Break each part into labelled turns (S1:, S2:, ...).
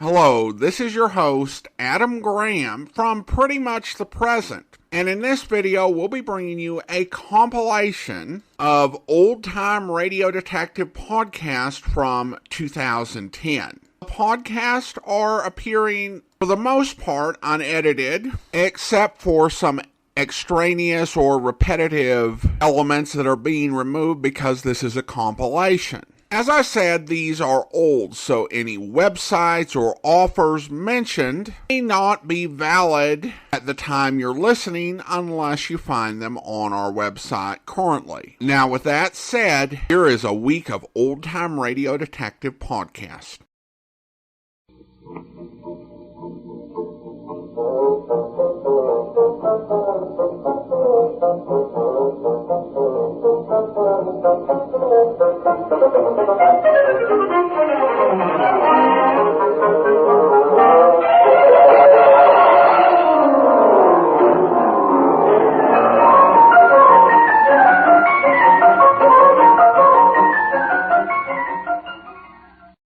S1: Hello, this is your host, Adam Graham, from Pretty Much the Present. And in this video, we'll be bringing you a compilation of old-time radio detective podcasts from 2010. The podcasts are appearing, for the most part, unedited, except for some extraneous or repetitive elements that are being removed because this is a compilation. As I said, these are old, so any websites or offers mentioned may not be valid at the time you're listening unless you find them on our website currently. Now, with that said, here is a week of old-time radio detective podcast.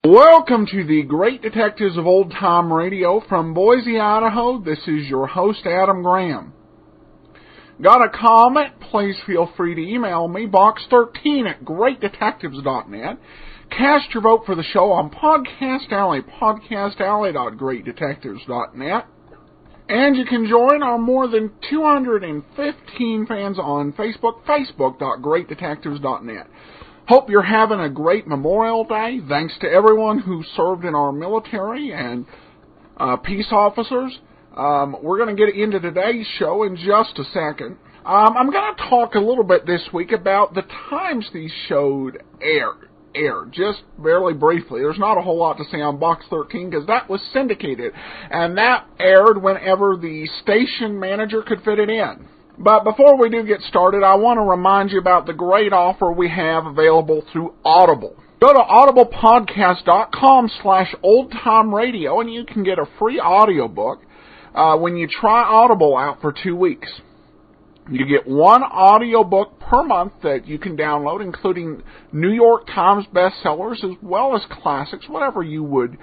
S1: Welcome to the Great Detectives of Old Time Radio from Boise, Idaho. This is your host, Adam Graham. Got a comment? Please feel free to email me, box13@greatdetectives.net. Cast your vote for the show on Podcast Alley, podcastalley.greatdetectives.net. And you can join our more than 215 fans on Facebook, facebook.greatdetectives.net. Hope you're having a great Memorial Day. Thanks to everyone who served in our military and peace officers. We're going to get into today's show in just a second. I'm going to talk a little bit this week about the times these shows aired, just barely briefly. There's not a whole lot to say on Box 13 because that was syndicated, and that aired whenever the station manager could fit it in. But before we do get started, I want to remind you about the great offer we have available through Audible. Go to audiblepodcast.com/oldtimeradio and you can get a free audiobook when you try Audible out for 2 weeks. You get one audiobook per month that you can download, including New York Times bestsellers as well as classics, whatever you would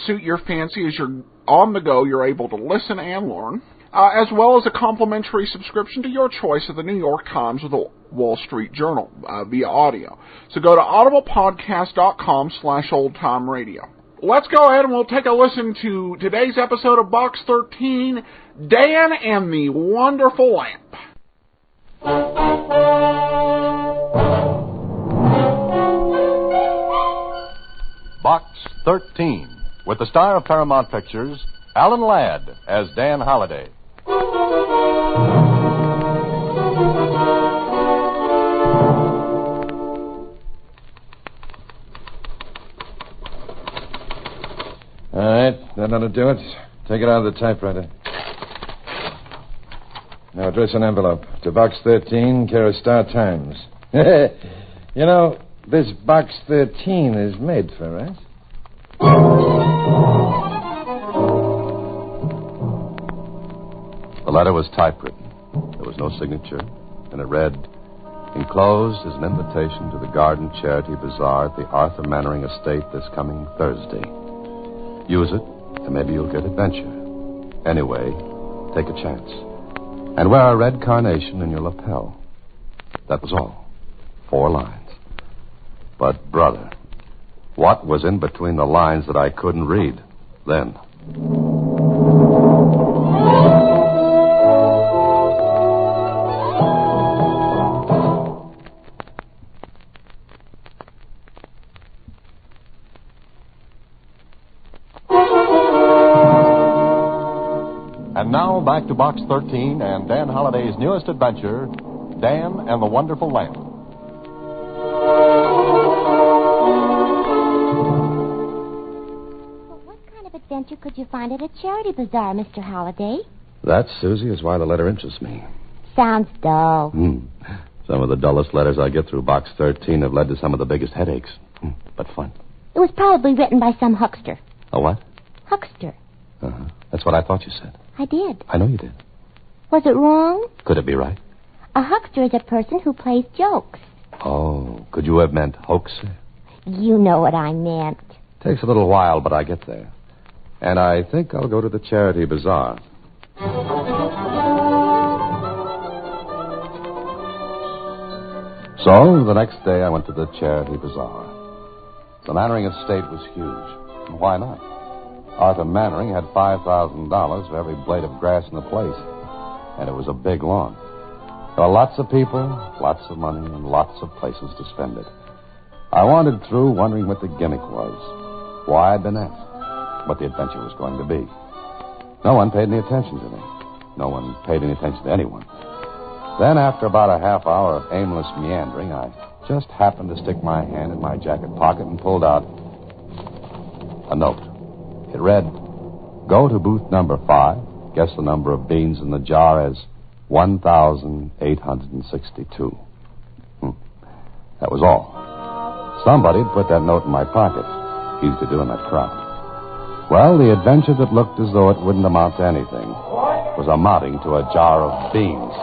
S1: suit your fancy. As you're on the go, you're able to listen and learn. As well as a complimentary subscription to your choice of the New York Times or the Wall Street Journal via audio. So go to audiblepodcast.com/oldtimeradio. Let's go ahead and we'll take a listen to today's episode of Box 13, Dan and the Wonderful Lamp.
S2: Box 13, with the star of Paramount Pictures, Alan Ladd as Dan Holliday.
S3: All right, that ought to do it. Take it out of the typewriter. Now address an envelope to Box 13, care of Star Times. You know, this Box 13 is made for us.
S2: The letter was typewritten. There was no signature, and it read, "Enclosed is an invitation to the Garden Charity Bazaar at the Arthur Mannering Estate this coming Thursday. Use it, and maybe you'll get adventure. Anyway, take a chance. And wear a red carnation in your lapel." That was all. 4 lines. But, brother, what was in between the lines that I couldn't read then? And now, back to Box 13 and Dan Holliday's newest adventure, Dan and the Wonderful Lamp.
S4: Well, what kind of adventure could you find at a charity bazaar, Mr. Holliday?
S2: That, Susie, is why the letter interests me.
S4: Sounds dull.
S2: Some of the dullest letters I get through Box 13 have led to some of the biggest headaches. But fun.
S4: It was probably written by some huckster.
S2: A what?
S4: Huckster.
S2: Uh-huh. That's what I thought you said.
S4: I did.
S2: I know you did.
S4: Was it wrong?
S2: Could it be right?
S4: A huckster is a person who plays jokes.
S2: Oh, could you have meant hoaxer?
S4: You know what I meant.
S2: Takes a little while, but I get there. And I think I'll go to the charity bazaar. So, the next day I went to the charity bazaar. The Mannering estate was huge. And why not? Arthur Mannering had $5,000 for every blade of grass in the place. And it was a big lawn. There were lots of people, lots of money, and lots of places to spend it. I wandered through wondering what the gimmick was, why I'd been asked, what the adventure was going to be. No one paid any attention to me. No one paid any attention to anyone. Then, after about a half hour of aimless meandering, I just happened to stick my hand in my jacket pocket and pulled out a note. It read, "Go to booth number 5. Guess the number of beans in the jar as 1,862. That was all. Somebody had put that note in my pocket. Easy to do in that crowd. Well, the adventure that looked as though it wouldn't amount to anything was amounting to a jar of beans.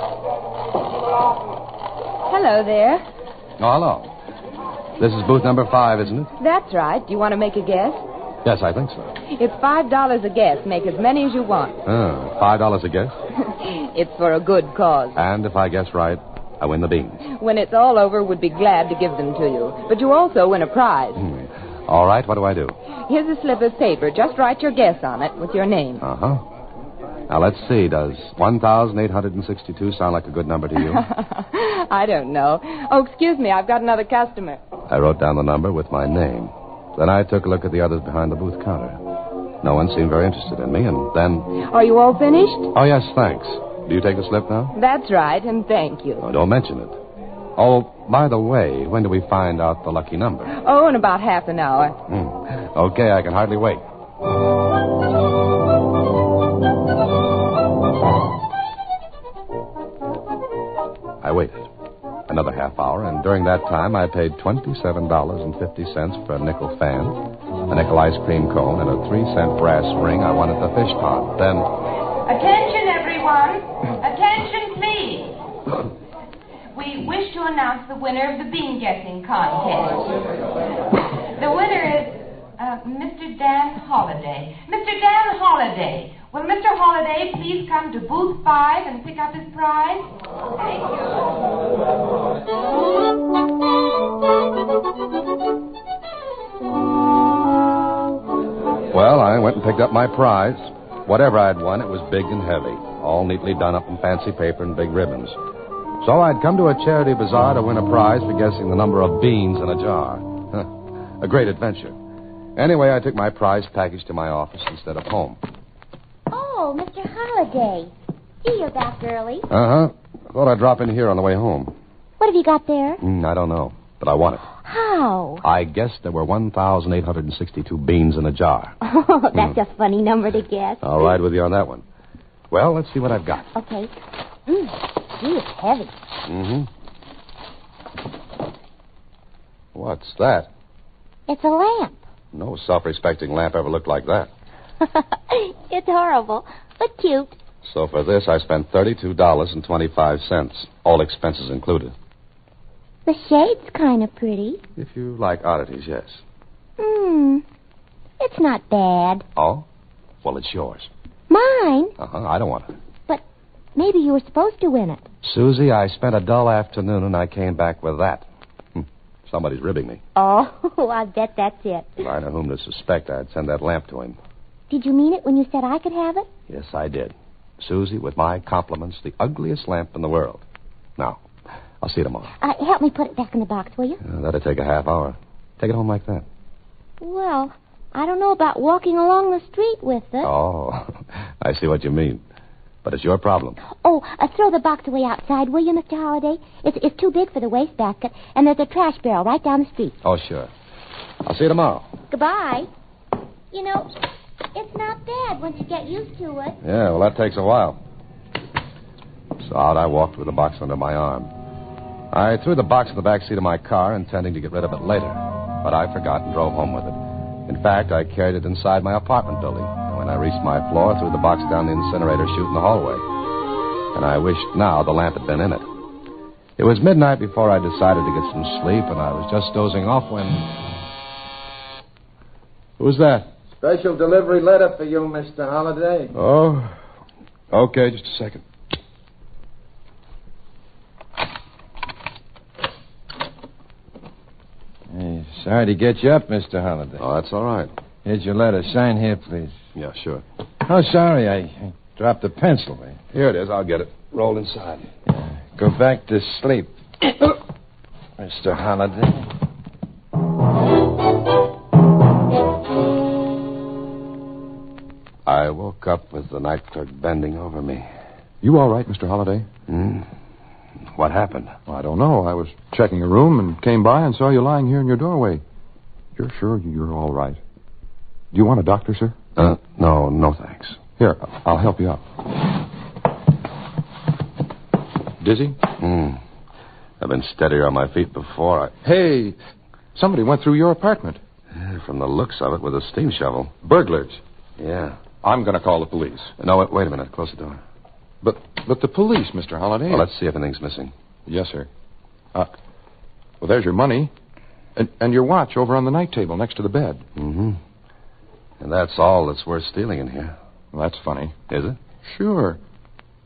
S5: Hello there.
S2: Oh, hello. This is booth number 5, isn't it?
S5: That's right. Do you want to make a guess?
S2: Yes, I think so.
S5: It's $5 a guess. Make as many as you want.
S2: $5 a guess?
S5: It's for a good cause.
S2: And if I guess right, I win the beans.
S5: When it's all over, we'd be glad to give them to you. But you also win a prize.
S2: All right, what do I do?
S5: Here's a slip of paper. Just write your guess on it with your name.
S2: Uh-huh. Now, let's see. Does 1,862 sound like a good number to you?
S5: I don't know. Oh, excuse me. I've got another customer.
S2: I wrote down the number with my name. Then I took a look at the others behind the booth counter. No one seemed very interested in me, and then...
S5: Are you all finished?
S2: Oh, yes, thanks. Do you take the slip now?
S5: That's right, and thank you.
S2: Oh, don't mention it. Oh, by the way, when do we find out the lucky number?
S5: Oh, in about half an hour.
S2: Okay, I can hardly wait. I waited. Another half hour, and during that time I paid $27.50 for a nickel fan, a nickel ice cream cone, and a 3-cent brass ring I won at the fish pond. Then...
S6: Attention, everyone. Attention, please. We wish to announce the winner of the bean guessing contest. The winner is Mr. Dan Holliday. Mr. Dan Holliday. Will Mr. Holliday please come to booth 5 and pick up his prize? Thank you.
S2: Well, I went and picked up my prize. Whatever I'd won, it was big and heavy, all neatly done up in fancy paper and big ribbons. So I'd come to a charity bazaar to win a prize for guessing the number of beans in a jar. A great adventure. Anyway, I took my prize package to my office instead of home.
S4: Oh, Mr. Holliday. Gee, you're back early.
S2: Uh-huh. Thought I'd drop in here on the way home.
S4: What have you got there?
S2: I don't know, but I won it.
S4: How?
S2: I guessed there were 1,862 beans in a jar.
S4: Oh, that's a funny number to guess.
S2: I'll ride with you on that one. Well, let's see what I've got.
S4: Okay. Gee, it's heavy.
S2: What's that?
S4: It's a lamp.
S2: No self-respecting lamp ever looked like that.
S4: It's horrible, but cute.
S2: So for this, I spent $32.25, all expenses included.
S4: The shade's kind of pretty.
S2: If you like oddities, yes.
S4: It's not bad.
S2: Oh? Well, it's yours.
S4: Mine?
S2: I don't want it.
S4: But maybe you were supposed to win it.
S2: Susie, I spent a dull afternoon and I came back with that. Somebody's ribbing me.
S4: Oh, I bet that's it.
S2: If I know whom to suspect, I'd send that lamp to him.
S4: Did you mean it when you said I could have it?
S2: Yes, I did. Susie, with my compliments, the ugliest lamp in the world. Now, I'll see you tomorrow.
S4: Help me put it back in the box, will you?
S2: That'll take a half hour. Take it home like that.
S4: Well, I don't know about walking along the street with it.
S2: Oh, I see what you mean. But it's your problem.
S4: Oh, throw the box away outside, will you, Mr. Holliday? It's too big for the wastebasket, and there's a trash barrel right down the street.
S2: Oh, sure. I'll see you tomorrow.
S4: Goodbye. You know, it's not bad once you get used to it.
S2: Yeah, well, that takes a while. So out I walked with the box under my arm. I threw the box in the back seat of my car, intending to get rid of it later. But I forgot and drove home with it. In fact, I carried it inside my apartment building. And when I reached my floor, I threw the box down the incinerator chute in the hallway. And I wished now the lamp had been in it. It was midnight before I decided to get some sleep, and I was just dozing off when...
S3: Who's that?
S7: Special delivery letter for you, Mr. Holliday.
S2: Oh, okay, just a second.
S3: Hey, sorry to get you up, Mr. Holliday.
S2: Oh, that's all right.
S3: Here's your letter. Sign here, please.
S2: Yeah, sure.
S3: Oh, sorry, I dropped the pencil.
S2: Here it is. I'll get it. Roll inside.
S3: Go back to sleep, Mr. Holliday.
S2: I woke up with the night clerk bending over me.
S8: You all right, Mr. Holliday?
S2: What happened?
S8: Well, I don't know. I was checking a room and came by and saw you lying here in your doorway. You're sure you're all right? Do you want a doctor, sir?
S2: No, thanks.
S8: Here, I'll help you up. Dizzy?
S2: I've been steadier on my feet before.
S8: Hey, somebody went through your apartment.
S2: From the looks of it, with a steam shovel.
S8: Burglars.
S2: Yeah.
S8: I'm going to call the police.
S2: No, wait a minute. Close the door.
S8: But the police, Mr. Holliday.
S2: Well, let's see if anything's missing.
S8: Yes, sir. Well, there's your money. And your watch over on the night table next to the bed.
S2: Mm-hmm. And that's all that's worth stealing in here.
S8: Well, that's funny.
S2: Is it?
S8: Sure.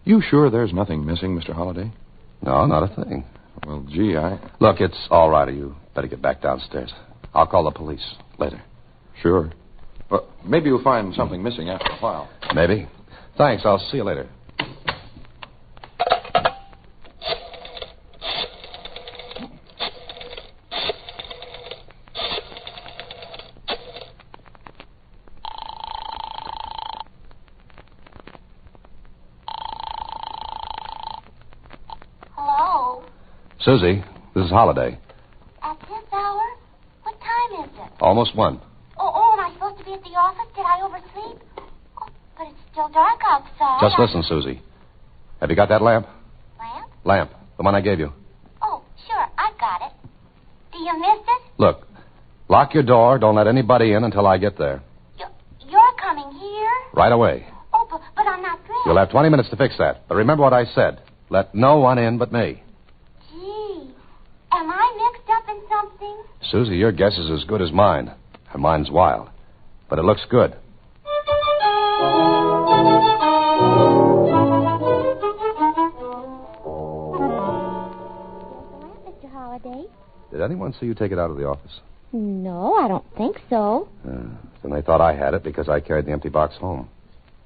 S8: You sure there's nothing missing, Mr. Holliday?
S2: No, not a thing.
S8: Well, gee,
S2: Look, it's all right. You better get back downstairs. I'll call the police later.
S8: Sure. Well, maybe you'll find something missing after a while.
S2: Maybe. Thanks. I'll see you later.
S4: Hello?
S2: Susie, this is Holliday.
S4: At this hour? What time is it?
S2: Almost 1.
S4: Oh, am I supposed to be at the office? Did I oversleep? Oh, but it's still dark outside.
S2: Just listen, Susie. Have you got that lamp?
S4: Lamp?
S2: Lamp. The one I gave you.
S4: Oh, sure, I've got it. Do you miss it?
S2: Look, lock your door. Don't let anybody in until I get there.
S4: You're coming here?
S2: Right away.
S4: Oh, but I'm not dressed.
S2: You'll have 20 minutes to fix that. But remember what I said. Let no one in but me.
S4: Gee, am I mixed up in something?
S2: Susie, your guess is as good as mine. Her mind's wild. But it looks good.
S4: Mr. Holliday?
S2: Did anyone see you take it out of the office?
S4: No, I don't think so.
S2: Then they thought I had it because I carried the empty box home.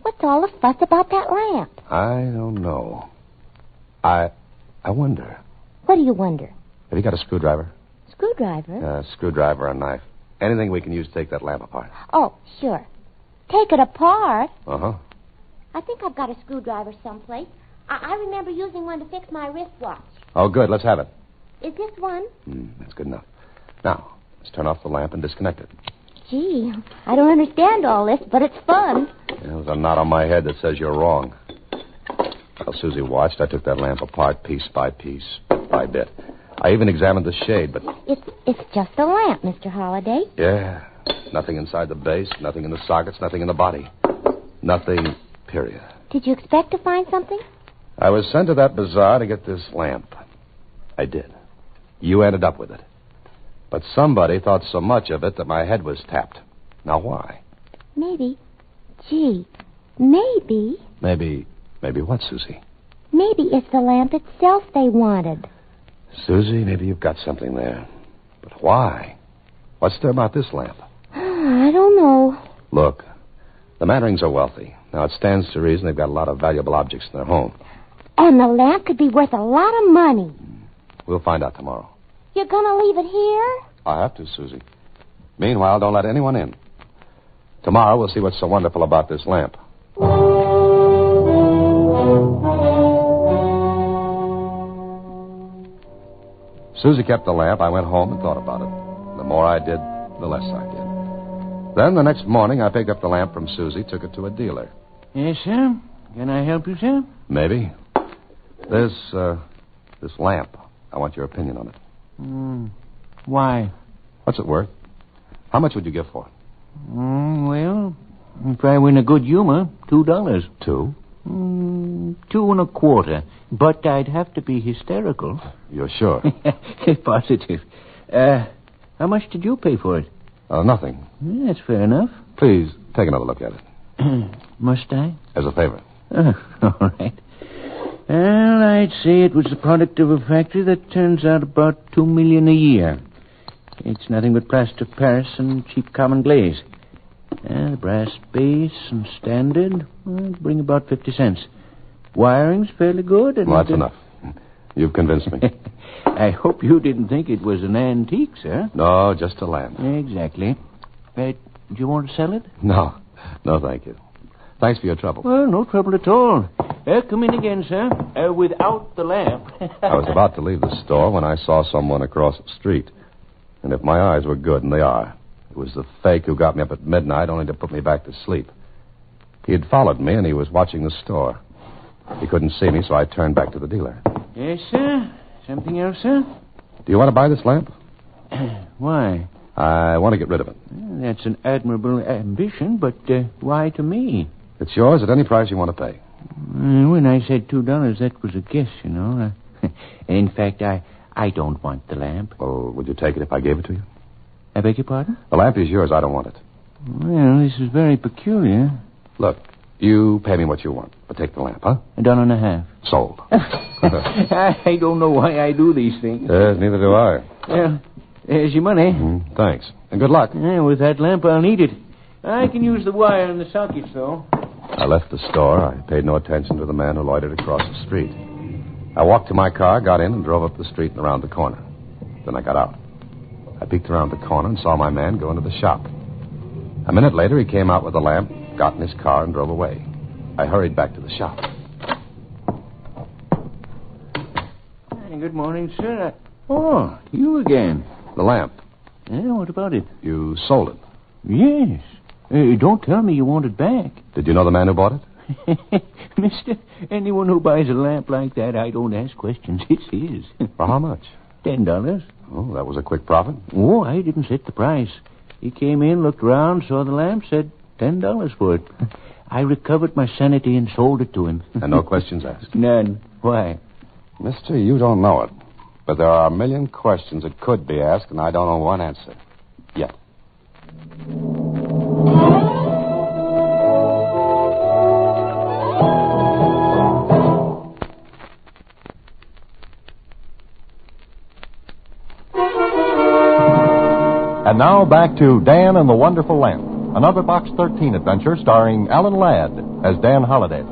S4: What's all the fuss about that lamp?
S2: I don't know. I wonder.
S4: What do you wonder?
S2: Have you got a screwdriver?
S4: Screwdriver?
S2: A screwdriver or a knife. Anything we can use to take that lamp apart.
S4: Oh, sure. Take it apart?
S2: Uh-huh.
S4: I think I've got a screwdriver someplace. I remember using one to fix my wristwatch.
S2: Oh, good. Let's have it.
S4: Is this one?
S2: That's good enough. Now, let's turn off the lamp and disconnect it.
S4: Gee, I don't understand all this, but it's fun.
S2: There's a knot on my head that says you're wrong. While Susie watched, I took that lamp apart piece by piece, bit by bit. I even examined the shade, but...
S4: It's just a lamp, Mr. Holliday.
S2: Yeah. Nothing inside the base, nothing in the sockets, nothing in the body. Nothing, period.
S4: Did you expect to find something?
S2: I was sent to that bazaar to get this lamp. I did. You ended up with it. But somebody thought so much of it that my head was tapped. Now, why?
S4: Maybe. Gee, maybe.
S2: Maybe what, Susie?
S4: Maybe it's the lamp itself they wanted.
S2: Susie, maybe you've got something there. But why? What's there about this lamp?
S4: I don't know.
S2: Look, the Mandarins are wealthy. Now, it stands to reason they've got a lot of valuable objects in their home.
S4: And the lamp could be worth a lot of money.
S2: We'll find out tomorrow.
S4: You're going to leave it here?
S2: I have to, Susie. Meanwhile, don't let anyone in. Tomorrow, we'll see what's so wonderful about this lamp. Susie kept the lamp. I went home and thought about it. The more I did, the less I did. Then the next morning, I picked up the lamp from Susie, took it to a dealer.
S9: Yes, sir? Can I help you, sir?
S2: Maybe. This lamp. I want your opinion on it.
S9: Why?
S2: What's it worth? How much would you give for it?
S9: Well, if I were in a good humor, $2.
S2: 2?
S9: 2 1/4. But I'd have to be hysterical.
S2: You're sure?
S9: Positive. How much did you pay for it?
S2: Nothing.
S9: Yeah, that's fair enough.
S2: Please, take another look at it.
S9: Must I?
S2: As a favor.
S9: All right. Well, I'd say it was the product of a factory that turns out about $2 million a year. It's nothing but plaster Paris and cheap common glaze. The brass base and standard bring about 50 cents. Wiring's fairly good. And
S2: Well, that's enough. You've convinced me.
S9: I hope you didn't think it was an antique, sir.
S2: No, just a lamp.
S9: Exactly. Do you want to sell it?
S2: No, thank you. Thanks for your trouble.
S9: Well, no trouble at all. Come in again, sir. Without the lamp.
S2: I was about to leave the store when I saw someone across the street. And if my eyes were good, and they are, it was the fake who got me up at midnight only to put me back to sleep. He had followed me, and he was watching the store. He couldn't see me, so I turned back to the dealer.
S9: Yes, sir. Something else, sir?
S2: Do you want to buy this lamp?
S9: Why?
S2: I want to get rid of it.
S9: That's an admirable ambition, but why to me?
S2: It's yours at any price you want to pay.
S9: When I said $2, that was a guess, you know. In fact, I don't want the lamp.
S2: Well, would you take it if I gave it to you?
S9: I beg your pardon?
S2: The lamp is yours. I don't want it.
S9: Well, this is very peculiar.
S2: Look, you pay me what you want, but take the lamp, huh?
S9: $1.50.
S2: Sold.
S9: I don't know why I do these things.
S2: Yes, neither do I.
S9: Well, there's your money.
S2: Thanks. And good luck.
S9: With that lamp, I'll need it. I can use the wire and the sockets, though.
S2: I left the store. I paid no attention to the man who loitered across the street. I walked to my car, got in, and drove up the street and around the corner. Then I got out. I peeked around the corner and saw my man go into the shop. A minute later, he came out with the lamp, got in his car, and drove away. I hurried back to the shop.
S9: Good morning, sir. Oh, you again.
S2: The lamp.
S9: Yeah, what about it?
S2: You sold it.
S9: Yes. Don't tell me you want it back.
S2: Did you know the man who bought it?
S9: Mister, anyone who buys a lamp like that, I don't ask questions. It's his.
S2: For how much?
S9: $10.
S2: Oh, that was a quick profit.
S9: Oh, I didn't set the price. He came in, looked around, saw the lamp, said $10 for it. I recovered my sanity and sold it to him.
S2: And no questions asked?
S9: None. Why?
S2: Mister, you don't know it. But there are a million questions that could be asked, and I don't know one answer. Yet.
S10: And now back to Dan and the Wonderful Lamp, another Box 13 adventure starring Alan Ladd as Dan Holliday.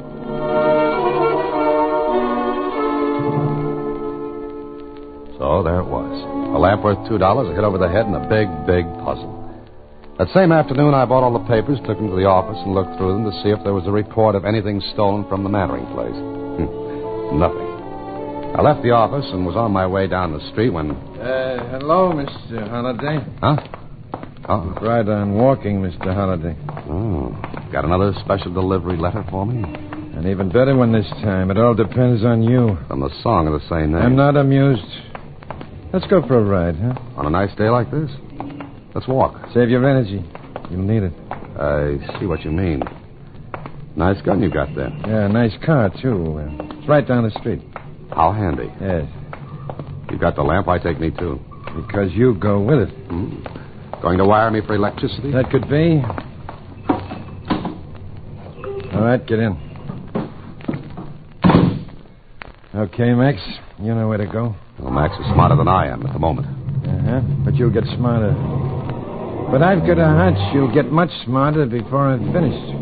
S2: So there it was. A lamp worth $2, a hit over the head, and a big, big puzzle. That same afternoon, I bought all the papers, took them to the office, and looked through them to see if there was a report of anything stolen from the Mannering place. Nothing. I left the office and was on my way down the street when...
S3: Hello, Mr. Holliday.
S2: Huh? Oh.
S3: Right on walking, Mr. Holliday.
S2: Oh. Got another special delivery letter for me?
S3: An even better one this time. It all depends on you.
S2: From the song of the same name.
S3: I'm not amused. Let's go for a ride, huh?
S2: On a nice day like this? Let's walk.
S3: Save your energy. You'll need it.
S2: I see what you mean. Nice gun you got there.
S3: Yeah, nice car, too. It's right down the street.
S2: How handy.
S3: Yes.
S2: You got the lamp, I take me, too.
S3: Because you go with it.
S2: Going to wire me for electricity?
S3: That could be. All right, get in. Okay, Max. You know where to go.
S2: Well, Max is smarter than I am at the moment.
S3: Uh-huh. But you'll get smarter. But I've got a hunch you'll get much smarter before I'm finished.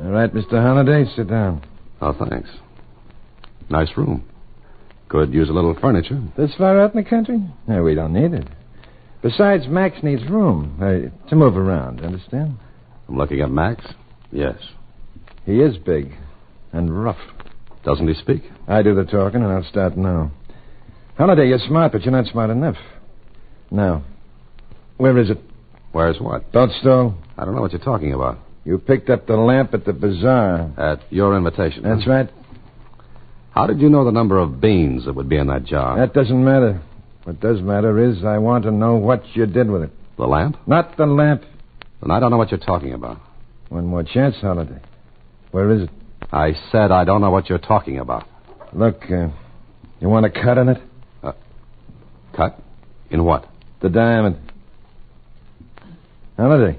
S3: All right, Mr. Holliday, sit down.
S2: Oh, thanks. Nice room. Could use a little furniture.
S3: This far out in the country? No, we don't need it. Besides, Max needs room to move around, understand?
S2: I'm looking at Max. Yes.
S3: He is big and rough.
S2: Doesn't he speak?
S3: I do the talking, and I'll start now. Holliday, you're smart, but you're not smart enough. Now, where is it?
S2: Where's what?
S3: Don't stall.
S2: I don't know what you're talking about.
S3: You picked up the lamp at the bazaar.
S2: At your invitation.
S3: That's right.
S2: How did you know the number of beans that would be in that jar?
S3: That doesn't matter. What does matter is I want to know what you did with it.
S2: The lamp?
S3: Not the lamp.
S2: Then I don't know what you're talking about.
S3: One more chance, Holliday. Where is it?
S2: I said I don't know what you're talking about.
S3: Look, you want a cut in it?
S2: Cut? In what?
S3: The diamond. Holiday,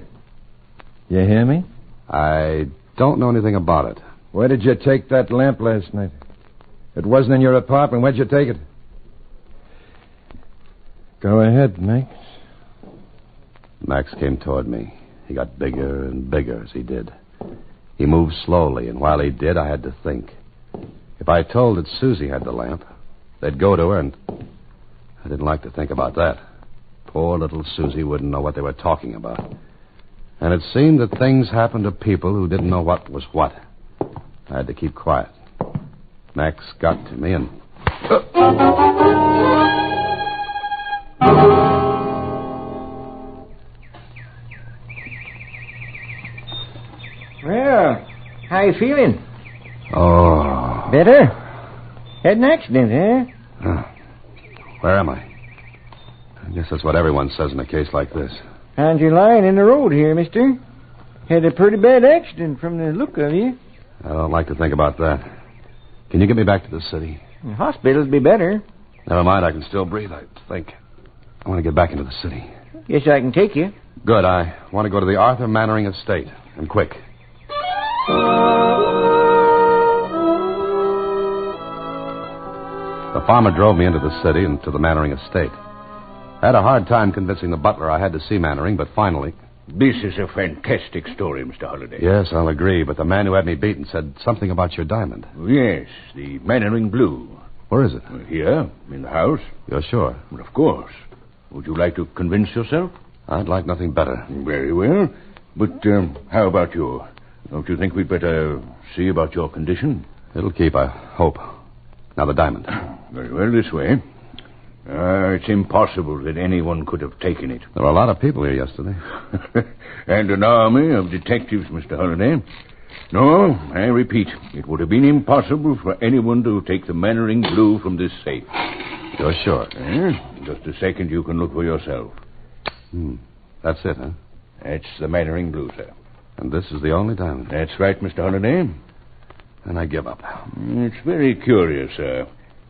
S3: you hear me?
S2: I don't know anything about it.
S3: Where did you take that lamp last night? It wasn't in your apartment. Where'd you take it? Go ahead, Max.
S2: Max came toward me. He got bigger and bigger as he did. He moved slowly, and while he did, I had to think. If I told that Susie had the lamp, they'd go to her, and I didn't like to think about that. Poor little Susie wouldn't know what they were talking about. And it seemed that things happened to people who didn't know what was what. I had to keep quiet. Max got to me and...
S9: Well, how you feeling?
S2: Oh.
S9: Better? Had an accident, huh?
S2: Where am I? I guess that's what everyone says in a case like this.
S9: Found you lying in the road here, mister. Had a pretty bad accident from the look of you.
S2: I don't like to think about that. Can you get me back to the city?
S9: The hospital'd be better.
S2: Never mind, I can still breathe, I think. I want to get back into the city.
S9: Guess I can take you.
S2: Good, I want to go to the Arthur Mannering estate, and quick. The farmer drove me into the city and to the Mannering estate. I had a hard time convincing the butler I had to see Mannering, but finally...
S11: This is a fantastic story, Mr. Holliday.
S2: Yes, I'll agree, but the man who had me beaten said something about your diamond.
S11: Yes, the Mannering Blue.
S2: Where is it?
S11: Here, in the house.
S2: You're sure?
S11: Well, of course. Would you like to convince yourself?
S2: I'd like nothing better.
S11: Very well. But how about you? Don't you think we'd better see about your condition?
S2: It'll keep, I hope. Now, the diamond.
S11: Very well, this way. It's impossible that anyone could have taken it.
S2: There were a lot of people here yesterday.
S11: And an army of detectives, Mr. Holliday. No, I repeat, it would have been impossible for anyone to take the Mannering Blue from this safe.
S2: You're sure?
S11: Just a second, you can look for yourself.
S2: That's it, huh?
S11: That's the Mannering Blue, sir.
S2: And this is the only diamond?
S11: That's right, Mr. Holliday.
S2: And I give up.
S11: It's very curious, sir.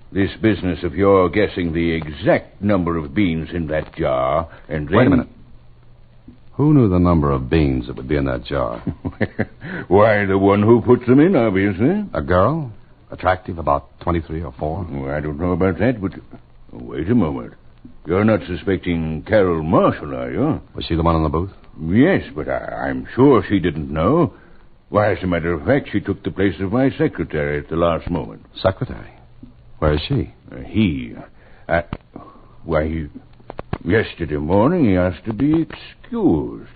S11: This business of your guessing the exact number of beans in that jar, and then...
S2: Wait a minute. Who knew the number of beans that would be in that jar?
S11: Why, the one who puts them in, obviously.
S2: A girl? Attractive, about 23 or 4?
S11: Oh, I don't know about that, but... Wait a moment. You're not suspecting Carol Marshall, are you?
S2: Was she the one in the booth?
S11: Yes, but I'm sure she didn't know. Why, as a matter of fact, she took the place of my secretary at the last moment.
S2: Secretary? Where is she?
S11: Yesterday morning he asked to be excused.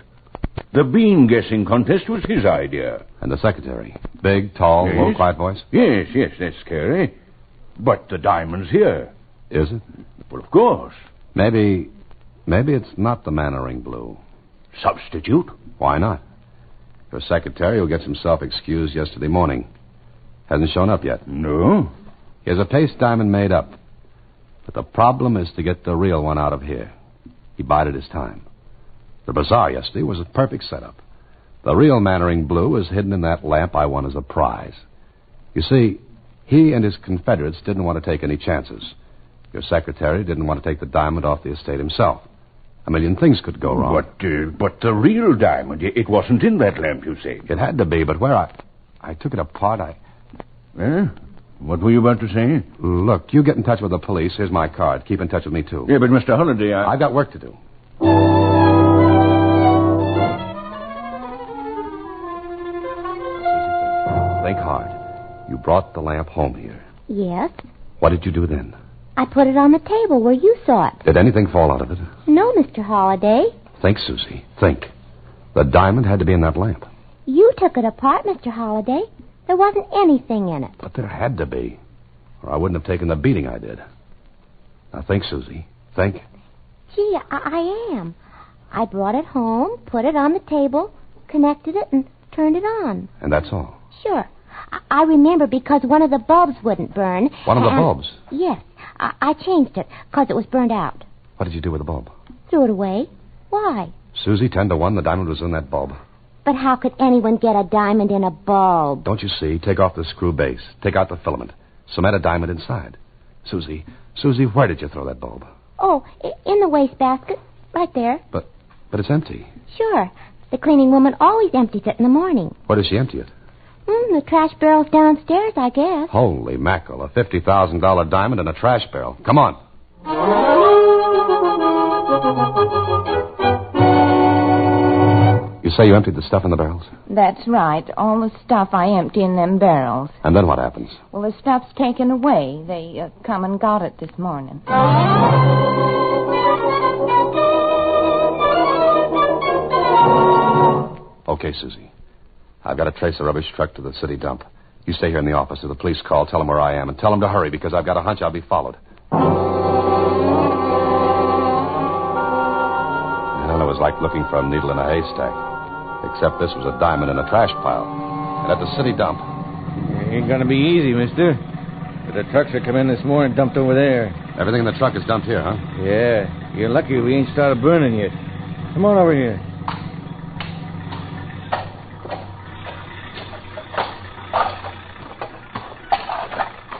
S11: The bean guessing contest was his idea.
S2: And the secretary? Big, tall,
S11: yes.
S2: low, quiet voice?
S11: Yes, that's Carrie. But the diamond's here.
S2: Is it?
S11: Well, of course.
S2: Maybe it's not the Mannering Blue.
S11: Substitute?
S2: Why not? Your secretary who gets himself excused yesterday morning hasn't shown up yet.
S11: No.
S2: He has a paste diamond made up. But the problem is to get the real one out of here. He bided his time. The bazaar yesterday was a perfect setup. The real Mannering Blue is hidden in that lamp I won as a prize. You see, he and his confederates didn't want to take any chances. Your secretary didn't want to take the diamond off the estate himself. A million things could go wrong.
S11: But the real diamond, it wasn't in that lamp, you say?
S2: It had to be, but where I took it apart,
S11: What were you about to say?
S2: Look, you get in touch with the police. Here's my card. Keep in touch with me, too.
S11: Yeah, but Mr. Holliday,
S2: I've got work to do. Think hard. You brought the lamp home here.
S4: Yes.
S2: What did you do then?
S4: I put it on the table where you saw it.
S2: Did anything fall out of it?
S4: No, Mr. Holliday.
S2: Think, Susie. Think. The diamond had to be in that lamp.
S4: You took it apart, Mr. Holliday. There wasn't anything in it.
S2: But there had to be, or I wouldn't have taken the beating I did. Now think, Susie. Think.
S4: Gee, I am. I brought it home, put it on the table, connected it, and turned it on.
S2: And that's all?
S4: Sure. I remember because one of the bulbs wouldn't burn.
S2: One of the bulbs?
S4: Yes. I changed it because it was burned out.
S2: What did you do with the bulb?
S4: Threw it away. Why?
S2: Susie, 10-1, the diamond was in that bulb.
S4: But how could anyone get a diamond in a bulb?
S2: Don't you see? Take off the screw base. Take out the filament. Cement a diamond inside. Susie, where did you throw that bulb?
S4: Oh, in the wastebasket. Right there.
S2: But it's empty.
S4: Sure. The cleaning woman always empties it in the morning.
S2: Where does she empty it?
S4: The trash barrel's downstairs, I guess.
S2: Holy mackerel, a $50,000 diamond in a trash barrel. Come on. You say you emptied the stuff in the barrels?
S6: That's right. All the stuff I empty in them barrels.
S2: And then what happens?
S6: Well, the stuff's taken away. They come and got it this morning.
S2: Okay, Susie. I've got to trace the rubbish truck to the city dump. You stay here in the office. If the police call, tell them where I am, and tell them to hurry, because I've got a hunch I'll be followed. Well, it was like looking for a needle in a haystack. Except this was a diamond in a trash pile. And at the city dump.
S9: It ain't gonna be easy, mister. But the trucks that come in this morning dumped over there.
S2: Everything in the truck is dumped here, huh?
S9: Yeah. You're lucky we ain't started burning yet. Come on over here.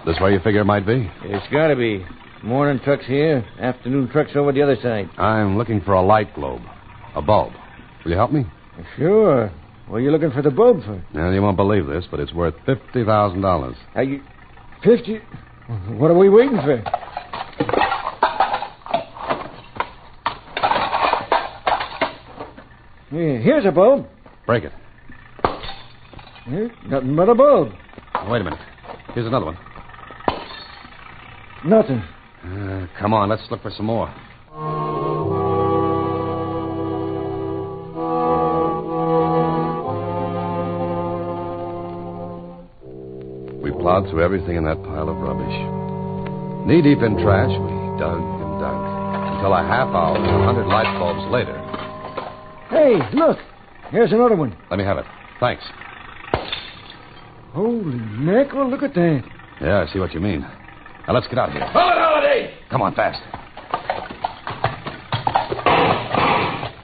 S2: This where you figure it might be?
S9: It's gotta be. Morning truck's here, afternoon truck's over the other side.
S2: I'm looking for a light globe. A bulb. Will you help me?
S9: Sure. What are you looking for the bulb for?
S2: Well, you won't believe this, but it's worth $50,000.
S9: Are you... 50? What are we waiting for? Here's a bulb.
S2: Break it.
S9: Nothing but a bulb.
S2: Wait a minute. Here's another one.
S9: Nothing.
S2: Come on, let's look for some more. We plowed through everything in that pile of rubbish. Knee-deep in trash, we dug and dug. Until a half hour and 100 light bulbs later.
S9: Hey, look. Here's another one.
S2: Let me have it. Thanks.
S9: Holy mackerel, look at that.
S2: Yeah, I see what you mean. Now, let's get out of here.
S11: Holiday!
S2: Come on, fast.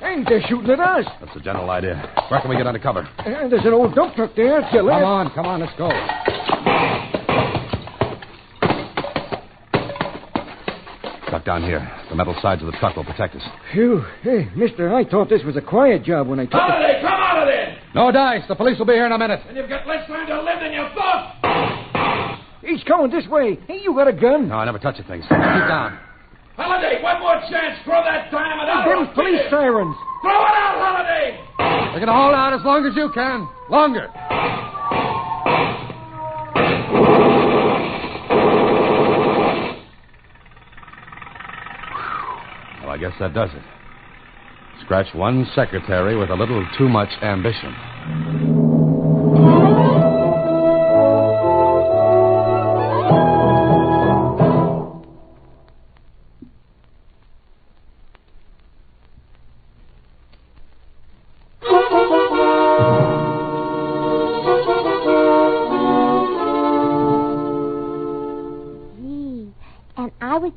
S9: Hey, they're shooting at us.
S2: That's the general idea. Where can we get under cover?
S9: There's an old dump truck there.
S2: Come on, let's go. Duck down here. The metal sides of the truck will protect us.
S9: Phew. Hey, mister, I thought this was a quiet job when I took
S11: Holiday, come out of there!
S2: No dice. The police will be here in a minute.
S11: And you've got less time to live than you thought!
S9: He's coming this way. Hey, you got a gun?
S2: No, I never touch the things. Keep down.
S11: Holiday, one more chance. Throw that dynamite out.
S9: Them police sirens.
S11: Throw it out, Holiday!
S2: We're going to hold out as long as you can. Longer. Well, I guess that does it. Scratch one secretary with a little too much ambition.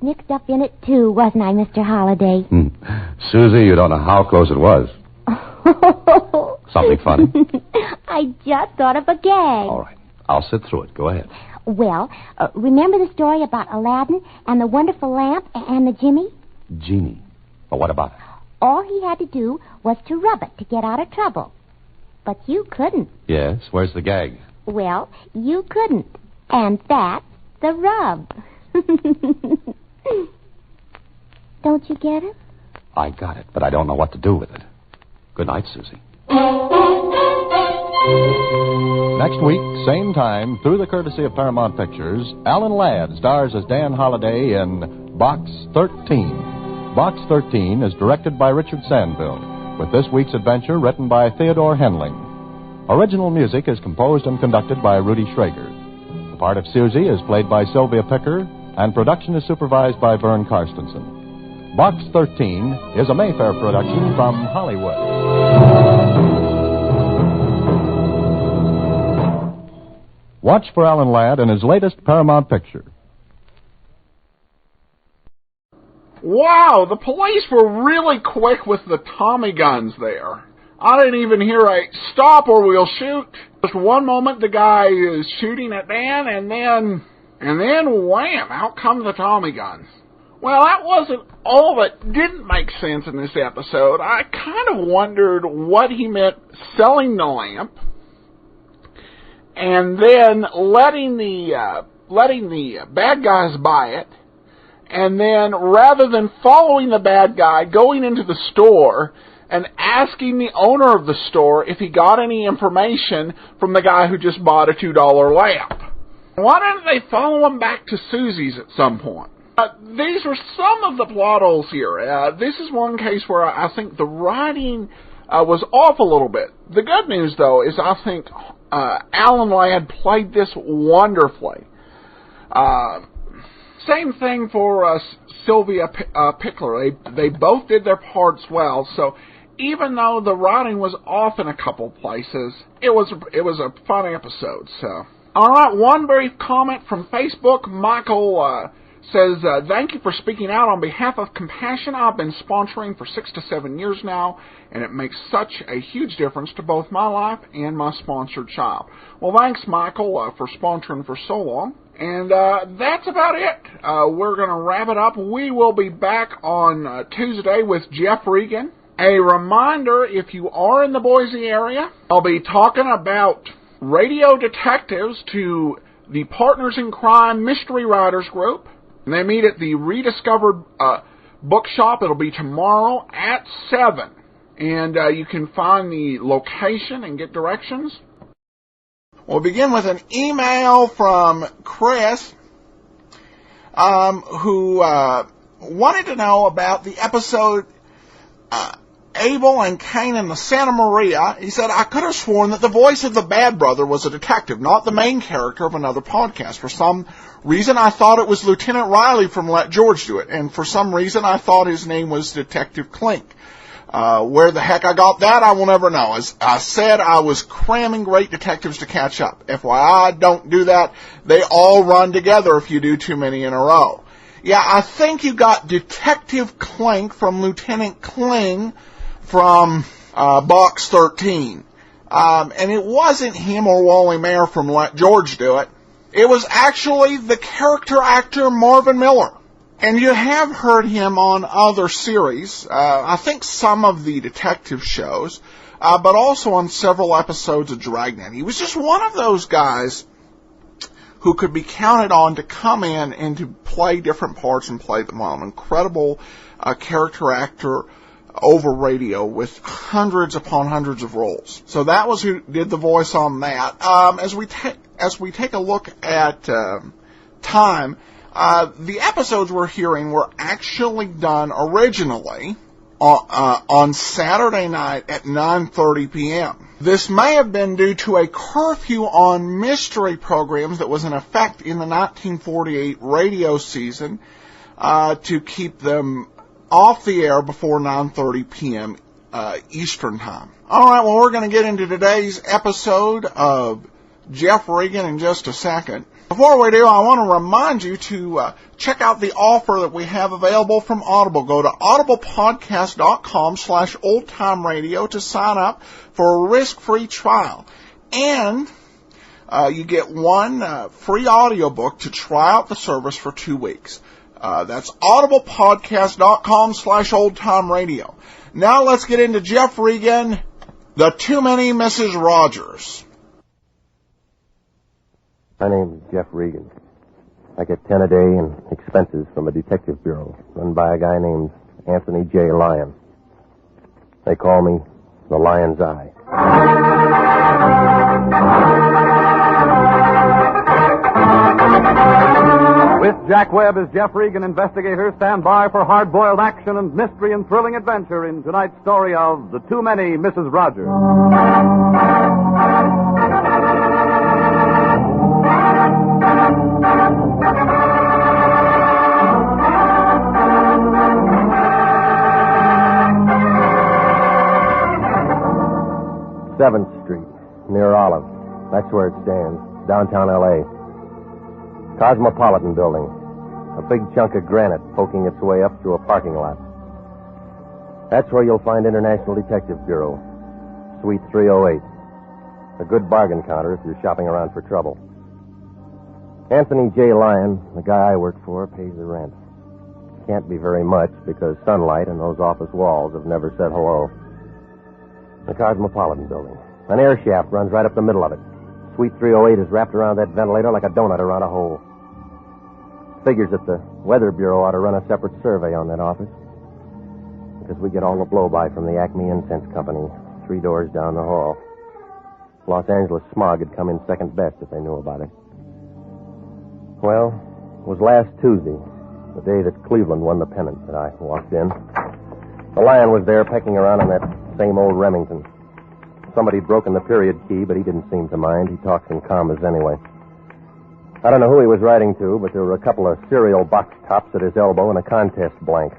S4: Mixed up in it, too, wasn't I, Mr. Holliday?
S2: Susie, you don't know how close it was. Something funny?
S4: I just thought of a gag.
S2: All right. I'll sit through it. Go ahead.
S4: Well, remember the story about Aladdin and the wonderful lamp and the Jimmy?
S2: Genie. Well, what about it?
S4: All he had to do was to rub it to get out of trouble. But you couldn't.
S2: Yes? Where's the gag?
S4: Well, you couldn't. And that's the rub. Don't you get it?
S2: I got it, but I don't know what to do with it. Good night, Susie.
S10: Next week, same time, through the courtesy of Paramount Pictures, Alan Ladd stars as Dan Holliday in Box 13. Box 13 is directed by Richard Sandville, with this week's adventure written by Theodore Henling. Original music is composed and conducted by Rudy Schrager. The part of Susie is played by Sylvia Picker, and production is supervised by Vern Karstensen. Box 13 is a Mayfair production from Hollywood. Watch for Alan Ladd in his latest Paramount picture.
S1: Wow, the police were really quick with the Tommy guns there. I didn't even hear a stop or we'll shoot. Just one moment the guy is shooting at Dan, and then And then, wham, out come the Tommy guns. Well, that wasn't all that didn't make sense in this episode. I kind of wondered what he meant selling the lamp and then letting the bad guys buy it, and then rather than following the bad guy, going into the store and asking the owner of the store if he got any information from the guy who just bought a $2 lamp. Why didn't they follow him back to Susie's at some point? These are some of the plot holes here. This is one case where I think the writing was off a little bit. The good news, though, is I think Alan Ladd played this wonderfully. Same thing for Sylvia Pickler. They both did their parts well, so even though the writing was off in a couple places, it was a fun episode. So, all right, one brief comment from Facebook. Michael says, thank you for speaking out on behalf of Compassion. I've been sponsoring for 6 to 7 years now, and it makes such a huge difference to both my life and my sponsored child. Well, thanks, Michael, for sponsoring for so long. And that's about it. We're going to wrap it up. We will be back on Tuesday with Jeff Regan. A reminder, if you are in the Boise area, I'll be talking about radio detectives to the Partners in Crime Mystery Writers Group. And they meet at the Rediscovered Bookshop. It'll be tomorrow at 7. And you can find the location and get directions. We'll begin with an email from Chris, who wanted to know about the episode Abel and Cain in the Santa Maria. He said, I could have sworn that the voice of the bad brother was a detective, not the main character of another podcast. For some reason, I thought it was Lieutenant Riley from Let George Do It, and for some reason, I thought his name was Detective Clink. Where the heck I got that, I will never know. As I said, I was cramming great detectives to catch up. FYI, don't do that. They all run together if you do too many in a row. Yeah, I think you got Detective Clink from Lieutenant Kling from Box 13. And it wasn't him or Wally Mayer from Let George Do It. It was actually the character actor Marvin Miller. And you have heard him on other series, I think some of the detective shows, but also on several episodes of Dragnet. He was just one of those guys who could be counted on to come in and to play different parts and play them well. An incredible character actor over radio with hundreds upon hundreds of roles. So that was who did the voice on that. As we take a look at time, the episodes we're hearing were actually done originally on Saturday night at 9:30 p.m. This may have been due to a curfew on mystery programs that was in effect in the 1948 radio season to keep them off the air before 9:30 p.m. Eastern Time. All right, well, we're going to get into today's episode of Jeff Regan in just a second. Before we do, I want to remind you to check out the offer that we have available from Audible. Go to audiblepodcast.com/oldtimeradio to sign up for a risk-free trial. And you get one free audiobook to try out the service for 2 weeks. That's audiblepodcast.com/oldtimeradio. Now let's get into Jeff Regan, The Too Many Mrs. Rogers.
S12: My name's Jeff Regan. I get 10 a day in expenses from a detective bureau run by a guy named Anthony J. Lyon. They call me the Lion's Eye.
S13: With Jack Webb as Jeff Regan, investigator, stand by for hard-boiled action and mystery and thrilling adventure in tonight's story of The Too Many Mrs. Rogers.
S12: 7th Street, near Olive. That's where it stands, downtown L.A. Cosmopolitan building. A big chunk of granite poking its way up through a parking lot. That's where you'll find International Detective Bureau, Suite 308. A good bargain counter if you're shopping around for trouble. Anthony J. Lyon, the guy I work for, pays the rent. Can't be very much because sunlight and those office walls have never said hello. The Cosmopolitan building. An air shaft runs right up the middle of it. Suite 308 is wrapped around that ventilator like a donut around a hole. Figures that the Weather Bureau ought to run a separate survey on that office. Because we get all the blow-by from the Acme Incense Company, 3 doors down the hall. Los Angeles smog had come in second best if they knew about it. Well, it was last Tuesday, the day that Cleveland won the pennant, that I walked in. The Lion was there pecking around on that same old Remington. Somebody'd broken the period key, but he didn't seem to mind. He talks in commas anyway. I don't know who he was writing to, but there were a couple of cereal box tops at his elbow and a contest blank.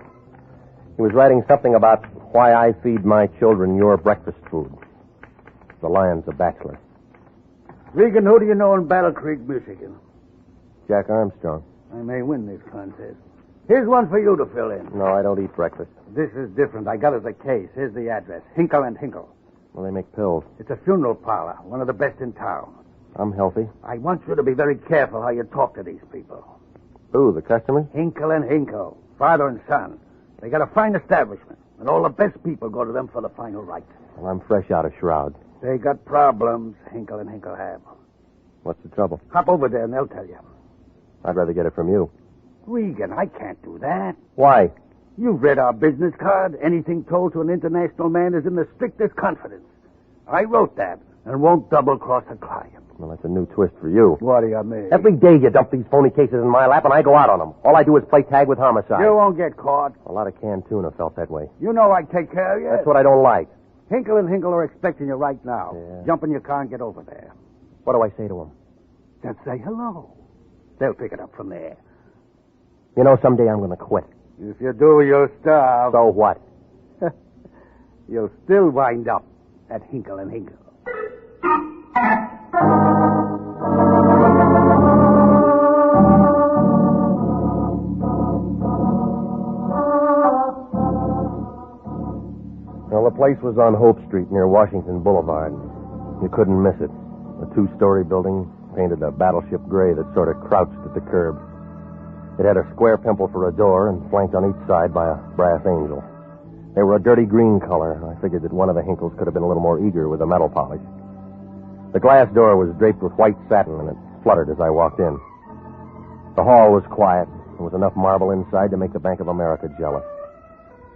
S12: He was writing something about why I feed my children your breakfast food. The Lion's a bachelor.
S14: Regan, who do you know in Battle Creek, Michigan?
S12: Jack Armstrong.
S14: I may win this contest. Here's one for you to fill in.
S12: No, I don't eat breakfast.
S14: This is different. I got it as a case. Here's the address. Hinkle and Hinkle.
S12: Well, they make pills.
S14: It's a funeral parlor, one of the best in town.
S12: I'm healthy.
S14: I want you to be very careful how you talk to these people.
S12: Who, the customers?
S14: Hinkle and Hinkle, father and son. They got a fine establishment, and all the best people go to them for the final right.
S12: Well, I'm fresh out of Shroud.
S14: They got problems, Hinkle and Hinkle have.
S12: What's the trouble?
S14: Hop over there and they'll tell you.
S12: I'd rather get it from you.
S14: Regan, I can't do that.
S12: Why?
S14: You've read our business card. Anything told to an international man is in the strictest confidence. I wrote that and won't double-cross a client.
S12: Well, that's a new twist for you.
S14: What do you mean?
S12: Every day you dump these phony cases in my lap and I go out on them. All I do is play tag with homicide.
S14: You won't get caught.
S12: A lot of canned tuna felt that way.
S14: You know I take care of you.
S12: That's what I don't like.
S14: Hinkle and Hinkle are expecting you right now.
S12: Yeah.
S14: Jump in your car and get over there.
S12: What do I say to them?
S14: Just say hello. They'll pick it up from there.
S12: You know, someday I'm going to quit.
S14: If you do, you'll starve.
S12: So what?
S14: You'll still wind up at Hinkle and Hinkle.
S12: Well, the place was on Hope Street near Washington Boulevard. You couldn't miss it. A 2-story building painted a battleship gray that sort of crouched at the curb. It had a square pimple for a door and flanked on each side by a brass angel. They were a dirty green color. I figured that one of the Hinkles could have been a little more eager with the metal polish. The glass door was draped with white satin, and it fluttered as I walked in. The hall was quiet. There was enough marble inside to make the Bank of America jealous.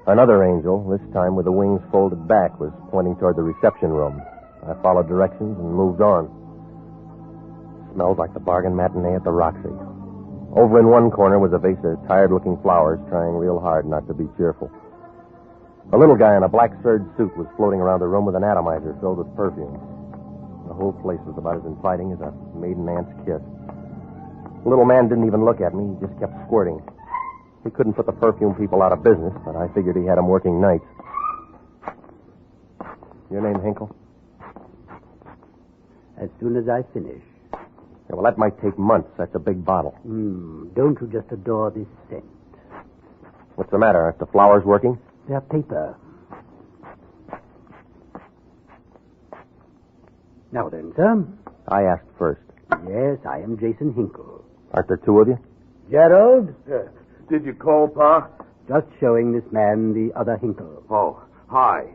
S12: Another angel, this time with the wings folded back, was pointing toward the reception room. I followed directions and moved on. Smelled like the bargain matinee at the Roxy. Over in one corner was a vase of tired-looking flowers, trying real hard not to be cheerful. A little guy in a black serge suit was floating around the room with an atomizer filled with perfume. The whole place was about as inviting as a maiden aunt's kiss. The little man didn't even look at me. He just kept squirting. He couldn't put the perfume people out of business, but I figured he had them working nights. Your name, Hinkle?
S15: As soon as I finish.
S12: Yeah, well, that might take months. That's a big bottle.
S15: Don't you just adore this scent?
S12: What's the matter? Aren't the flowers working?
S15: They're paper. Now then, sir.
S12: I asked first.
S15: Yes, I am Jason Hinkle.
S12: Aren't there 2 of you?
S15: Gerald?
S14: Did you call, Pa?
S15: Just showing this man the other Hinkle.
S14: Oh, hi.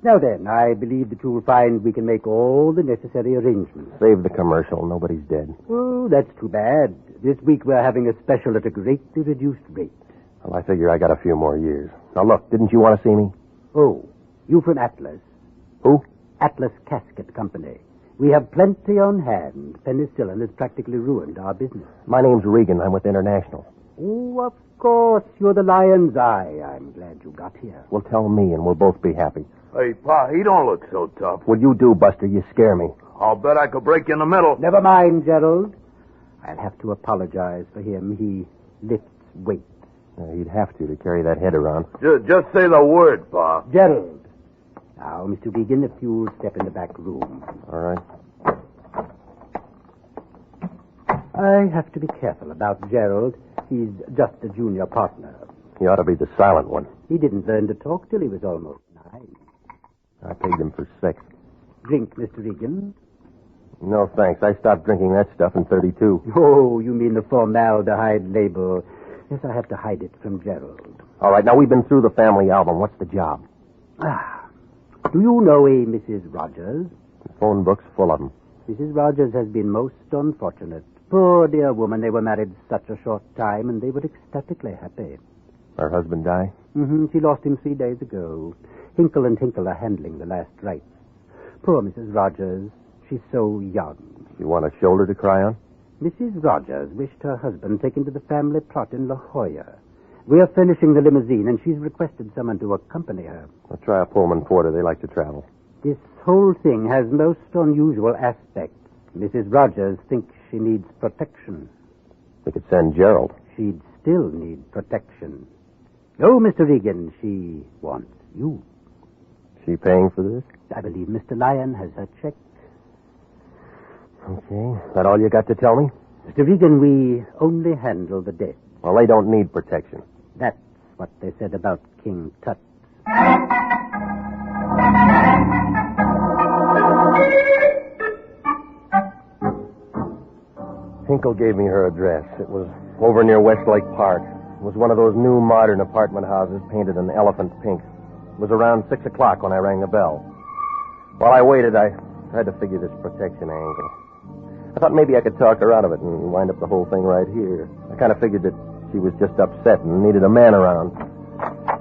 S15: Now then, I believe that you will find we can make all the necessary arrangements.
S12: Save the commercial. Nobody's dead.
S15: Oh, that's too bad. This week we're having a special at a greatly reduced rate.
S12: Well, I figure I got a few more years. Now, look, didn't you want to see me?
S15: Oh, you from Atlas?
S12: Who?
S15: Atlas Casket Company. We have plenty on hand. Penicillin has practically ruined our business.
S12: My name's Regan. I'm with International.
S15: Oh, of course. You're the Lion's Eye. I'm glad you got here.
S12: Well, tell me, and we'll both be happy.
S14: Hey, Pa, he don't look so tough.
S12: What you do, Buster? You scare me.
S14: I'll bet I could break you in the middle.
S15: Never mind, Gerald. I'll have to apologize for him. He lifts weight.
S12: He'd have to carry that head around.
S14: Just say the word, Pa.
S15: Gerald. Now, Mr. Regan, if you'll step in the back room.
S12: All right.
S15: I have to be careful about Gerald. He's just a junior partner.
S12: He ought to be the silent one.
S15: He didn't learn to talk till he was almost 9.
S12: I paid him for 6.
S15: Drink, Mr. Regan.
S12: No, thanks. I stopped drinking that stuff in 32.
S15: Oh, you mean the formaldehyde label. Yes, I have to hide it from Gerald.
S12: All right, now we've been through the family album. What's the job?
S15: Do you know a Mrs. Rogers?
S12: The phone book's full of them.
S15: Mrs. Rogers has been most unfortunate. Poor dear woman, they were married such a short time, and they were ecstatically happy.
S12: Her husband die?
S15: Mm-hmm. She lost him 3 days ago. Hinkle and Tinkle are handling the last rites. Poor Mrs. Rogers. She's so young.
S12: You want a shoulder to cry on?
S15: Mrs. Rogers wished her husband taken to the family plot in La Jolla. We're furnishing the limousine, and she's requested someone to accompany her.
S12: I'll try a Pullman Porter. They like to travel.
S15: This whole thing has most unusual aspects. Mrs. Rogers thinks she needs protection.
S12: We could send Gerald.
S15: She'd still need protection. Oh, Mr. Regan, she wants you.
S12: She paying for this?
S15: I believe Mr. Lyon has her check.
S12: Okay. That all you got to tell me?
S15: Mr. Regan, we only handle the dead.
S12: Well, they don't need protection.
S15: That's what they said about King Tut.
S12: Hinkle gave me her address. It was over near Westlake Park. It was one of those new modern apartment houses painted an elephant pink. It was around 6 o'clock when I rang the bell. While I waited, I tried to figure this protection angle. I thought maybe I could talk her out of it and wind up the whole thing right here. I kind of figured that she was just upset and needed a man around.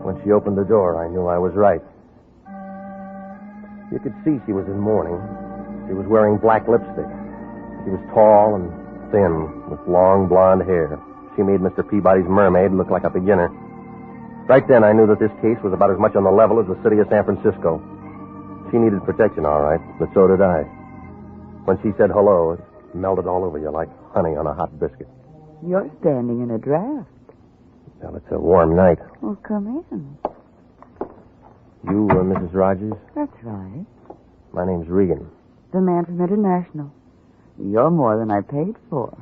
S12: When she opened the door, I knew I was right. You could see she was in mourning. She was wearing black lipstick. She was tall and thin, with long blonde hair. She made Mr. Peabody's mermaid look like a beginner. Right then, I knew that this case was about as much on the level as the city of San Francisco. She needed protection, all right, but so did I. When she said hello, it melted all over you like honey on a hot biscuit.
S16: You're standing in a draft.
S12: Well, it's a warm night.
S16: Well, come in.
S12: You, Mrs. Rogers?
S16: That's right.
S12: My name's Regan.
S16: The man from International. You're more than I paid for.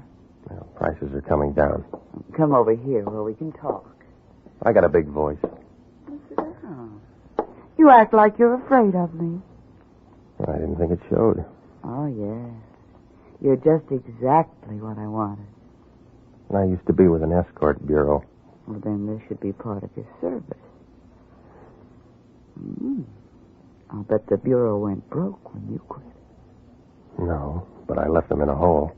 S12: Well, prices are coming down.
S16: Come over here where we can talk.
S12: I got a big voice.
S16: Sit down. You act like you're afraid of me.
S12: I didn't think it showed.
S16: Oh, yes. You're just exactly what I wanted.
S12: I used to be with an escort bureau.
S16: Well, then this should be part of your service. I'll bet the bureau went broke when you quit.
S12: No, but I left them in a hole.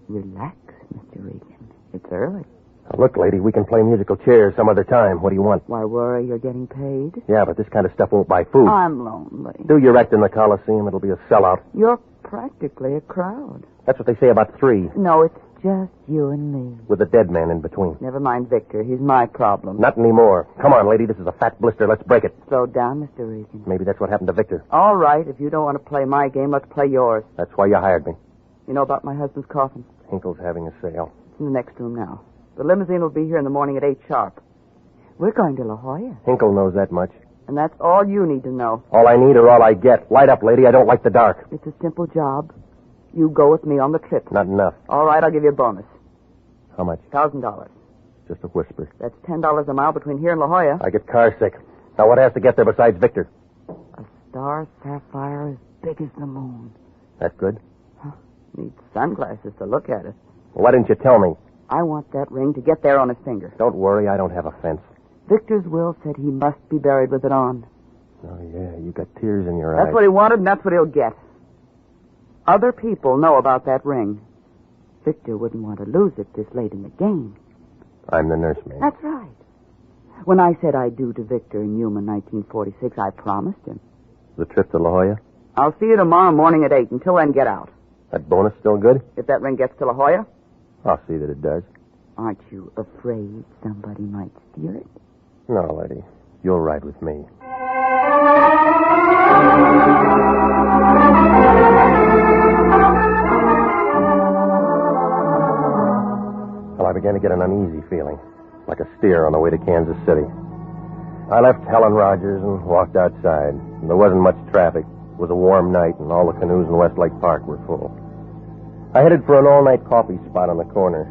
S16: Relax, Mr. Regan. It's early.
S12: Now, look, lady, we can play musical chairs some other time. What do you want?
S16: Why worry? You're getting paid?
S12: Yeah, but this kind of stuff won't buy food.
S16: I'm lonely.
S12: Do your act in the Coliseum. It'll be a sellout.
S16: You're practically a crowd.
S12: That's what they say about 3.
S16: No, it's just you and me.
S12: With a dead man in between.
S16: Never mind Victor. He's my problem.
S12: Not anymore. Come on, lady. This is a fat blister. Let's break it.
S16: Slow down, Mr. Regan.
S12: Maybe that's what happened to Victor.
S16: All right. If you don't want to play my game, let's play yours.
S12: That's why you hired me.
S16: You know about my husband's coffin?
S12: Hinkle's having a sale.
S16: It's in the next room now. The limousine will be here in the morning at 8 sharp. We're going to La Jolla.
S12: Hinkle knows that much.
S16: And that's all you need to know.
S12: All I need or all I get. Light up, lady. I don't like the dark.
S16: It's a simple job. You go with me on the trip.
S12: Not enough.
S16: All right, I'll give you a bonus.
S12: How much?
S16: $1,000.
S12: Just a whisper.
S16: That's $10 a mile between here and La Jolla.
S12: I get car sick. Now, what has to get there besides Victor?
S16: A star sapphire as big as the moon.
S12: That good?
S16: Huh. Need sunglasses to look at it.
S12: Well, why didn't you tell me?
S16: I want that ring to get there on his finger.
S12: Don't worry, I don't have a fence.
S16: Victor's will said he must be buried with it on.
S12: Oh, yeah, you got tears in your eyes.
S16: That's what he wanted, and that's what he'll get. Other people know about that ring. Victor wouldn't want to lose it this late in the game.
S12: I'm the nursemaid.
S16: That's right. When I said I do to Victor in Yuma 1946, I promised him.
S12: The trip to La Jolla?
S16: I'll see you tomorrow morning at 8. Until then, get out.
S12: That bonus still good?
S16: If that ring gets to La Jolla?
S12: I'll see that it does.
S16: Aren't you afraid somebody might steal it?
S12: No, lady. You'll ride with me. Well, I began to get an uneasy feeling, like a steer on the way to Kansas City. I left Helen Rogers and walked outside. There wasn't much traffic. It was a warm night, and all the canoes in Westlake Park were full. I headed for an all-night coffee spot on the corner.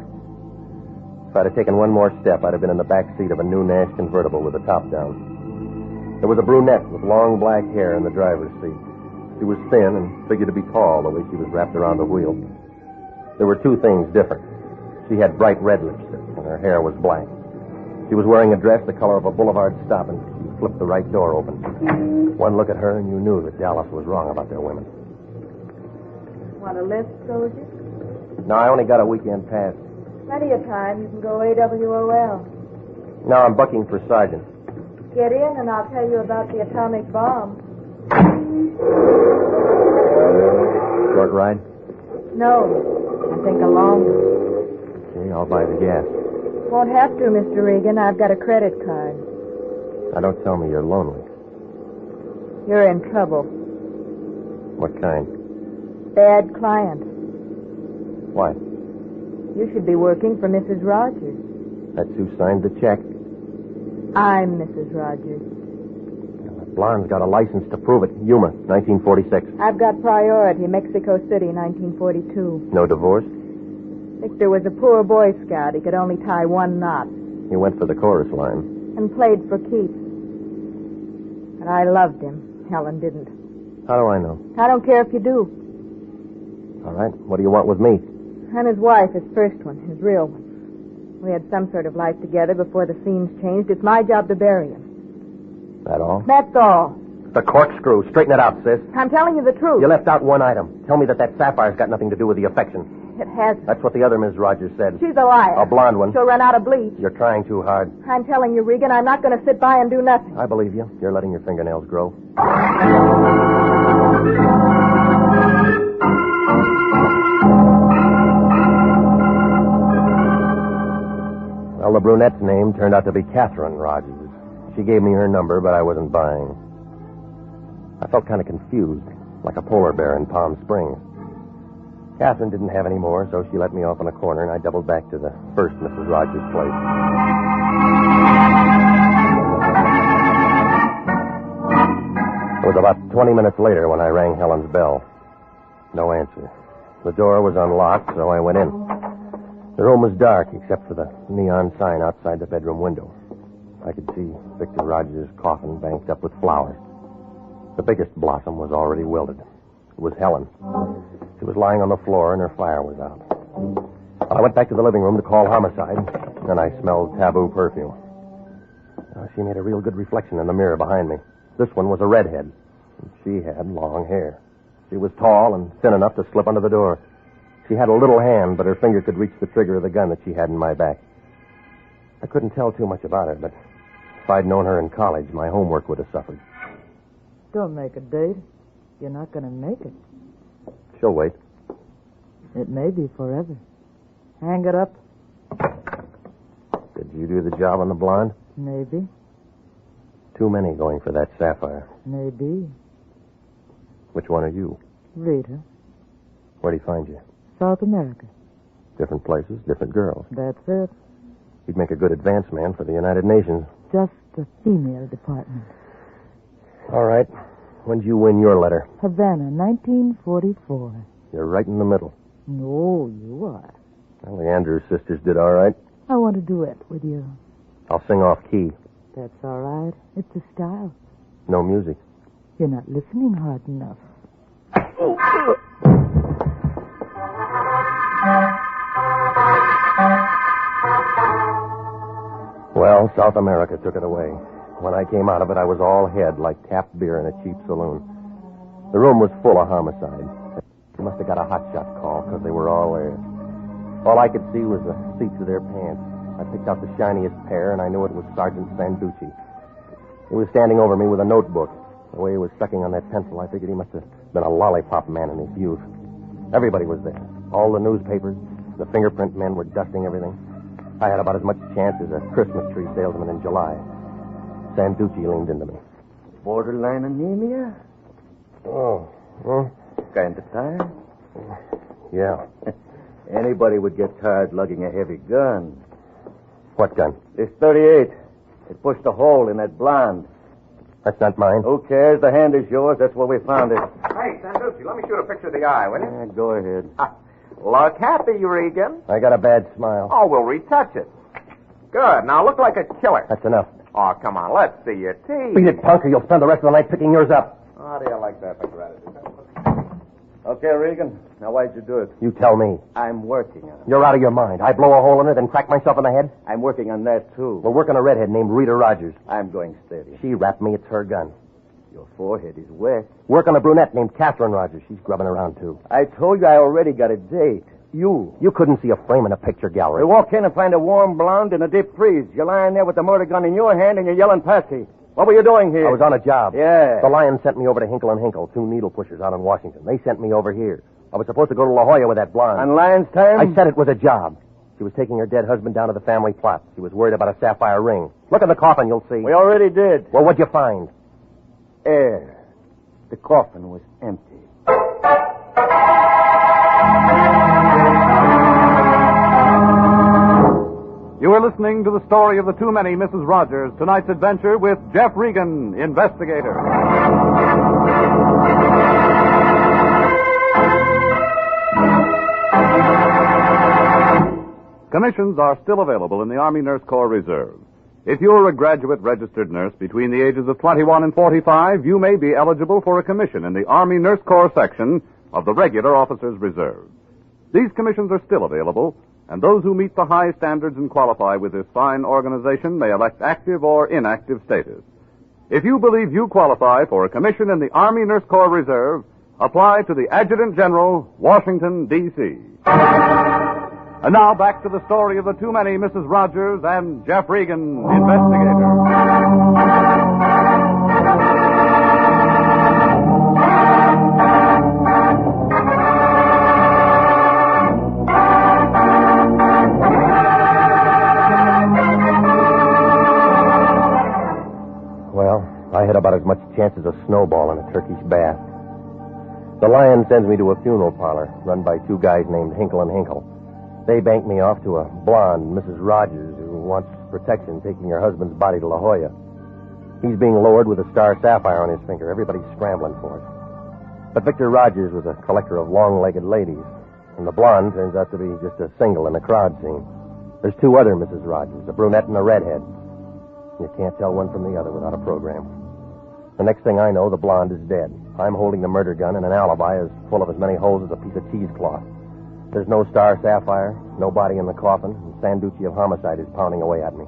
S12: If I'd have taken one more step, I'd have been in the back seat of a new Nash convertible with the top down. There was a brunette with long black hair in the driver's seat. She was thin and figured to be tall the way she was wrapped around the wheel. There were two things different. She had bright red lipstick, and her hair was black. She was wearing a dress the color of a boulevard stop, and she flipped the right door open. One look at her, and you knew that Dallas was wrong about their women.
S17: Want a lift, soldier?
S12: No, I only got a weekend pass.
S17: Plenty of time. You can go AWOL.
S12: No, I'm bucking for sergeant.
S17: Get in, and I'll tell you about the atomic bomb.
S12: Short ride?
S17: No, I think a long one.
S12: Okay, I'll buy the gas.
S17: Won't have to, Mr. Regan. I've got a credit card.
S12: Now, don't tell me you're lonely.
S17: You're in trouble.
S12: What kind?
S17: Bad client.
S12: Why?
S17: You should be working for Mrs. Rogers.
S12: That's who signed the check.
S17: I'm Mrs. Rogers.
S12: That blonde's got a license to prove it. Yuma, 1946.
S17: I've got priority, Mexico City, 1942.
S12: No divorce?
S17: Victor was a poor Boy Scout. He could only tie one knot.
S12: He went for the chorus line.
S17: And played for keeps. But I loved him. Helen didn't.
S12: How do I know?
S17: I don't care if you do.
S12: All right, what do you want with me?
S17: I'm his wife, his first one, his real one. We had some sort of life together before the scenes changed. It's my job to bury him.
S12: That all?
S17: That's all.
S12: The corkscrew. Straighten it out, sis.
S17: I'm telling you the truth.
S12: You left out one item. Tell me that sapphire's got nothing to do with the affection.
S17: It hasn't.
S12: That's what the other Ms. Rogers said.
S17: She's a liar.
S12: A blonde one.
S17: She'll run out of bleach.
S12: You're trying too hard.
S17: I'm telling you, Regan, I'm not going to sit by and do nothing.
S12: I believe you. You're letting your fingernails grow. Well, the brunette's name turned out to be Catherine Rogers. She gave me her number, but I wasn't buying. I felt kind of confused, like a polar bear in Palm Springs. Catherine didn't have any more, so she let me off in a corner, and I doubled back to the first Mrs. Rogers' place. It was about 20 minutes later when I rang Helen's bell. No answer. The door was unlocked, so I went in. The room was dark, except for the neon sign outside the bedroom window. I could see Victor Rogers' coffin banked up with flowers. The biggest blossom was already wilted. It was Helen. She was lying on the floor, and her fire was out. Well, I went back to the living room to call homicide, and I smelled taboo perfume. She made a real good reflection in the mirror behind me. This one was a redhead, and she had long hair. She was tall and thin enough to slip under the door. She had a little hand, but her finger could reach the trigger of the gun that she had in my back. I couldn't tell too much about her, but if I'd known her in college, my homework would have suffered.
S17: Don't make a date. You're not going to make it.
S12: She'll wait.
S17: It may be forever. Hang it up.
S12: Did you do the job on the blonde?
S17: Maybe.
S12: Too many going for that sapphire.
S17: Maybe.
S12: Which one are you?
S17: Rita.
S12: Where'd he find you?
S17: South America.
S12: Different places, different girls.
S17: That's it.
S12: He'd make a good advance man for the United Nations.
S17: Just the female department.
S12: All right. When'd you win your letter?
S17: Havana, 1944.
S12: You're right in the middle.
S17: No, you are.
S12: Well, the Andrews sisters did all right.
S17: I want to duet with you.
S12: I'll sing off key.
S17: That's all right. It's a style.
S12: No music.
S17: You're not listening hard enough.
S12: Well, South America took it away. When I came out of it, I was all head, like tapped beer in a cheap saloon. The room was full of homicide. They must have got a hotshot call, because they were all there. All I could see was the seats of their pants. I picked out the shiniest pair, and I knew it was Sergeant Sanducci. He was standing over me with a notebook. The way he was sucking on that pencil, I figured he must have been a lollipop man in his youth. Everybody was there. All the newspapers. The fingerprint men were dusting everything. I had about as much chance as a Christmas tree salesman in July. Sanducci leaned into me.
S14: Borderline anemia?
S12: Oh. Huh?
S14: Kind of tired?
S12: Yeah.
S14: Anybody would get tired lugging a heavy gun.
S12: What gun?
S14: This 38. It pushed a hole in that blonde.
S12: That's not mine.
S14: Who cares? The hand is yours. That's where we found it.
S18: Hey, Sanducci, let me shoot a picture of the eye, will you?
S14: Yeah, go ahead.
S18: Look happy, Regan.
S12: I got a bad smile.
S18: Oh, we'll retouch it. Good. Now look like a killer.
S12: That's enough.
S18: Oh, come on. Let's see your teeth.
S12: Beat it, punk, or you'll spend the rest of the night picking yours up.
S18: How do you like that for gratitude?
S12: Okay, Regan. Now, why'd you do it?
S19: You tell me.
S12: I'm working on it.
S19: You're out of your mind. I blow a hole in her, then crack myself in the head?
S12: I'm working on that, too.
S19: We're working a redhead named Rita Rogers.
S12: I'm going steady.
S19: She rapped me. It's her gun.
S12: Your forehead is wet.
S19: Work on a brunette named Catherine Rogers. She's grubbing around, too.
S12: I told you I already got a date. You.
S19: You couldn't see a frame in a picture gallery.
S12: We walk in and find a warm blonde in a deep freeze. You're lying there with the murder gun in your hand and you're yelling Patsy. What were you doing here?
S19: I was on a job.
S12: Yeah.
S19: The Lion sent me over to Hinkle and Hinkle, 2 needle pushers out in Washington. They sent me over here. I was supposed to go to La Jolla with that blonde.
S12: On Lion's time?
S19: I said it was a job. She was taking her dead husband down to the family plot. She was worried about a sapphire ring. Look in the coffin, you'll see.
S12: We already did.
S19: Well, what'd you find?
S12: Air. The coffin was empty.
S13: You are listening to the story of the Too Many Mrs. Rogers, tonight's adventure with Jeff Regan, investigator. Commissions are still available in the Army Nurse Corps Reserve. If you're a graduate registered nurse between the ages of 21 and 45, you may be eligible for a commission in the Army Nurse Corps section of the Regular Officers Reserve. These commissions are still available, and those who meet the high standards and qualify with this fine organization may elect active or inactive status. If you believe you qualify for a commission in the Army Nurse Corps Reserve, apply to the Adjutant General, Washington, D.C. And now back to the story of the Too Many Mrs. Rogers and Jeff Regan, investigator.
S19: Well, I had about as much chance as a snowball in a Turkish bath. The Lion sends me to a funeral parlor run by 2 guys named Hinkle and Hinkle. They bank me off to a blonde, Mrs. Rogers, who wants protection taking her husband's body to La Jolla. He's being lowered with a star sapphire on his finger. Everybody's scrambling for it. But Victor Rogers was a collector of long-legged ladies, and the blonde turns out to be just a single in the crowd scene. There's 2 other Mrs. Rogers, a brunette and a redhead. You can't tell one from the other without a program. The next thing I know, the blonde is dead. I'm holding the murder gun, and an alibi is full of as many holes as a piece of cheesecloth. There's no star sapphire, no body in the coffin, and Sanducci of homicide is pounding away at me.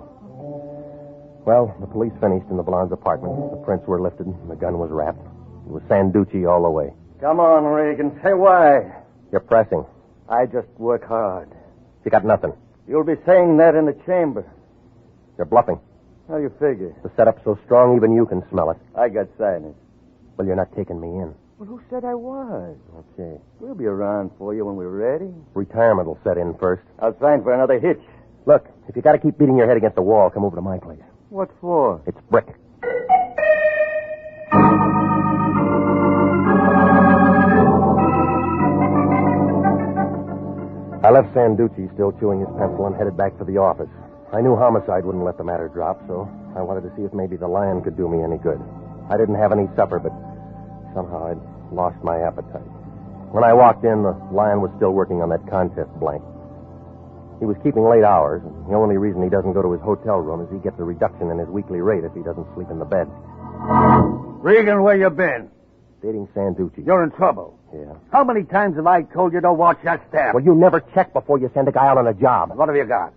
S19: Well, the police finished in the blonde's apartment. The prints were lifted, and the gun was wrapped. It was Sanducci all the way.
S12: Come on, Regan. Say why.
S19: You're pressing.
S12: I just work hard.
S19: You got nothing.
S12: You'll be saying that in the chamber.
S19: You're bluffing.
S12: How you figure?
S19: The setup's so strong, even you can smell it.
S12: I got silence.
S19: Well, you're not taking me in.
S12: Well, who said I was?
S19: Okay.
S12: We'll be around for you when we're ready.
S19: Retirement will set in first.
S12: I'll sign for another hitch.
S19: Look, if you got to keep beating your head against the wall, come over to my place.
S12: What for?
S19: It's brick. I left Sanducci still chewing his pencil and headed back for the office. I knew homicide wouldn't let the matter drop, so I wanted to see if maybe the Lion could do me any good. I didn't have any supper, but somehow I'd lost my appetite. When I walked in, the Lion was still working on that contest blank. He was keeping late hours, and the only reason he doesn't go to his hotel room is he gets a reduction in his weekly rate if he doesn't sleep in the bed.
S14: Regan, where you been?
S19: Dating Sanducci.
S14: You're in trouble.
S19: Yeah.
S14: How many times have I told you to watch that staff?
S19: Well, you never check before you send a guy out on a job.
S14: What have you got?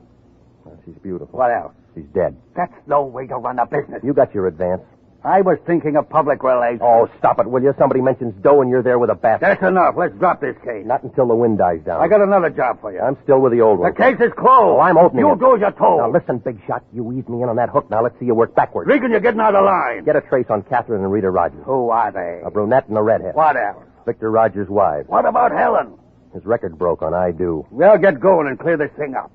S19: Well, she's beautiful.
S14: What else?
S19: She's dead.
S14: That's no way to run a business.
S19: You got your advance.
S14: I was thinking of public relations.
S19: Oh, stop it, will you? Somebody mentions dough and you're there with a basket.
S14: That's enough. Let's drop this case.
S19: Not until the wind dies down.
S14: I got another job for you.
S19: I'm still with the old one.
S14: The case is closed.
S19: Oh, I'm opening
S14: You
S19: it.
S14: do as you're told.
S19: Now, listen, big shot. You eased me in on that hook. Now, let's see you work backwards.
S14: Regan, you're getting out of line.
S19: Get a trace on Catherine and Rita Rogers.
S14: Who are they?
S19: A brunette and a redhead.
S14: What else?
S19: Victor Rogers' wives.
S14: What about Helen?
S19: His record broke on I Do.
S14: Well, get going and clear this thing up.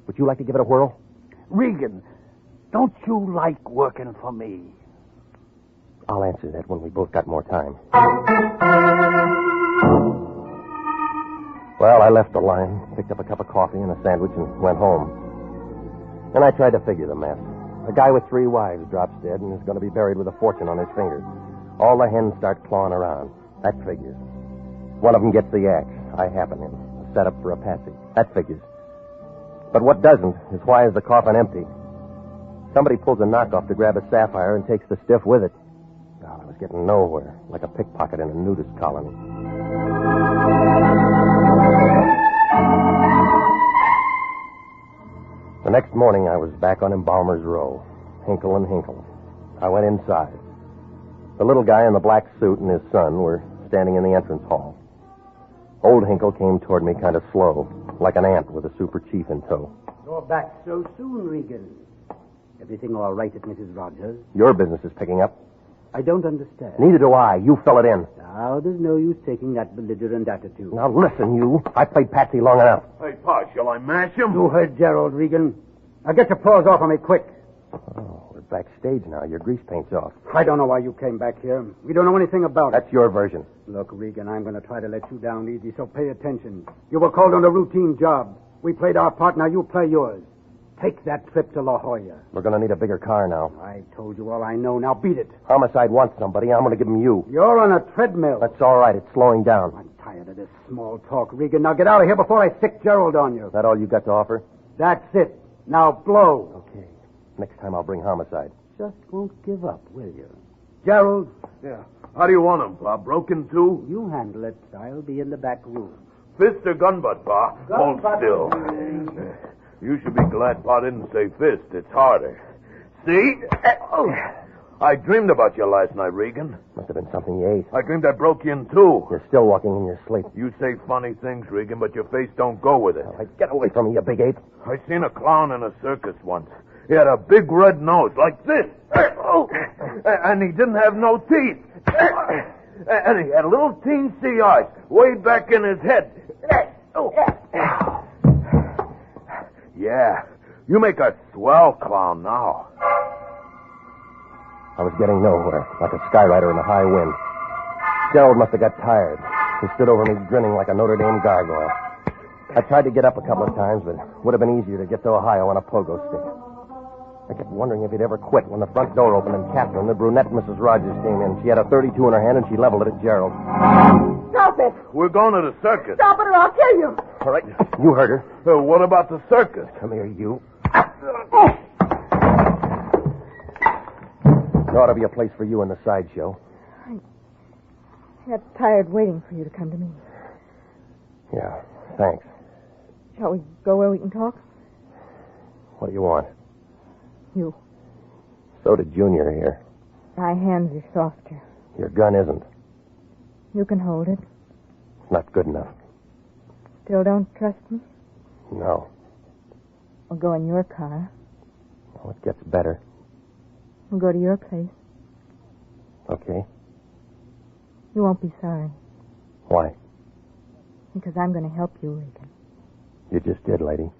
S19: Would you like to give it a whirl?
S14: Regan, don't you like working for me?
S19: I'll answer that when we both got more time. Well, I left the line, picked up a cup of coffee and a sandwich, and went home. Then I tried to figure the mess. A guy with 3 wives drops dead and is going to be buried with a fortune on his finger. All the hens start clawing around. That figures. One of them gets the axe. I happen him. A setup for a patsy. That figures. But what doesn't is why is the coffin empty? Somebody pulls a knockoff to grab a sapphire and takes the stiff with it. God, I was getting nowhere, like a pickpocket in a nudist colony. The next morning, I was back on Embalmer's Row. Hinkle and Hinkle. I went inside. The little guy in the black suit and his son were standing in the entrance hall. Old Hinkle came toward me kind of slow, like an ant with a super chief in tow.
S15: You're back so soon, Regan. Everything all right at Mrs. Rogers?
S19: Your business is picking up.
S15: I don't understand.
S19: Neither do I. You fell it in.
S15: Now, there's no use taking that belligerent attitude.
S19: Now, listen, you. I played Patsy long enough.
S14: Hey, Pa, shall I mash him?
S15: You heard Gerald, Regan. Now, get your paws off of me, quick.
S19: Oh, we're backstage now. Your grease paint's off.
S15: I don't know why you came back here. We don't know anything about it.
S19: That's your version.
S15: Look, Regan, I'm going to try to let you down easy, so pay attention. You were called on a routine job. We played our part, now you play yours. Take that trip to La Jolla.
S19: We're going to need a bigger car now.
S15: I told you all I know. Now beat it.
S19: Homicide wants somebody. I'm going to give him you.
S15: You're on a treadmill.
S19: That's all right. It's slowing down.
S15: I'm tired of this small talk, Regan. Now get out of here before I stick Gerald on you.
S19: Is that all you got to offer?
S15: That's it. Now blow.
S19: Okay. Next time I'll bring homicide.
S15: Just won't give up, will you? Gerald?
S14: Yeah. How do you want him, Pa? Broken too?
S15: You handle it. I'll be in the back room.
S14: Fist or gun butt, Pa? Hold
S15: butt.
S14: still. You should be glad Pa didn't say fist. It's harder. See? I dreamed about you last night, Regan.
S19: Must have been something you ate.
S14: I dreamed I broke you in two.
S19: You're still walking in your sleep.
S14: You say funny things, Regan, but your face don't go with it.
S19: All right, get away from me, you big ape.
S14: I seen a clown in a circus once. He had a big red nose like this. And he didn't have no teeth. And he had little teensy eyes way back in his head. Yeah, you make a swell clown now.
S19: I was getting nowhere, like a skyrider in a high wind. Gerald must have got tired. He stood over me grinning like a Notre Dame gargoyle. I tried to get up a couple of times, but it would have been easier to get to Ohio on a pogo stick. I kept wondering if he'd ever quit when the front door opened and Catherine, the brunette Mrs. Rogers, came in. She had a .32 in her hand and she leveled it at Gerald.
S17: Stop it!
S14: We're going to the circus.
S17: Stop it or I'll kill you!
S19: All right, you heard her.
S14: What about the circus?
S19: Come here, you. There ought to be a place for you in the sideshow.
S17: I got tired waiting for you to come to me.
S19: Yeah, thanks.
S17: Shall we go where we can talk?
S19: What do you want?
S17: You.
S19: So did Junior here.
S17: My hands are softer.
S19: Your gun isn't.
S17: You can hold it.
S19: It's not good enough.
S17: Still don't trust me?
S19: No.
S17: We'll go in your car.
S19: Oh, it gets better.
S17: We'll go to your place.
S19: Okay.
S17: You won't be sorry.
S19: Why?
S17: Because I'm going to help you, Regan.
S19: You just did, lady.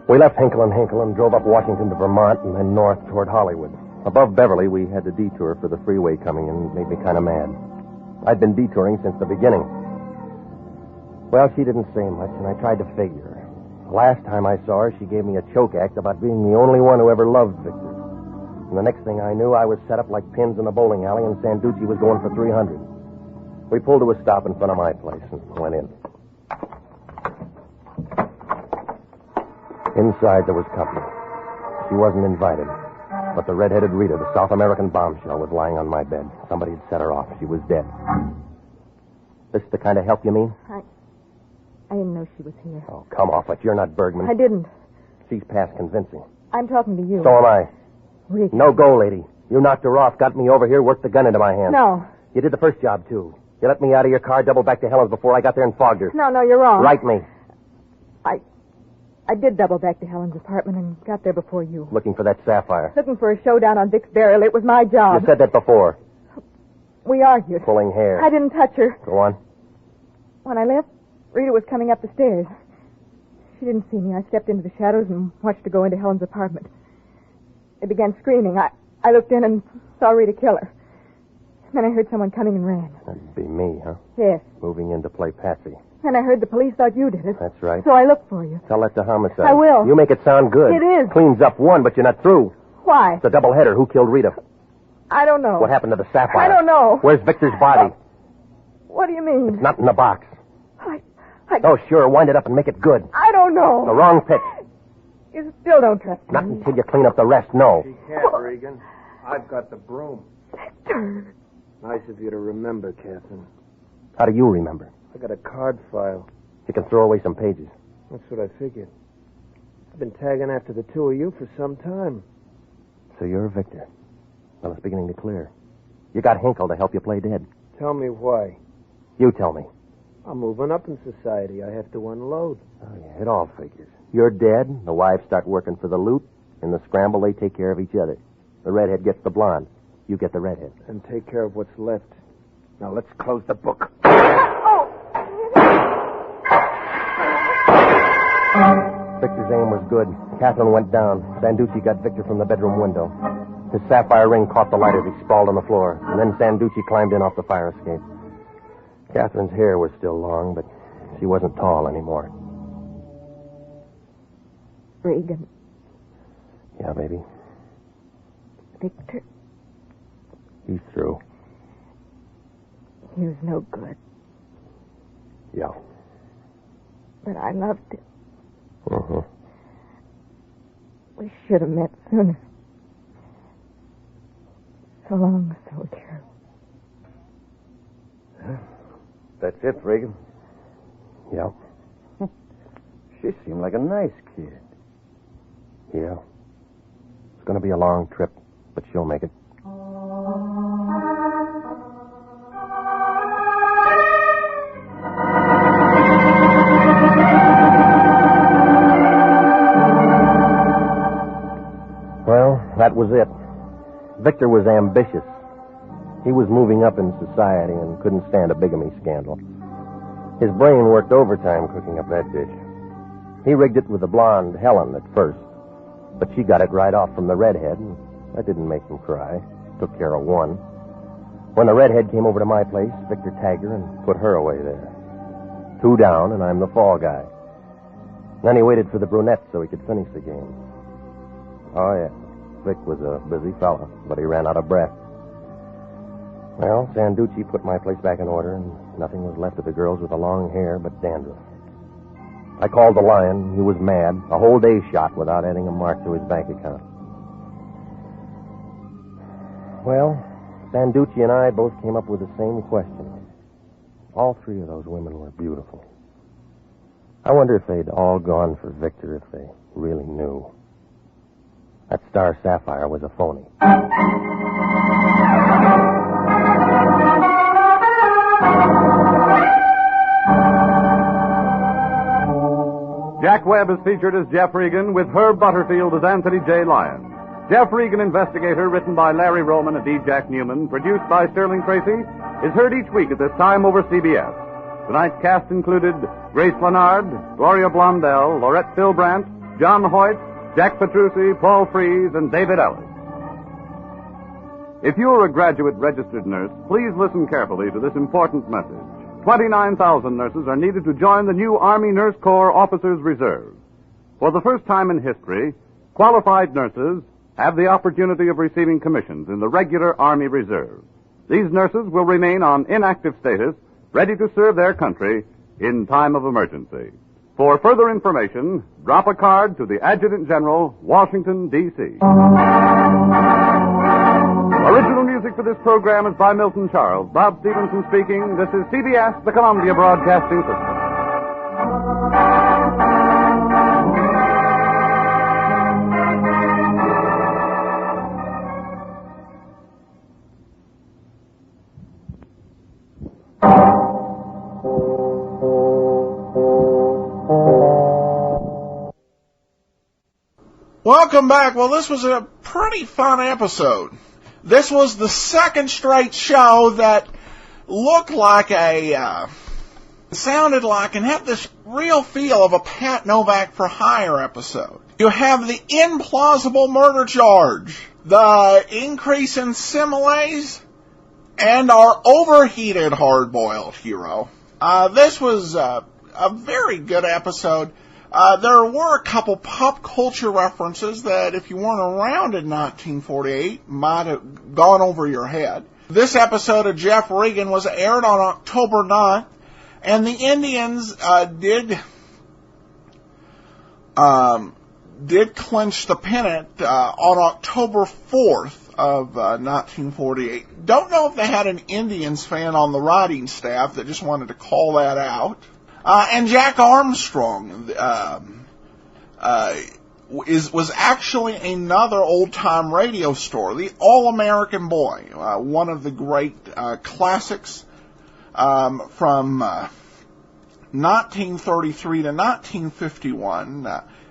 S19: We left Hinkle and drove up Washington to Vermont and then north toward Hollywood. Above Beverly, we had to detour for the freeway coming and it made me kind of mad. I'd been detouring since the beginning. Well, she didn't say much, and I tried to figure. The last time I saw her, she gave me a choke act about being the only one who ever loved Victor. And the next thing I knew, I was set up like pins in a bowling alley, and Sanducci was going for 300. We pulled to a stop in front of my place and went in. Inside, there was company. She wasn't invited. But the red-headed Rita, the South American bombshell, was lying on my bed. Somebody had set her off. She was dead. This the kind of help you mean?
S17: I didn't know she was here.
S19: Oh, come off it. You're not Bergman.
S17: I didn't.
S19: She's past convincing.
S17: I'm talking to you.
S19: So am I.
S17: Rick.
S19: No go, lady. You knocked her off, got me over here, worked the gun into my hand.
S17: No.
S19: You did the first job, too. You let me out of your car, doubled back to Helen's before I got there and fogged her.
S17: No, you're wrong.
S19: Right me.
S17: I did double back to Helen's apartment and got there before you.
S19: Looking for that sapphire.
S17: Looking for a showdown on Vic's burial. It was my job.
S19: You said that before.
S17: We argued.
S19: Pulling hair.
S17: I didn't touch her.
S19: Go on.
S17: When I left, Rita was coming up the stairs. She didn't see me. I stepped into the shadows and watched her go into Helen's apartment. They began screaming. I looked in and saw Rita kill her. Then I heard someone coming and ran.
S19: That'd be me, huh?
S17: Yes.
S19: Moving in to play Patsy.
S17: And I heard the police thought you did it.
S19: That's right.
S17: So I looked for you.
S19: Tell that to homicide.
S17: I will.
S19: You make it sound good.
S17: It is.
S19: Cleans up one, but you're not through.
S17: Why?
S19: It's a doubleheader. Who killed Rita?
S17: I don't know.
S19: What happened to the sapphire?
S17: I don't know.
S19: Where's Victor's body?
S17: What do you mean?
S19: It's not in the box.
S17: I
S19: Oh, sure. Wind it up and make it good.
S17: I don't know.
S19: The wrong pitch.
S17: You still don't trust me.
S19: Not until you clean up the rest, no.
S7: She can't, Regan. I've got the broom.
S17: Victor.
S7: Nice of you to remember, Catherine.
S19: How do you remember?
S7: I got a card file.
S19: You can throw away some pages.
S7: That's what I figured. I've been tagging after the two of you for some time.
S19: So you're Victor. Well, it's beginning to clear. You got Hinkle to help you play dead.
S7: Tell me why.
S19: You tell me.
S7: I'm moving up in society. I have to unload.
S19: Oh, yeah, it all figures. You're dead, the wives start working for the loot. In the scramble, they take care of each other. The redhead gets the blonde. You get the redhead.
S7: And take care of what's left. Now, let's close the book.
S19: Victor's aim was good. Catherine went down. Sanducci got Victor from the bedroom window. His sapphire ring caught the light as he sprawled on the floor, and then Sanducci climbed in off the fire escape. Catherine's hair was still long, but she wasn't tall anymore.
S17: Regan.
S19: Yeah, baby.
S17: Victor.
S19: He's through.
S17: He was no good.
S19: Yeah.
S17: But I loved him.
S19: Uh-huh.
S17: We should have met sooner. So long, soldier.
S3: That's it, Regan.
S19: Yeah.
S3: She seemed like a nice kid.
S19: Yeah. It's going to be a long trip, but she'll make it. Well, that was it. Victor was ambitious. He was moving up in society and couldn't stand a bigamy scandal. His brain worked overtime cooking up that dish. He rigged it with the blonde Helen at first, but she got it right off from the redhead, and that didn't make him cry. Took care of one. When the redhead came over to my place, Victor tagged her and put her away there. 2 down, and I'm the fall guy. Then he waited for the brunette so he could finish the game. Oh, yeah. Vic was a busy fella, but he ran out of breath. Well, Sanducci put my place back in order, and nothing was left of the girls with the long hair but dandruff. I called the Lion. He was mad. A whole day shot without adding a mark to his bank account. Well, Sanducci and I both came up with the same question. All 3 of those women were beautiful. I wonder if they'd all gone for Victor if they really knew. That star sapphire was a phony.
S13: Jack Webb is featured as Jeff Regan, with Herb Butterfield as Anthony J. Lyon. Jeff Regan, Investigator, written by Larry Roman and D. Jack Newman, produced by Sterling Tracy, is heard each week at this time over CBS. Tonight's cast included Grace Leonard, Gloria Blondell, Laurette Philbrandt, John Hoyt, Jack Petrucci, Paul Frees, and David Ellis. If you're a graduate registered nurse, please listen carefully to this important message. 29,000 nurses are needed to join the new Army Nurse Corps Officers Reserve. For the first time in history, qualified nurses have the opportunity of receiving commissions in the regular Army Reserve. These nurses will remain on inactive status, ready to serve their country in time of emergency. For further information, drop a card to the Adjutant General, Washington, D.C. Original music for this program is by Milton Charles. Bob Stevenson speaking. This is CBS, the Columbia Broadcasting System.
S1: Welcome back. Well, this was a pretty fun episode. This was the second straight show that looked like sounded like and had this real feel of a Pat Novak for Hire episode. You have the implausible murder charge, the increase in similes, and our overheated hard-boiled hero. This was a very good episode. There were a couple pop culture references that, if you weren't around in 1948, might have gone over your head. This episode of Jeff Regan was aired on October 9th, and the Indians did clinch the pennant on October 4th of 1948. Don't know if they had an Indians fan on the writing staff that just wanted to call that out. And Jack Armstrong was actually another old-time radio star, the All-American Boy, one of the great classics from 1933 to 1951,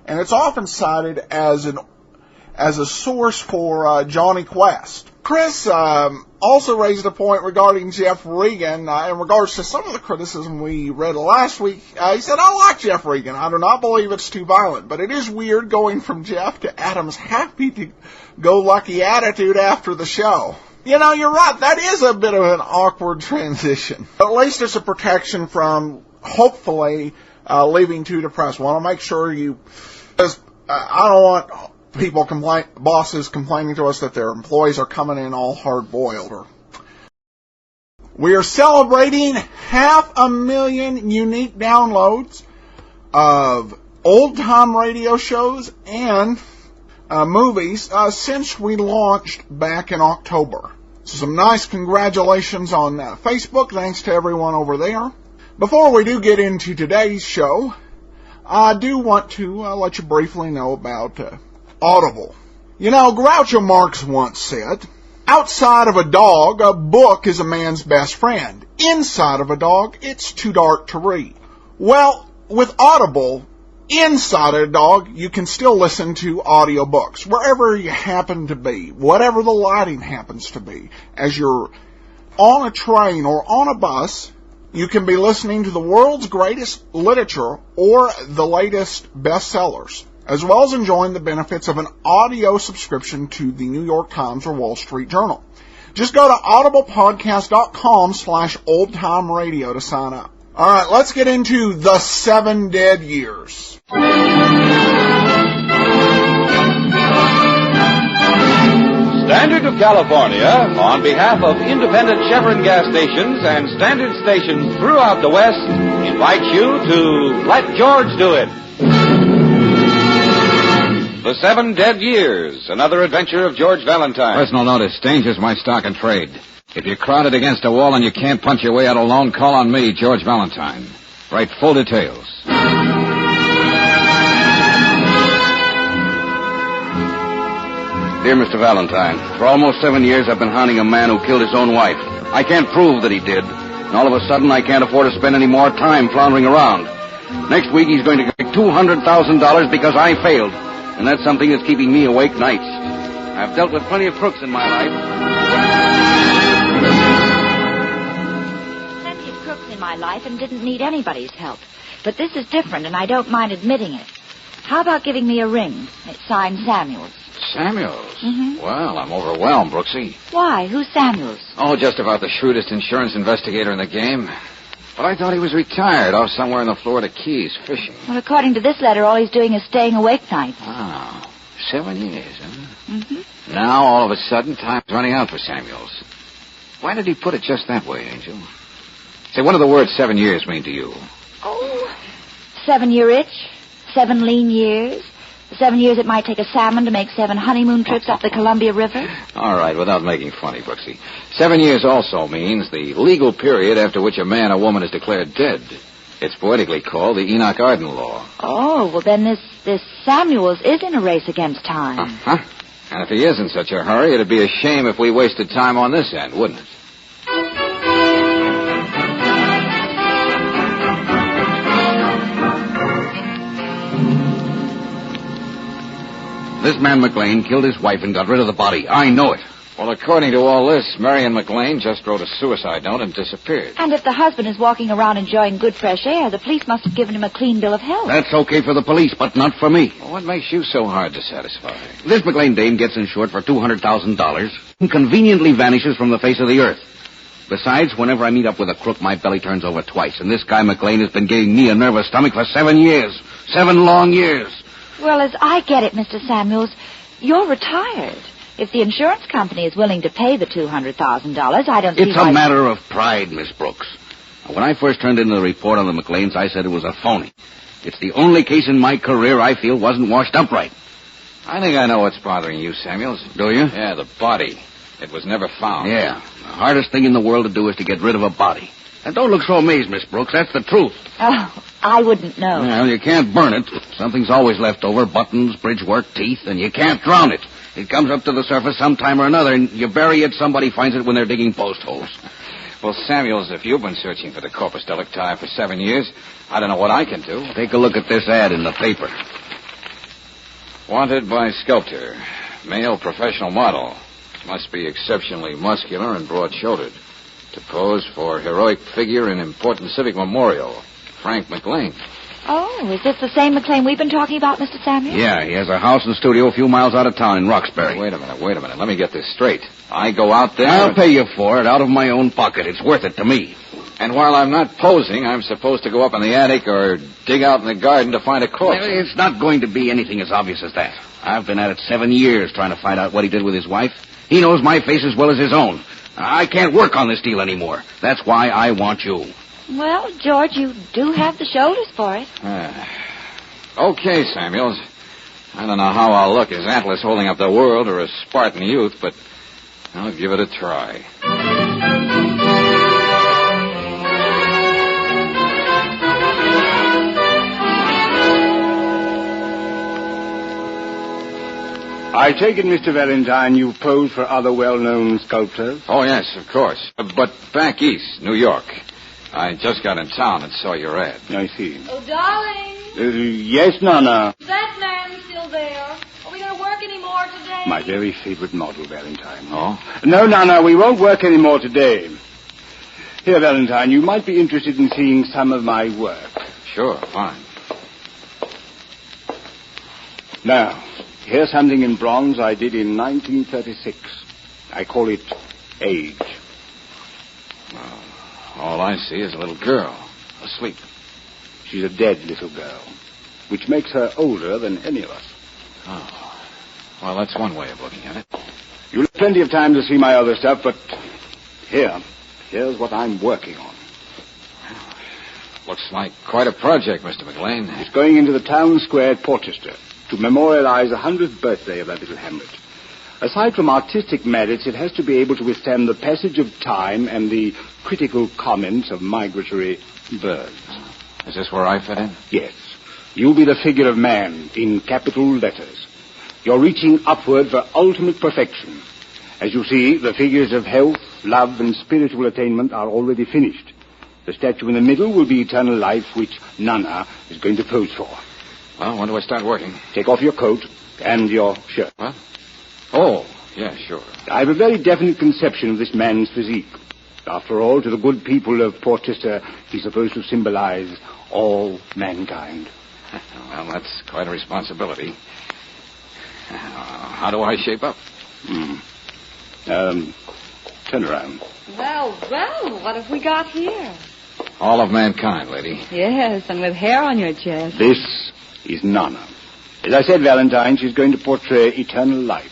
S1: and it's often cited as a source for Johnny Quest. Chris also raised a point regarding Jeff Regan in regards to some of the criticism we read last week. He said, I like Jeff Regan. I do not believe it's too violent, but it is weird going from Jeff to Adam's happy-go-lucky attitude after the show. You know, you're right. That is a bit of an awkward transition. At least it's a protection from, hopefully, leaving too depressed. I want to make sure because I don't want bosses complaining to us that their employees are coming in all hard-boiled. We are celebrating 500,000 unique downloads of old-time radio shows and movies since we launched back in October. So some nice congratulations on Facebook. Thanks to everyone over there. Before we do get into today's show, I do want to let you briefly know about Audible. You know, Groucho Marx once said, outside of a dog, a book is a man's best friend. Inside of a dog, it's too dark to read. Well, with Audible, inside a dog, you can still listen to audiobooks, wherever you happen to be, whatever the lighting happens to be. As you're on a train or on a bus, you can be listening to the world's greatest literature or the latest bestsellers, as well as enjoying the benefits of an audio subscription to the New York Times or Wall Street Journal. Just go to audiblepodcast.com/oldtimeradio to sign up. All right, let's get into the 7 Dead Years.
S20: Standard of California, on behalf of independent Chevron gas stations and standard stations throughout the West, invites you to Let George Do It. The 7 Dead Years, another adventure of George Valentine.
S21: Personal notice, danger's my stock and trade. If you're crowded against a wall and you can't punch your way out alone, call on me, George Valentine. Write full details.
S20: Dear Mr. Valentine, for almost 7 years I've been hounding a man who killed his own wife. I can't prove that he did, and all of a sudden I can't afford to spend any more time floundering around. Next week he's going to get $200,000 because I failed. And that's something that's keeping me awake nights. I've dealt with plenty of crooks in my life.
S22: Plenty of crooks in my life and didn't need anybody's help. But this is different, and I don't mind admitting it. How about giving me a ring? It's signed Samuels.
S21: Samuels?
S22: Mm-hmm.
S21: Well, I'm overwhelmed, Brooksy.
S22: Why? Who's Samuels?
S21: Oh, just about the shrewdest insurance investigator in the game. But I thought he was retired off somewhere in the Florida Keys fishing.
S22: Well, according to this letter, all he's doing is staying awake nights.
S21: Oh, 7 years, huh?
S22: Mm-hmm.
S21: Now, all of a sudden, time's running out for Samuels. Why did he put it just that way, Angel? Say, what do the words 7 years mean to you?
S22: Oh, 7-year itch, 7 lean years. 7 years it might take a salmon to make 7 honeymoon trips up the Columbia River.
S21: All right, without making funny, Brooksy. 7 years also means the legal period after which a man or woman is declared dead. It's poetically called the Enoch Arden Law.
S22: Oh, well then this Samuels is in a race against time.
S21: Uh-huh. And if he is in such a hurry, it'd be a shame if we wasted time on this end, wouldn't it? This man McLean killed his wife and got rid of the body. I know it. Well, according to all this, Marion McLean just wrote a suicide note and disappeared.
S22: And if the husband is walking around enjoying good fresh air, the police must have given him a clean bill of health.
S20: That's okay for the police, but not for me.
S21: Well, what makes you so hard to satisfy?
S20: This McLean dame gets insured for $200,000 and conveniently vanishes from the face of the earth. Besides, whenever I meet up with a crook, my belly turns over twice, and this guy McLean has been giving me a nervous stomach for 7 years. 7 long years.
S22: Well, as I get it, Mr. Samuels, you're retired. If the insurance company is willing to pay the $200,000, I don't see
S20: It's a matter of pride, Miss Brooks. When I first turned in the report on the McLeans, I said it was a phony. It's the only case in my career I feel wasn't washed up right.
S21: I think I know what's bothering you, Samuels.
S20: Do you?
S21: Yeah, the body. It was never found.
S20: Yeah. The hardest thing in the world to do is to get rid of a body. And don't look so amazed, Miss Brooks. That's the truth.
S22: Oh, I wouldn't know.
S20: Well, you can't burn it. Something's always left over. Buttons, bridge work, teeth, and you can't drown it. It comes up to the surface sometime or another, and you bury it, somebody finds it when they're digging post holes.
S21: Well, Samuels, if you've been searching for the corpus delicti for 7 years, I don't know what I can do.
S20: Take a look at this ad in the paper.
S21: Wanted by sculptor. Male professional model. Must be exceptionally muscular and broad-shouldered. To pose for heroic figure in important civic memorial. Frank McLean.
S22: Oh, is this the same McLean we've been talking about, Mr. Samuel?
S20: Yeah, he has a house and studio a few miles out of town in Roxbury.
S21: Wait a minute. Let me get this straight. I go out there...
S20: I'll pay you for it out of my own pocket. It's worth it to me.
S21: And while I'm not posing, I'm supposed to go up in the attic or dig out in the garden to find a corpse.
S20: It's not going to be anything as obvious as that. I've been at it 7 years trying to find out what he did with his wife. He knows my face as well as his own. I can't work on this deal anymore. That's why I want you.
S22: Well, George, you do have the shoulders for it.
S21: Okay, Samuels. I don't know how I'll look as Atlas holding up the world or as Spartan youth, but I'll give it a try.
S5: I take it, Mr. Valentine, you've posed for other well-known sculptors?
S21: Oh, yes, of course. But back east, New York. I just got in town and saw your ad.
S5: I see.
S8: Oh, darling.
S5: Yes, Nana.
S8: Is that man still there? Are we going to work any more today?
S5: My very favorite model, Valentine.
S21: Oh?
S5: No, Nana, we won't work any more today. Here, Valentine, you might be interested in seeing some of my work.
S21: Sure, fine.
S5: Now, here's something in bronze I did in 1936. I call it Age.
S21: Well, all I see is a little girl, asleep.
S5: She's a dead little girl, which makes her older than any of us.
S21: Oh, well, that's one way of looking at it.
S5: You'll have plenty of time to see my other stuff, but here's what I'm working on.
S21: Looks like quite a project, Mr. McLean.
S5: It's going into the town square at Portchester to memorialize the 100th birthday of that little hamlet. Aside from artistic merits, it has to be able to withstand the passage of time and the critical comments of migratory birds.
S21: Is this where I fit in?
S5: Yes. You'll be the figure of man in capital letters. You're reaching upward for ultimate perfection. As you see, the figures of health, love, and spiritual attainment are already finished. The statue in the middle will be eternal life, which Nana is going to pose for.
S21: Well, when do I start working?
S5: Take off your coat and your shirt.
S21: What? Oh, yeah, sure.
S5: I have a very definite conception of this man's physique. After all, to the good people of Portchester, he's supposed to symbolize all mankind.
S21: Well, that's quite a responsibility. How do I shape up?
S5: Turn around.
S8: Well, what have we got here?
S21: All of mankind, lady.
S8: Yes, and with hair on your chest.
S5: This is Nana. As I said, Valentine, she's going to portray eternal life.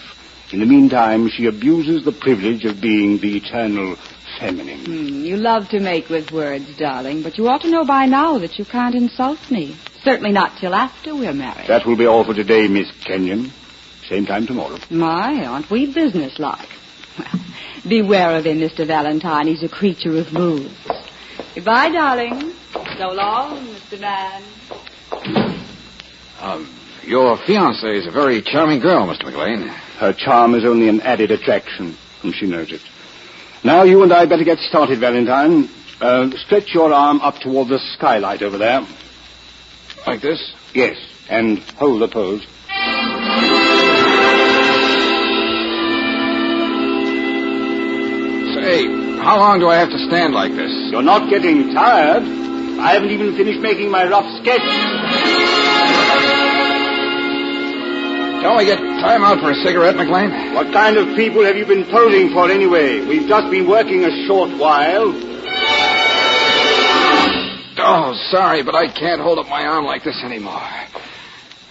S5: In the meantime, she abuses the privilege of being the eternal feminine.
S8: You love to make with words, darling, but you ought to know by now that you can't insult me. Certainly not till after we're married.
S5: That will be all for today, Miss Kenyon. Same time tomorrow.
S8: My, aren't we businesslike? Well, beware of him, Mr. Valentine. He's a creature of moods. Goodbye, darling. So long, Mr. Man.
S21: Your fiancée is a very charming girl, Mr. McLean.
S5: Her charm is only an added attraction, and she knows it. Now, you and I better get started, Valentine. Stretch your arm up toward the skylight over there.
S21: Like this?
S5: Yes, and hold the pose.
S21: Say, how long do I have to stand like this?
S5: You're not getting tired. I haven't even finished making my rough sketch.
S21: Don't we get time out for a cigarette, McLean?
S5: What kind of people have you been posing for anyway? We've just been working a short while.
S21: Oh, sorry, but I can't hold up my arm like this anymore.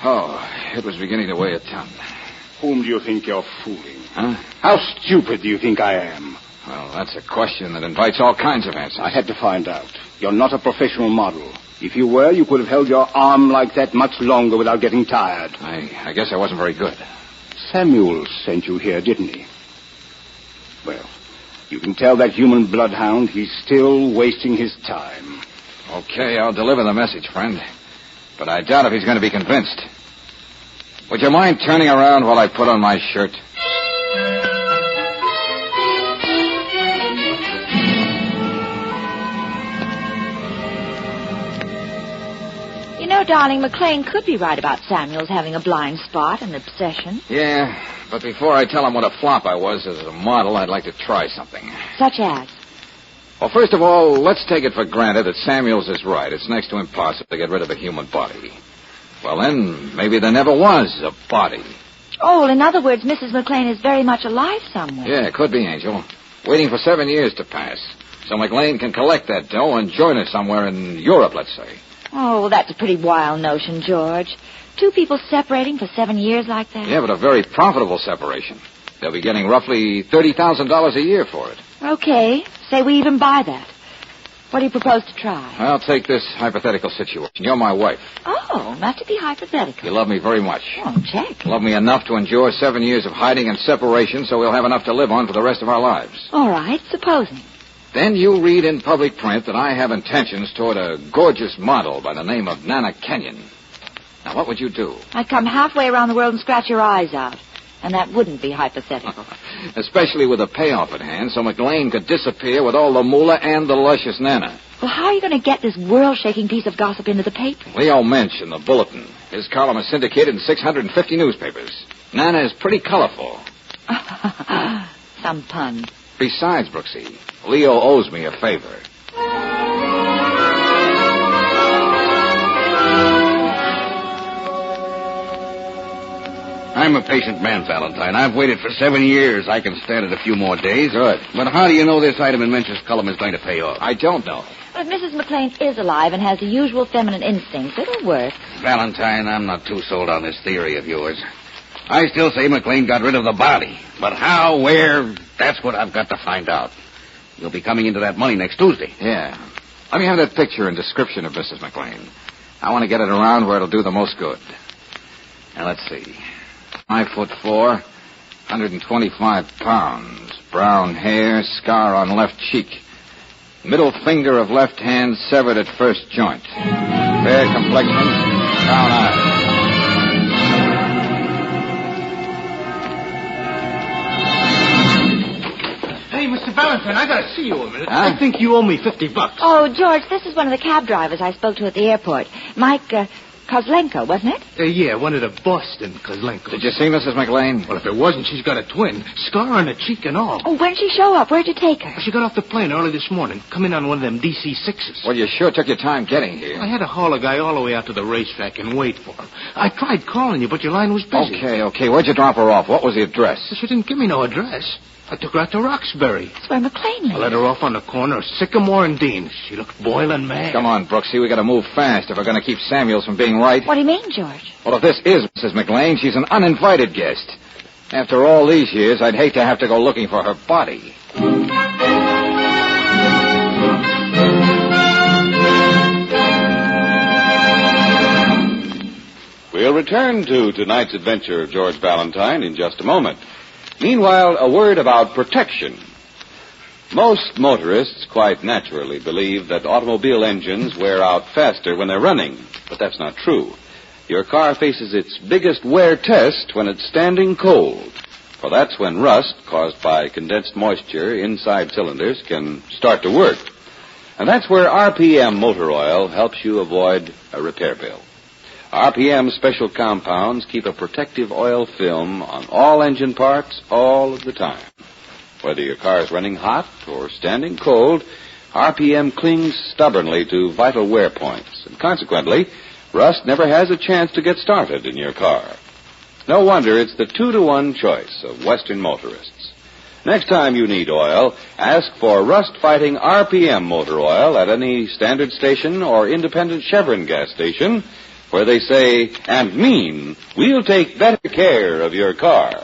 S21: Oh, it was beginning to weigh a ton.
S5: Whom do you think you're fooling?
S21: Huh?
S5: How stupid do you think I am?
S21: Well, that's a question that invites all kinds of answers.
S5: I had to find out. You're not a professional model. If you were, you could have held your arm like that much longer without getting tired.
S21: I guess I wasn't very good.
S5: Samuel sent you here, didn't he? Well, You can tell that human bloodhound he's still wasting his time.
S21: Okay, I'll deliver the message, friend. But I doubt if he's going to be convinced. Would you mind turning around while I put on my shirt?
S22: You know, darling, McLean could be right about Samuel's having a blind spot, an obsession.
S21: Yeah, but before I tell him what a flop I was as a model, I'd like to try something.
S22: Such as?
S21: Well, first of all, let's take it for granted that Samuel's is right. It's next to impossible to get rid of a human body. Well, then, maybe there never was a body.
S22: Oh, in other words, Mrs. McLean is very much alive somewhere.
S21: Yeah, it could be, Angel. Waiting for 7 years to pass. So McLean can collect that dough and join us somewhere in Europe, let's say.
S22: Oh, that's a pretty wild notion, George. Two people separating for 7 years like that?
S21: Yeah, but a very profitable separation. They'll be getting roughly $30,000 a year for it.
S22: Okay. Say we even buy that. What do you propose to try?
S21: I'll take this hypothetical situation. You're my wife.
S22: Oh, not to be hypothetical.
S21: You love me very much.
S22: Oh, check.
S21: Love me enough to endure 7 years of hiding and separation so we'll have enough to live on for the rest of our lives.
S22: All right, supposing.
S21: Then you read in public print that I have intentions toward a gorgeous model by the name of Nana Kenyon. Now, what would you do?
S22: I'd come halfway around the world and scratch your eyes out. And that wouldn't be hypothetical.
S21: Especially with a payoff at hand, so McLean could disappear with all the moolah and the luscious Nana.
S22: Well, how are you going to get this world-shaking piece of gossip into the paper?
S21: Leo Mensch in the Bulletin. His column is syndicated in 650 newspapers. Nana is pretty colorful.
S22: Some pun.
S21: Besides, Brooksy, Leo owes me a favor.
S20: I'm a patient man, Valentine. I've waited for 7 years. I can stand it a few more days.
S21: Good.
S20: But how do you know this item in Mensch's column is going to pay off?
S21: I don't know.
S22: But if Mrs. McLean is alive and has the usual feminine instincts, it'll work.
S20: Valentine, I'm not too sold on this theory of yours. I still say McLean got rid of the body. But how, where, that's what I've got to find out. You'll be coming into that money next Tuesday.
S21: Yeah. Let me have that picture and description of Mrs. McLean. I want to get it around where it'll do the most good. Now, let's see. 5'4", 125 pounds. Brown hair, scar on left cheek. Middle finger of left hand severed at first joint. Fair complexion, brown eyes.
S6: Hey, Mr. Valentine, I gotta see you a minute.
S21: Huh?
S6: I think you owe me $50.
S22: Oh, George, this is one of the cab drivers I spoke to at the airport. Mike, Kozlenko, wasn't it?
S6: Yeah, one of the Boston Kozlenko.
S21: Did you see Mrs. McLean?
S6: Well, if it wasn't, she's got a twin. Scar on the cheek and all.
S22: Oh, when'd she show up? Where'd you take her?
S6: She got off the plane early this morning. Come in on one of them DC-6s.
S21: Well, you sure took your time getting here.
S6: I had to haul a guy all the way out to the racetrack and wait for him. I tried calling you, but your line was busy.
S21: Okay. Where'd you drop her off? What was the address?
S6: She didn't give me no address. I took her out to Roxbury.
S22: That's where McLean lives.
S6: I let her off on the corner of Sycamore and Dean. She looked boiling mad.
S21: Come on, Brooksy. We got to move fast if we're going to keep Samuels from being right.
S22: What do you mean, George?
S21: Well, if this is Mrs. McLean, she's an uninvited guest. After all these years, I'd hate to have to go looking for her body.
S9: We'll return to tonight's adventure of George Valentine in just a moment. Meanwhile, a word about protection. Most motorists quite naturally believe that automobile engines wear out faster when they're running, but that's not true. Your car faces its biggest wear test when it's standing cold, for that's when rust caused by condensed moisture inside cylinders can start to work. And that's where RPM motor oil helps you avoid a repair bill. RPM special compounds keep a protective oil film on all engine parts all of the time. Whether your car is running hot or standing cold, RPM clings stubbornly to vital wear points, and consequently, rust never has a chance to get started in your car. No wonder it's the 2-to-1 choice of Western motorists. Next time you need oil, ask for rust-fighting RPM motor oil at any standard station or independent Chevron gas station, where they say and mean, we'll take better care of your car.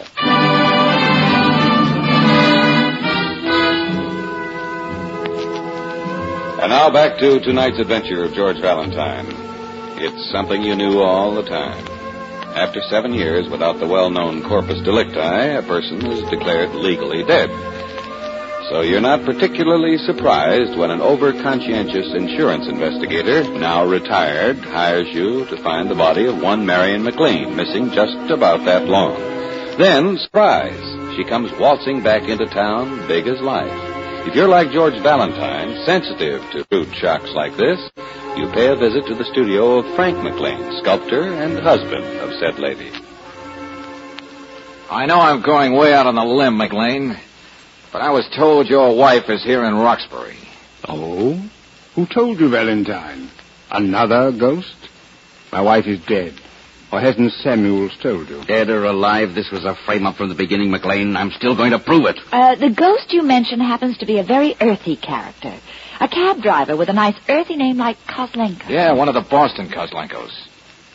S9: And now back to tonight's adventure of George Valentine. It's something you knew all the time. After 7 years without the well-known corpus delicti, a person is declared legally dead. So you're not particularly surprised when an over-conscientious insurance investigator, now retired, hires you to find the body of one Marion McLean, missing just about that long. Then, surprise, she comes waltzing back into town, big as life. If you're like George Valentine, sensitive to rude shocks like this, you pay a visit to the studio of Frank McLean, sculptor and husband of said lady.
S21: I know I'm going way out on a limb, McLean, but I was told your wife is here in Roxbury.
S5: Oh? Who told you, Valentine? Another ghost? My wife is dead. Or hasn't Samuels told you?
S20: Dead or alive, this was a frame-up from the beginning, McLean. I'm still going to prove it.
S22: The ghost you mentioned happens to be a very earthy character. A cab driver with a nice earthy name like Kozlenko.
S21: Yeah, one of the Boston Kozlenkos.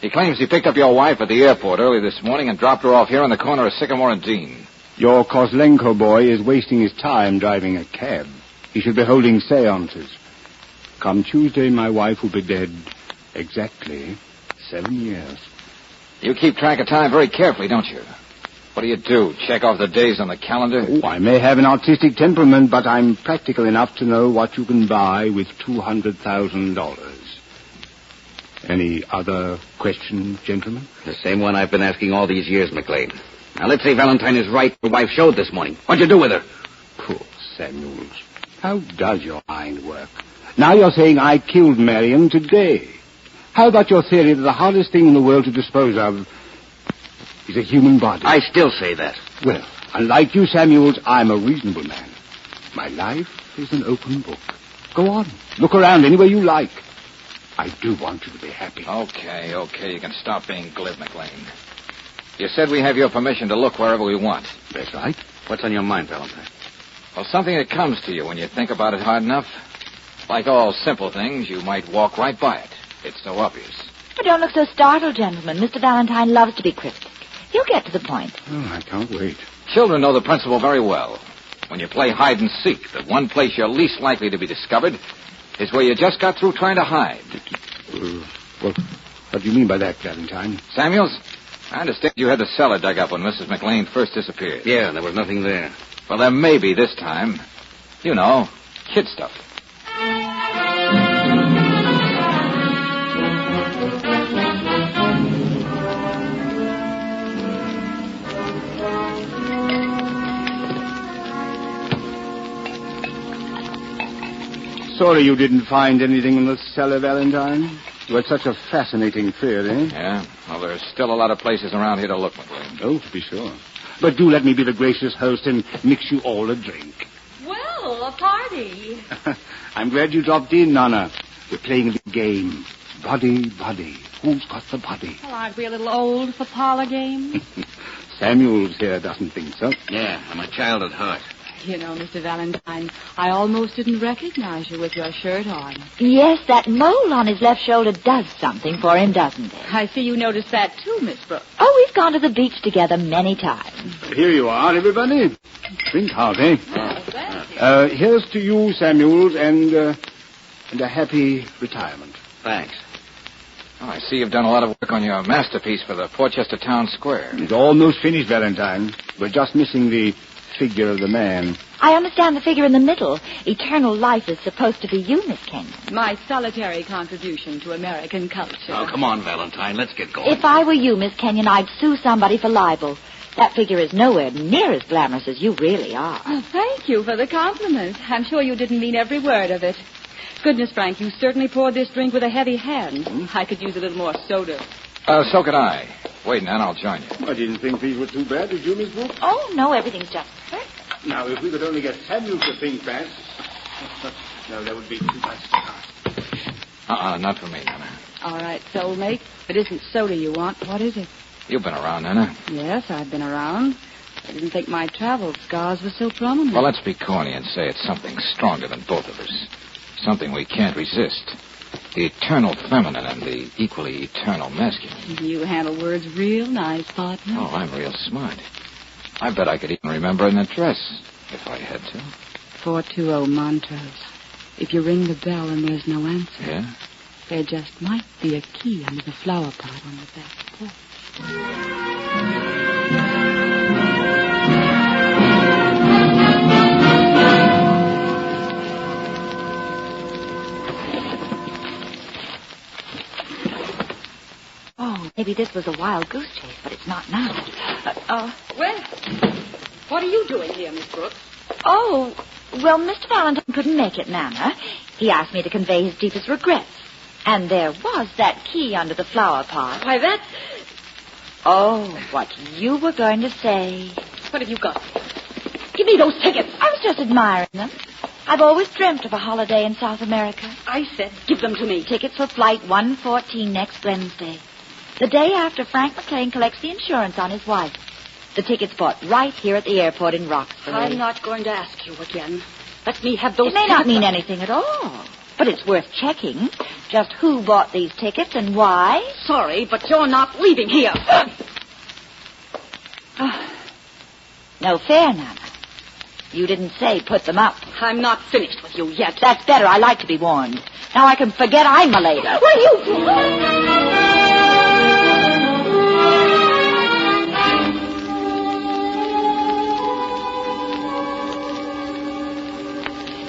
S21: He claims he picked up your wife at the airport early this morning and dropped her off here on the corner of Sycamore and Dean.
S5: Your Kozlenko boy is wasting his time driving a cab. He should be holding seances. Come Tuesday, my wife will be dead exactly 7 years.
S21: You keep track of time very carefully, don't you? What do? Check off the days on the calendar?
S5: Oh, I may have an artistic temperament, but I'm practical enough to know what you can buy with $200,000. Any other questions, gentlemen?
S20: The same one I've been asking all these years, McLean. Now, let's say Valentine is right. Your wife showed this morning. What'd you do with her?
S5: Poor Samuels. How does your mind work? Now you're saying I killed Marion today. How about your theory that the hardest thing in the world to dispose of is a human body?
S20: I still say that.
S5: Well, unlike you, Samuels, I'm a reasonable man. My life is an open book. Go on. Look around any way you like. I do want you to be happy.
S21: Okay. You can stop being glib, McLean. You said we have your permission to look wherever we want.
S5: That's right.
S20: What's on your mind, Valentine?
S21: Well, something that comes to you when you think about it hard enough. Like all simple things, you might walk right by it. It's so obvious.
S22: Oh, don't look so startled, gentlemen. Mr. Valentine loves to be cryptic. He'll get to the point.
S5: Oh, I can't wait.
S21: Children know the principle very well. When you play hide and seek, the one place you're least likely to be discovered is where you just got through trying to hide.
S5: Well, what do you mean by that, Valentine?
S21: Samuels, I understand you had the cellar dug up when Mrs. McLean first disappeared.
S20: Yeah, there was nothing there.
S21: Well, there may be this time. You know, kid stuff.
S5: Sorry you didn't find anything in the cellar, Valentine. You had such a fascinating theory.
S21: Yeah? Well, there's still a lot of places around here to look, McLean.
S5: Oh, to be sure. But do let me be the gracious host and mix you all a drink.
S8: Well, a party.
S5: I'm glad you dropped in, Nana. We're playing a big game. Body. Who's got the body?
S8: Well, aren't we a little old for parlor games?
S5: Samuels here doesn't think so.
S20: Yeah, I'm a child at heart.
S8: You know, Mr. Valentine, I almost didn't recognize you with your shirt on.
S22: Yes, that mole on his left shoulder does something for him, doesn't it?
S8: I see you noticed that too, Miss Brooks.
S22: Oh, we've gone to the beach together many times.
S5: Here you are, everybody. Drink hearty. Here's to you, Samuels, and a happy retirement.
S20: Thanks.
S21: Oh, I see you've done a lot of work on your masterpiece for the Portchester Town Square.
S5: It's almost finished, Valentine. We're just missing the figure of the man.
S22: I understand the figure in the middle. Eternal life is supposed to be you, Miss Kenyon.
S8: My solitary contribution to American culture.
S20: Oh, come on, Valentine. Let's get going.
S22: If I were you, Miss Kenyon, I'd sue somebody for libel. That figure is nowhere near as glamorous as you really are.
S8: Oh, thank you for the compliment. I'm sure you didn't mean every word of it. Goodness, Frank, you certainly poured this drink with a heavy hand. I could use a little more soda.
S21: So could I. Wait, Nan, I'll join you.
S5: I didn't think these were too bad, did you, Miss Brooks?
S22: Oh, no, everything's just perfect.
S5: Now, if we could only get Samuel to think that. No, that would be too much to ask.
S21: Not for me, Nana.
S8: All right, soulmate. If it isn't soda you want, what is it?
S21: You've been around, Nana.
S8: Yes, I've been around. I didn't think my travel scars were so prominent.
S21: Well, let's be corny and say it's something stronger than both of us. Something we can't resist. The eternal feminine and the equally eternal masculine.
S8: You handle words real nice, partner.
S21: Oh, I'm real smart. I bet I could even remember an address, if I had to.
S8: 420 Montrose. If you ring the bell and there's no answer...
S21: Yeah?
S8: There just might be a key under the flower pot on the back porch.
S22: Maybe this was a wild goose chase, but it's not now.
S4: Well, what are you doing here, Miss Brooks?
S22: Oh, well, Mr. Valentine couldn't make it, Nana. He asked me to convey his deepest regrets. And there was that key under the flower pot.
S4: Why, that...
S22: Oh, what you were going to say.
S4: What have you got? Give me those tickets.
S22: I was just admiring them. I've always dreamt of a holiday in South America.
S4: I said, give them to me.
S22: Tickets for Flight 114 next Wednesday. The day after Frank McLean collects the insurance on his wife. The tickets bought right here at the airport in Roxbury.
S4: I'm not going to ask you again. Let me have those
S22: tickets. It may
S4: tickets.
S22: not mean anything at all. But it's worth checking. Just who bought these tickets and why.
S4: Sorry, but you're not leaving here.
S22: No fair, Nana. You didn't say put them up.
S4: I'm not finished with you yet.
S22: That's better. I like to be warned. Now I can forget I'm a lady.
S4: What are you doing?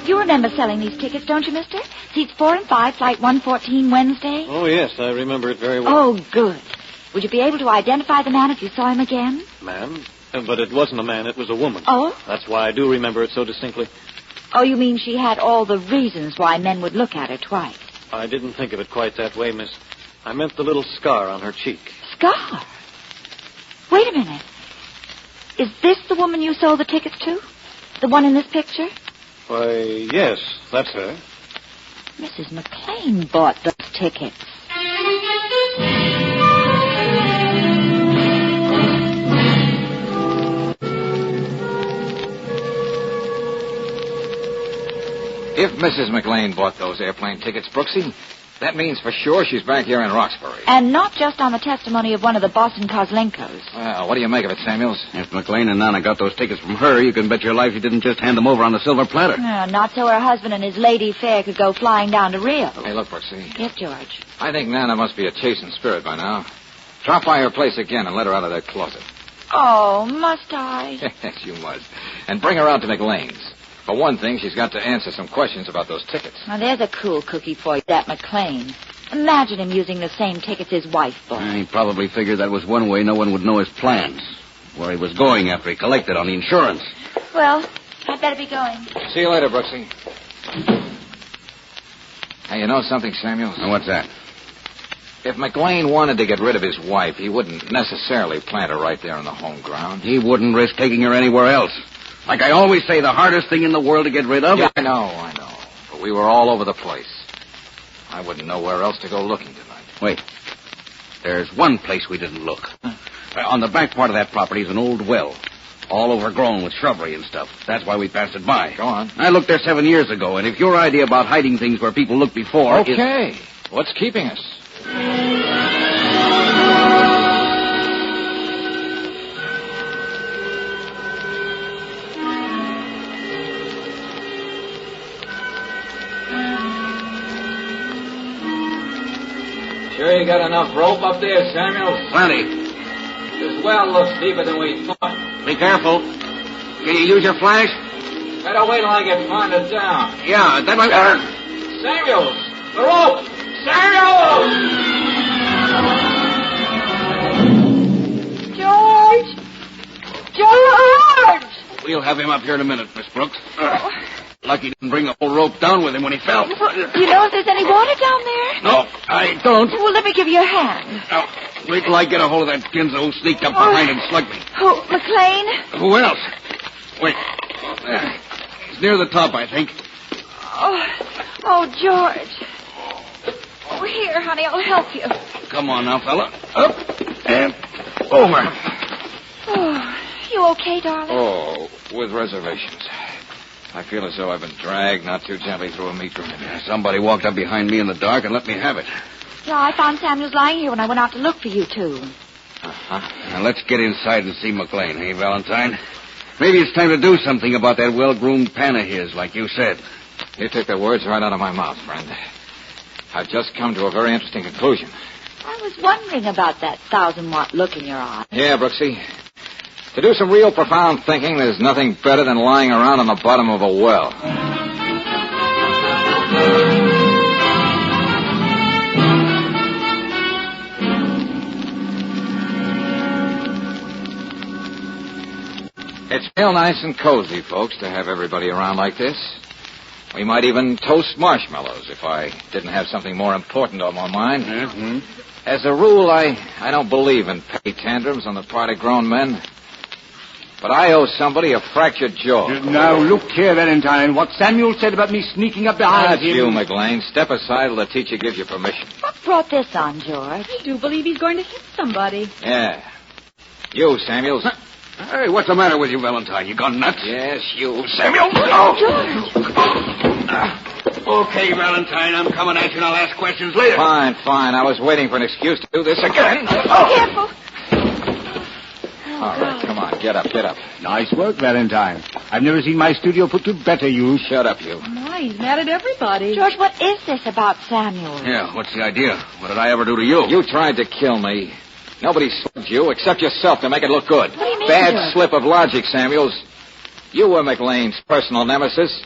S22: You remember selling these tickets, don't you, mister? Seats 4 and 5, Flight 114, Wednesday?
S11: Oh, yes, I remember it very well.
S22: Oh, good. Would you be able to identify the man if you saw him again?
S11: Ma'am? But it wasn't a man, it was a woman.
S22: Oh?
S11: That's why I do remember it so distinctly.
S22: Oh, you mean she had all the reasons why men would look at her twice?
S11: I didn't think of it quite that way, miss. I meant the little scar on her cheek.
S22: Scar? Wait a minute. Is this the woman you sold the tickets to? The one in this picture?
S11: Why, yes, that's her.
S22: Mrs. McLean bought those tickets.
S21: If Mrs. McLean bought those airplane tickets, Brooksy, that means for sure she's back here in Roxbury.
S22: And not just on the testimony of one of the Boston Kozlenkos.
S21: Well, what do you make of it, Samuels?
S20: If McLean and Nana got those tickets from her, you can bet your life you didn't just hand them over on a silver platter.
S22: No, not so her husband and his lady fair could go flying down to Rio.
S21: Hey, look, Brooksy.
S22: Yes, George.
S21: I think Nana must be a chasing spirit by now. Drop by her place again and let her out of that closet.
S22: Oh, must I?
S21: Yes, you must. And bring her out to McLean's. For one thing, she's got to answer some questions about those tickets.
S22: Now, there's a cool cookie for you, that McLean. Imagine him using the same tickets his wife bought.
S20: He probably figured that was one way no one would know his plans. Where he was going after he collected on the insurance.
S22: Well, I'd better be going.
S21: See you later, Brooksy. Hey, you know something, Samuels?
S20: Now, what's that?
S21: If McLean wanted to get rid of his wife, he wouldn't necessarily plant her right there in the home ground.
S20: He wouldn't risk taking her anywhere else. Like I always say, the hardest thing in the world to get rid of...
S21: Yeah, I know. But we were all over the place. I wouldn't know where else to go looking tonight.
S20: Wait. There's one place we didn't look. On the back part of that property is an old well. All overgrown with shrubbery and stuff. That's why we passed it by.
S21: Go on.
S20: I looked there 7 years ago, and if your idea about hiding things where people looked before...
S21: Okay. What's keeping us? Sure you got enough rope up there, Samuel?
S20: Plenty.
S21: This well looks deeper than we thought.
S20: Be careful. Can you use your flash?
S21: Better wait till I get farther down.
S20: Yeah, that might...
S21: Samuels! The rope! Samuels!
S22: George!
S20: We'll have him up here in a minute, Miss Brooks. Lucky he didn't bring the whole rope down with him when he fell.
S22: You know if there's any water down there?
S20: No, I don't.
S22: Well, let me give you a hand.
S20: Now, wait till I get a hold of that Ginza who sneaked up behind and slugged me.
S22: Who, McLean?
S20: Who else? Wait. He's near the top, I think.
S22: Oh, George. Oh, here, honey, I'll help you.
S20: Come on now, fella. Up and over.
S22: Oh, you okay, darling?
S21: Oh, with reservations. I feel as though I've been dragged not too gently through a meat room.
S20: Somebody walked up behind me in the dark and let me have it.
S22: Yeah, I found Samuels lying here when I went out to look for you two.
S20: Now, let's get inside and see McLean, hey, Valentine? Maybe it's time to do something about that well-groomed pan of his, like you said.
S21: You took the words right out of my mouth, friend. I've just come to a very interesting conclusion.
S22: I was wondering about that 1,000-watt look in your eye.
S21: Yeah, Brooksy. To do some real profound thinking, there's nothing better than lying around on the bottom of a well. It's real nice and cozy, folks, to have everybody around like this. We might even toast marshmallows if I didn't have something more important on my mind.
S5: Mm-hmm.
S21: As a rule, I don't believe in petty tantrums on the part of grown men. But I owe somebody a fractured jaw.
S5: Now, look here, Valentine. What Samuel said about me sneaking up behind
S21: That's
S5: him...
S21: you, McLean. Step aside till the teacher gives you permission.
S22: What brought this on, George?
S8: I do believe he's going to hit somebody.
S21: Yeah. You, Samuels.
S20: Hey, what's the matter with you, Valentine? You gone nuts?
S21: Yes, you,
S20: Samuel.
S22: George!
S20: Okay, Valentine, I'm coming at you, and I'll ask questions later.
S21: Fine. I was waiting for an excuse to do this again.
S22: Careful.
S21: All right, come on. Get up.
S5: Nice work, Valentine. I've never seen my studio put to better use.
S21: Shut up, you.
S8: My, he's mad at everybody.
S22: George, what is this about Samuel?
S20: Yeah, what's the idea? What did I ever do to you?
S21: You tried to kill me. Nobody slugged you except yourself to make it look good.
S22: What do you mean,
S21: Bad
S22: George?
S21: slip of logic, Samuels. You were McLean's personal nemesis.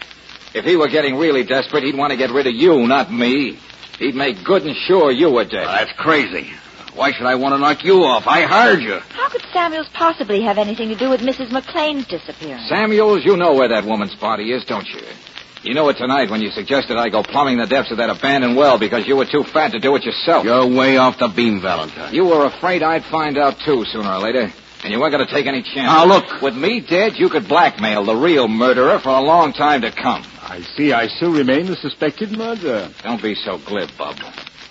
S21: If he were getting really desperate, he'd want to get rid of you, not me. He'd make good and sure you were dead.
S20: That's crazy. Why should I want to knock you off? I hired you.
S22: How could Samuels possibly have anything to do with Mrs. McLean's disappearance?
S21: Samuels, you know where that woman's body is, don't you? You knew it tonight when you suggested I go plumbing the depths of that abandoned well because you were too fat to do it yourself.
S20: You're way off the beam, Valentine.
S21: You were afraid I'd find out, too, sooner or later. And you weren't going to take any chance.
S20: Now, look.
S21: With me dead, you could blackmail the real murderer for a long time to come.
S5: I see. I still remain the suspected murderer.
S21: Don't be so glib, Bub.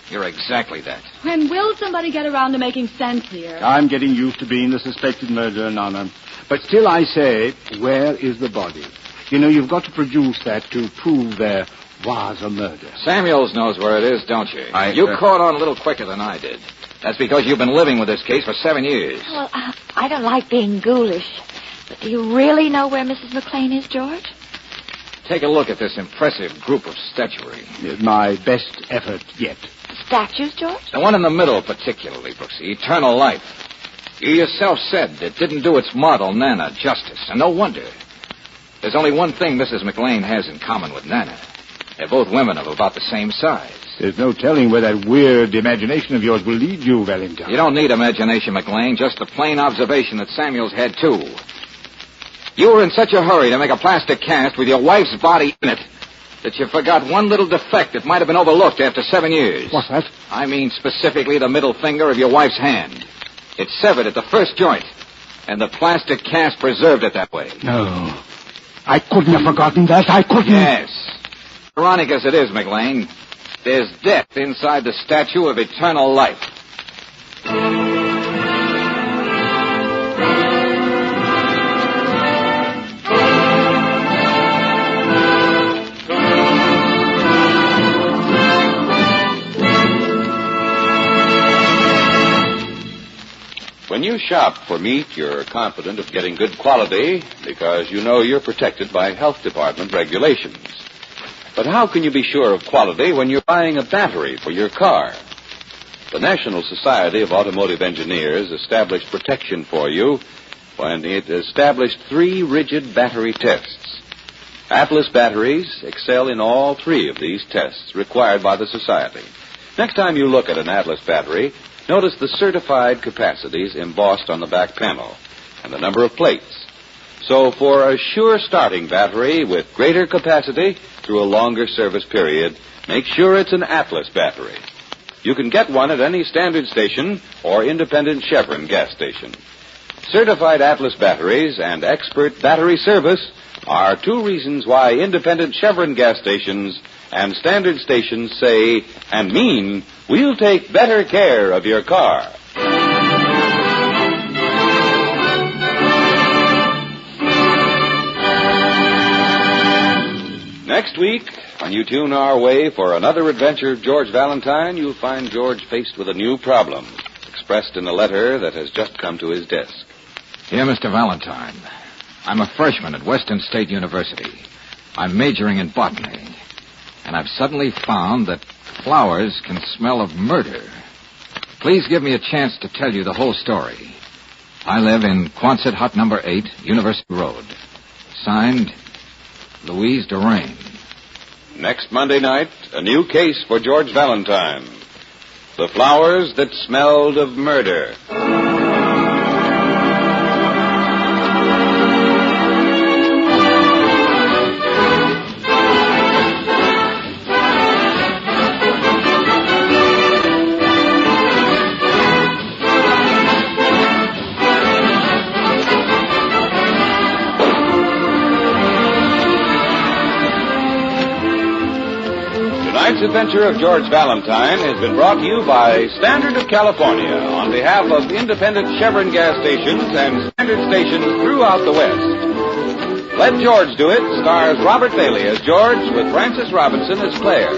S21: You're exactly that.
S8: When will somebody get around to making sense here?
S5: I'm getting used to being the suspected murderer, Nana. But still I say, where is the body? You know, you've got to produce that to prove there was a murder.
S21: Samuels knows where it is, don't you? You caught on a little quicker than I did. That's because you've been living with this case for 7 years.
S22: Well, I don't like being ghoulish. But do you really know where Mrs. McLean is, George?
S21: Take a look at this impressive group of statuary.
S5: My best effort yet.
S22: Statues, George?
S21: The one in the middle particularly, Brooksy. Eternal life. You yourself said it didn't do its model, Nana, justice. And no wonder. There's only one thing Mrs. McLean has in common with Nana. They're both women of about the same size.
S5: There's no telling where that weird imagination of yours will lead you, Valentine.
S21: You don't need imagination, McLean. Just the plain observation that Samuels had, too. You were in such a hurry to make a plaster cast with your wife's body in it that you forgot one little defect that might have been overlooked after 7 years.
S5: What's that?
S21: I mean specifically the middle finger of your wife's hand. It's severed at the first joint, and the plaster cast preserved it that way.
S5: No. I couldn't have forgotten that. I couldn't.
S21: Yes. Ironic as it is, McLean, there's death inside the statue of eternal life.
S9: When you shop for meat, you're confident of getting good quality because you know you're protected by health department regulations. But how can you be sure of quality when you're buying a battery for your car? The National Society of Automotive Engineers established protection for you when it established 3 rigid battery tests. Atlas batteries excel in all 3 of these tests required by the Society. Next time you look at an Atlas battery, notice the certified capacities embossed on the back panel and the number of plates. So for a sure starting battery with greater capacity through a longer service period, make sure it's an Atlas battery. You can get one at any standard station or independent Chevron gas station. Certified Atlas batteries and expert battery service are 2 reasons why independent Chevron gas stations and standard stations say and mean we'll take better care of your car. Next week, when you tune our way for another adventure of George Valentine, you'll find George faced with a new problem, expressed in a letter that has just come to his desk.
S21: Dear Mr. Valentine, I'm a freshman at Western State University. I'm majoring in botany. And I've suddenly found that flowers can smell of murder. Please give me a chance to tell you the whole story. I live in Quonset Hut number 8, University Road. Signed, Louise Durain.
S9: Next Monday night, a new case for George Valentine. The flowers that smelled of murder. Tonight's adventure of George Valentine has been brought to you by Standard of California on behalf of independent Chevron gas stations and Standard stations throughout the West. Let George Do It stars Robert Bailey as George with Frances Robinson as Claire.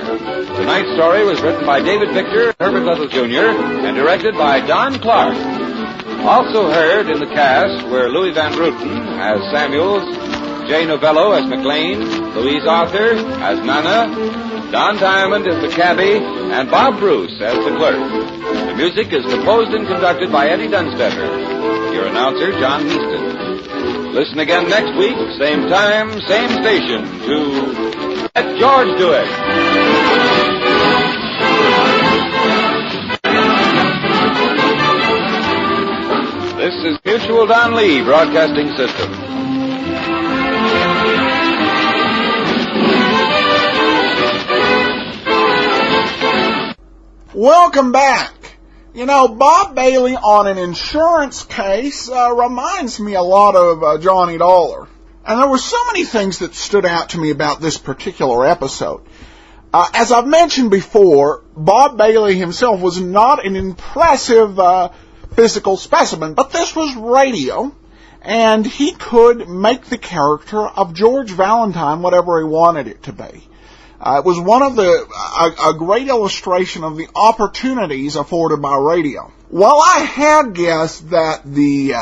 S9: Tonight's story was written by David Victor, Herbert Little Jr., and directed by Don Clark. Also heard in the cast were Louis Van Bruten as Samuels, Jay Novello as McLean, Louise Arthur as Nana, Don Diamond as the cabbie, and Bob Bruce as the clerk. The music is composed and conducted by Eddie Dunstetter. Your announcer, John Heaston. Listen again next week, same time, same station, to Let George Do It. This is Mutual Don Lee Broadcasting System.
S1: Welcome back. You know, Bob Bailey on an insurance case reminds me a lot of Johnny Dollar. And there were so many things that stood out to me about this particular episode. As I've mentioned before, Bob Bailey himself was not an impressive physical specimen, but this was radio, and he could make the character of George Valentine whatever he wanted it to be. It was one of a great illustration of the opportunities afforded by radio. While I had guessed that the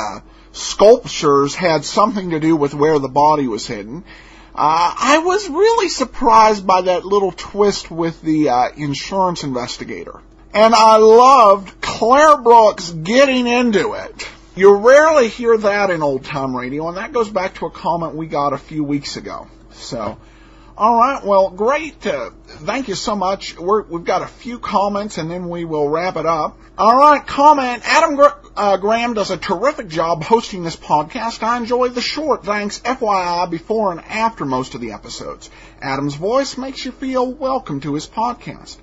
S1: sculptures had something to do with where the body was hidden, I was really surprised by that little twist with the insurance investigator. And I loved Claire Brooks getting into it. You rarely hear that in old-time radio, and that goes back to a comment we got a few weeks ago. So, all right, well, great. Thank you so much. We've got a few comments, and then we will wrap it up. All right, comment. Adam Graham does a terrific job hosting this podcast. I enjoy the short, thanks, FYI, before and after most of the episodes. Adam's voice makes you feel welcome to his podcast.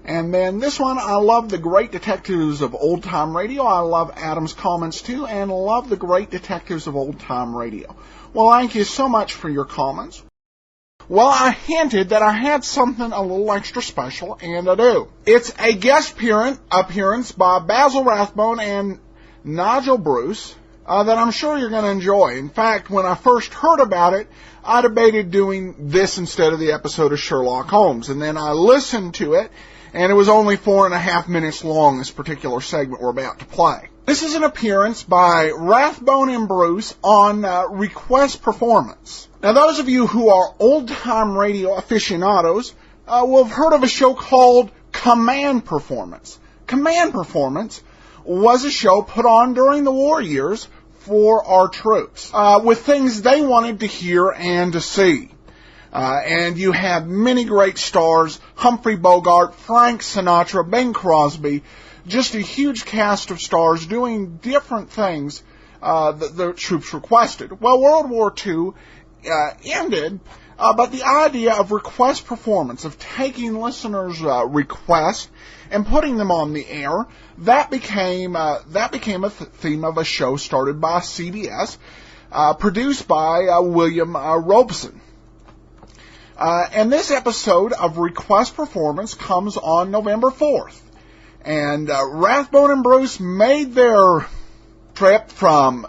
S1: And then this one, I love the great detectives of old-time radio. I love Adam's comments, too, and love the great detectives of old-time radio. Well, thank you so much for your comments. Well, I hinted that I had something a little extra special, and I do. It's a guest appearance by Basil Rathbone and Nigel Bruce that I'm sure you're going to enjoy. In fact, when I first heard about it, I debated doing this instead of the episode of Sherlock Holmes, and then I listened to it, and it was only 4.5 minutes long, this particular segment we're about to play. This is an appearance by Rathbone and Bruce on Request Performance. Now, those of you who are old-time radio aficionados will have heard of a show called Command Performance. Command Performance was a show put on during the war years for our troops, with things they wanted to hear and to see. And you have many great stars, Humphrey Bogart, Frank Sinatra, Bing Crosby, just a huge cast of stars doing different things that the troops requested. Well, World War II ended, but the idea of request performance, of taking listeners' requests and putting them on the air, that became a theme of a show started by CBS, produced by William Robeson. And this episode of Request Performance comes on November 4th. And Rathbone and Bruce made their trip from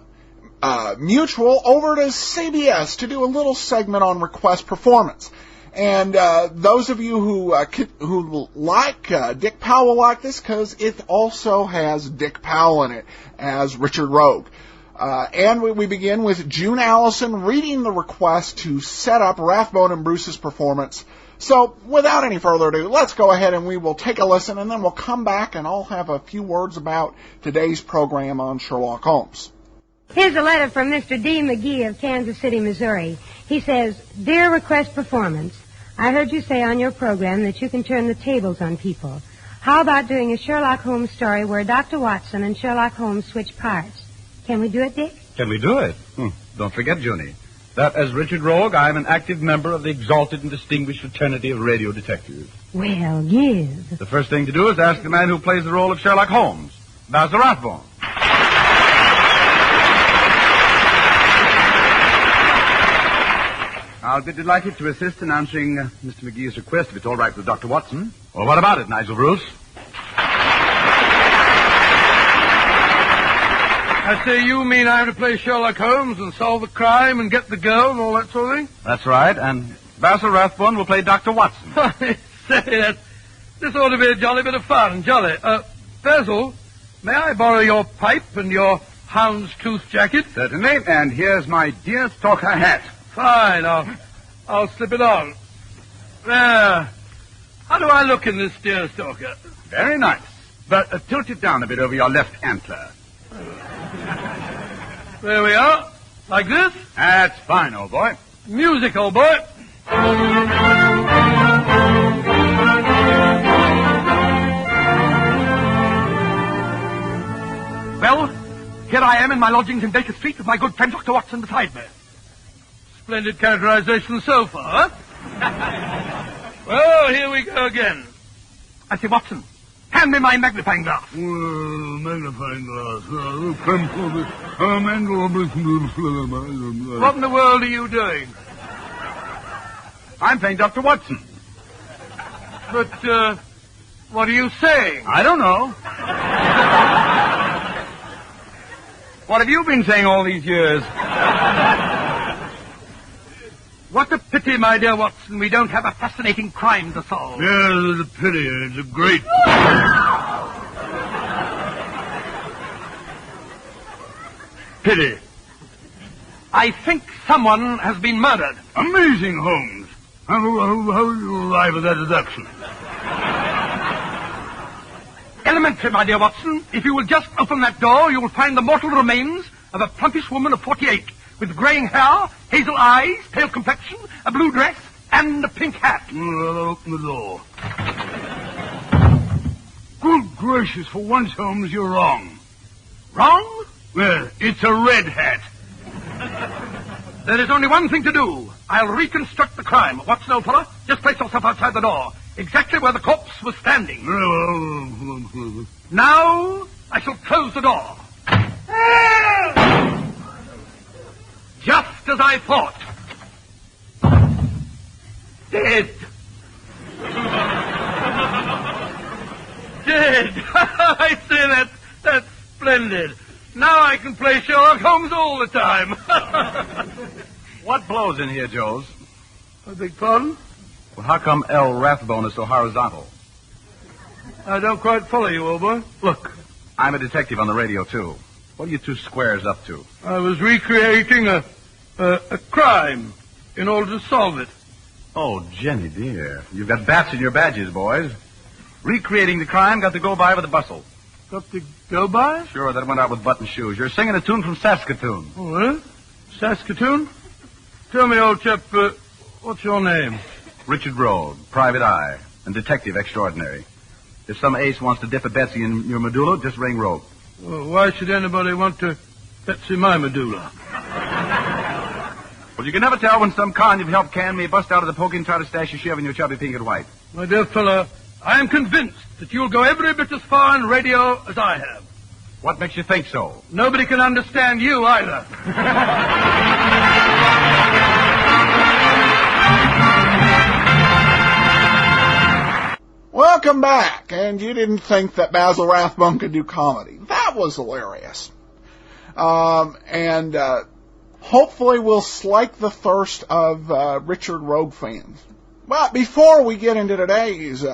S1: Mutual over to CBS to do a little segment on Request Performance. And those of you who like Dick Powell like this, because it also has Dick Powell in it as Richard Rogue. And we begin with June Allison reading the request to set up Rathbone and Bruce's performance. So, without any further ado, let's go ahead and we will take a listen, and then we'll come back and I'll have a few words about today's program on Sherlock Holmes.
S2: Here's a letter from Mr. D. McGee of Kansas City, Missouri. He says, Dear Request Performance, I heard you say on your program that you can turn the tables on people. How about doing a Sherlock Holmes story where Dr. Watson and Sherlock Holmes switch parts? Can we do it, Dick?
S10: Can we do it? Don't forget, Junie, that as Richard Rogue, I am an active member of the exalted and distinguished fraternity of radio detectives.
S2: Well, give.
S10: The first thing to do is ask the man who plays the role of Sherlock Holmes, Basil Rathbone. Now, I'll be delighted to assist in answering Mr. McGee's request, if it's all right with Dr. Watson. Well, what about it, Nigel Bruce?
S16: I say, you mean I have to play Sherlock Holmes and solve the crime and get the girl and all that sort of thing?
S10: That's right, and Basil Rathbone will play Dr. Watson.
S16: Say, this ought to be a jolly bit of fun, jolly. Basil, may I borrow your pipe and your houndstooth jacket?
S10: Certainly, and here's my deer stalker hat.
S16: Fine, I'll slip it on. There. How do I look in this deer stalker?
S10: Very nice, but tilt it down a bit over your left antler.
S16: There we are. Like this?
S10: That's fine, old boy.
S16: Music, old boy.
S18: Well, here I am in my lodgings in Baker Street with my good friend Dr. Watson beside me.
S16: Splendid characterization so far, huh? Well, here we go again.
S18: I say, Watson, hand me my magnifying glass.
S16: Magnifying glass. What in the world are you doing?
S10: I'm playing Dr. Watson.
S16: But, what are you saying?
S10: I don't know. What have you been saying all these years?
S18: What a pity, my dear Watson, we don't have a fascinating crime to solve.
S16: Yeah, it's a pity. It's a great... pity.
S18: I think someone has been murdered.
S16: Amazing, Holmes. How are you arrive at that deduction?
S18: Elementary, my dear Watson. If you will just open that door, you will find the mortal remains of a plumpish woman of 48, with graying hair, hazel eyes, pale complexion, a blue dress, and a pink hat.
S16: I'll open the door. Good gracious, for once, Holmes, you're wrong.
S18: Wrong?
S16: Well, it's a red hat.
S18: There is only one thing to do. I'll reconstruct the crime. Watson, old fellow, just place yourself outside the door, exactly where the corpse was standing. Now, I shall close the door. Just as I thought. Dead. Dead. I say that's splendid. Now I can play Sherlock Holmes all the time.
S10: What blows in here, Joes?
S16: I beg pardon?
S10: Well, how come L. Rathbone is so horizontal?
S16: I don't quite follow you, old boy.
S10: Look, I'm a detective on the radio, too. What are you two squares up to?
S16: I was recreating a crime in order to solve it.
S10: Oh, Jenny, dear. You've got bats in your badges, boys. Recreating the crime got to go by with a bustle.
S16: Got to go by?
S10: Sure, that went out with button shoes. You're singing a tune from Saskatoon.
S16: Oh, really? Saskatoon? Tell me, old chap, what's your name?
S10: Richard Rogue, private eye, and detective extraordinary. If some ace wants to dip a Betsy in your medulla, just ring Rogue.
S16: Well, why should anybody want to Betsy my medulla?
S10: Well, you can never tell when some con you've helped can may bust out of the poke and try to stash your shiv in your chubby pink and white.
S16: My dear fellow, I am convinced that you'll go every bit as far in radio as I have.
S10: What makes you think so?
S16: Nobody can understand you either.
S1: Welcome back. And you didn't think that Basil Rathbone could do comedy. That was hilarious. Hopefully we'll slake the thirst of Richard Rogue fans. But before we get into today's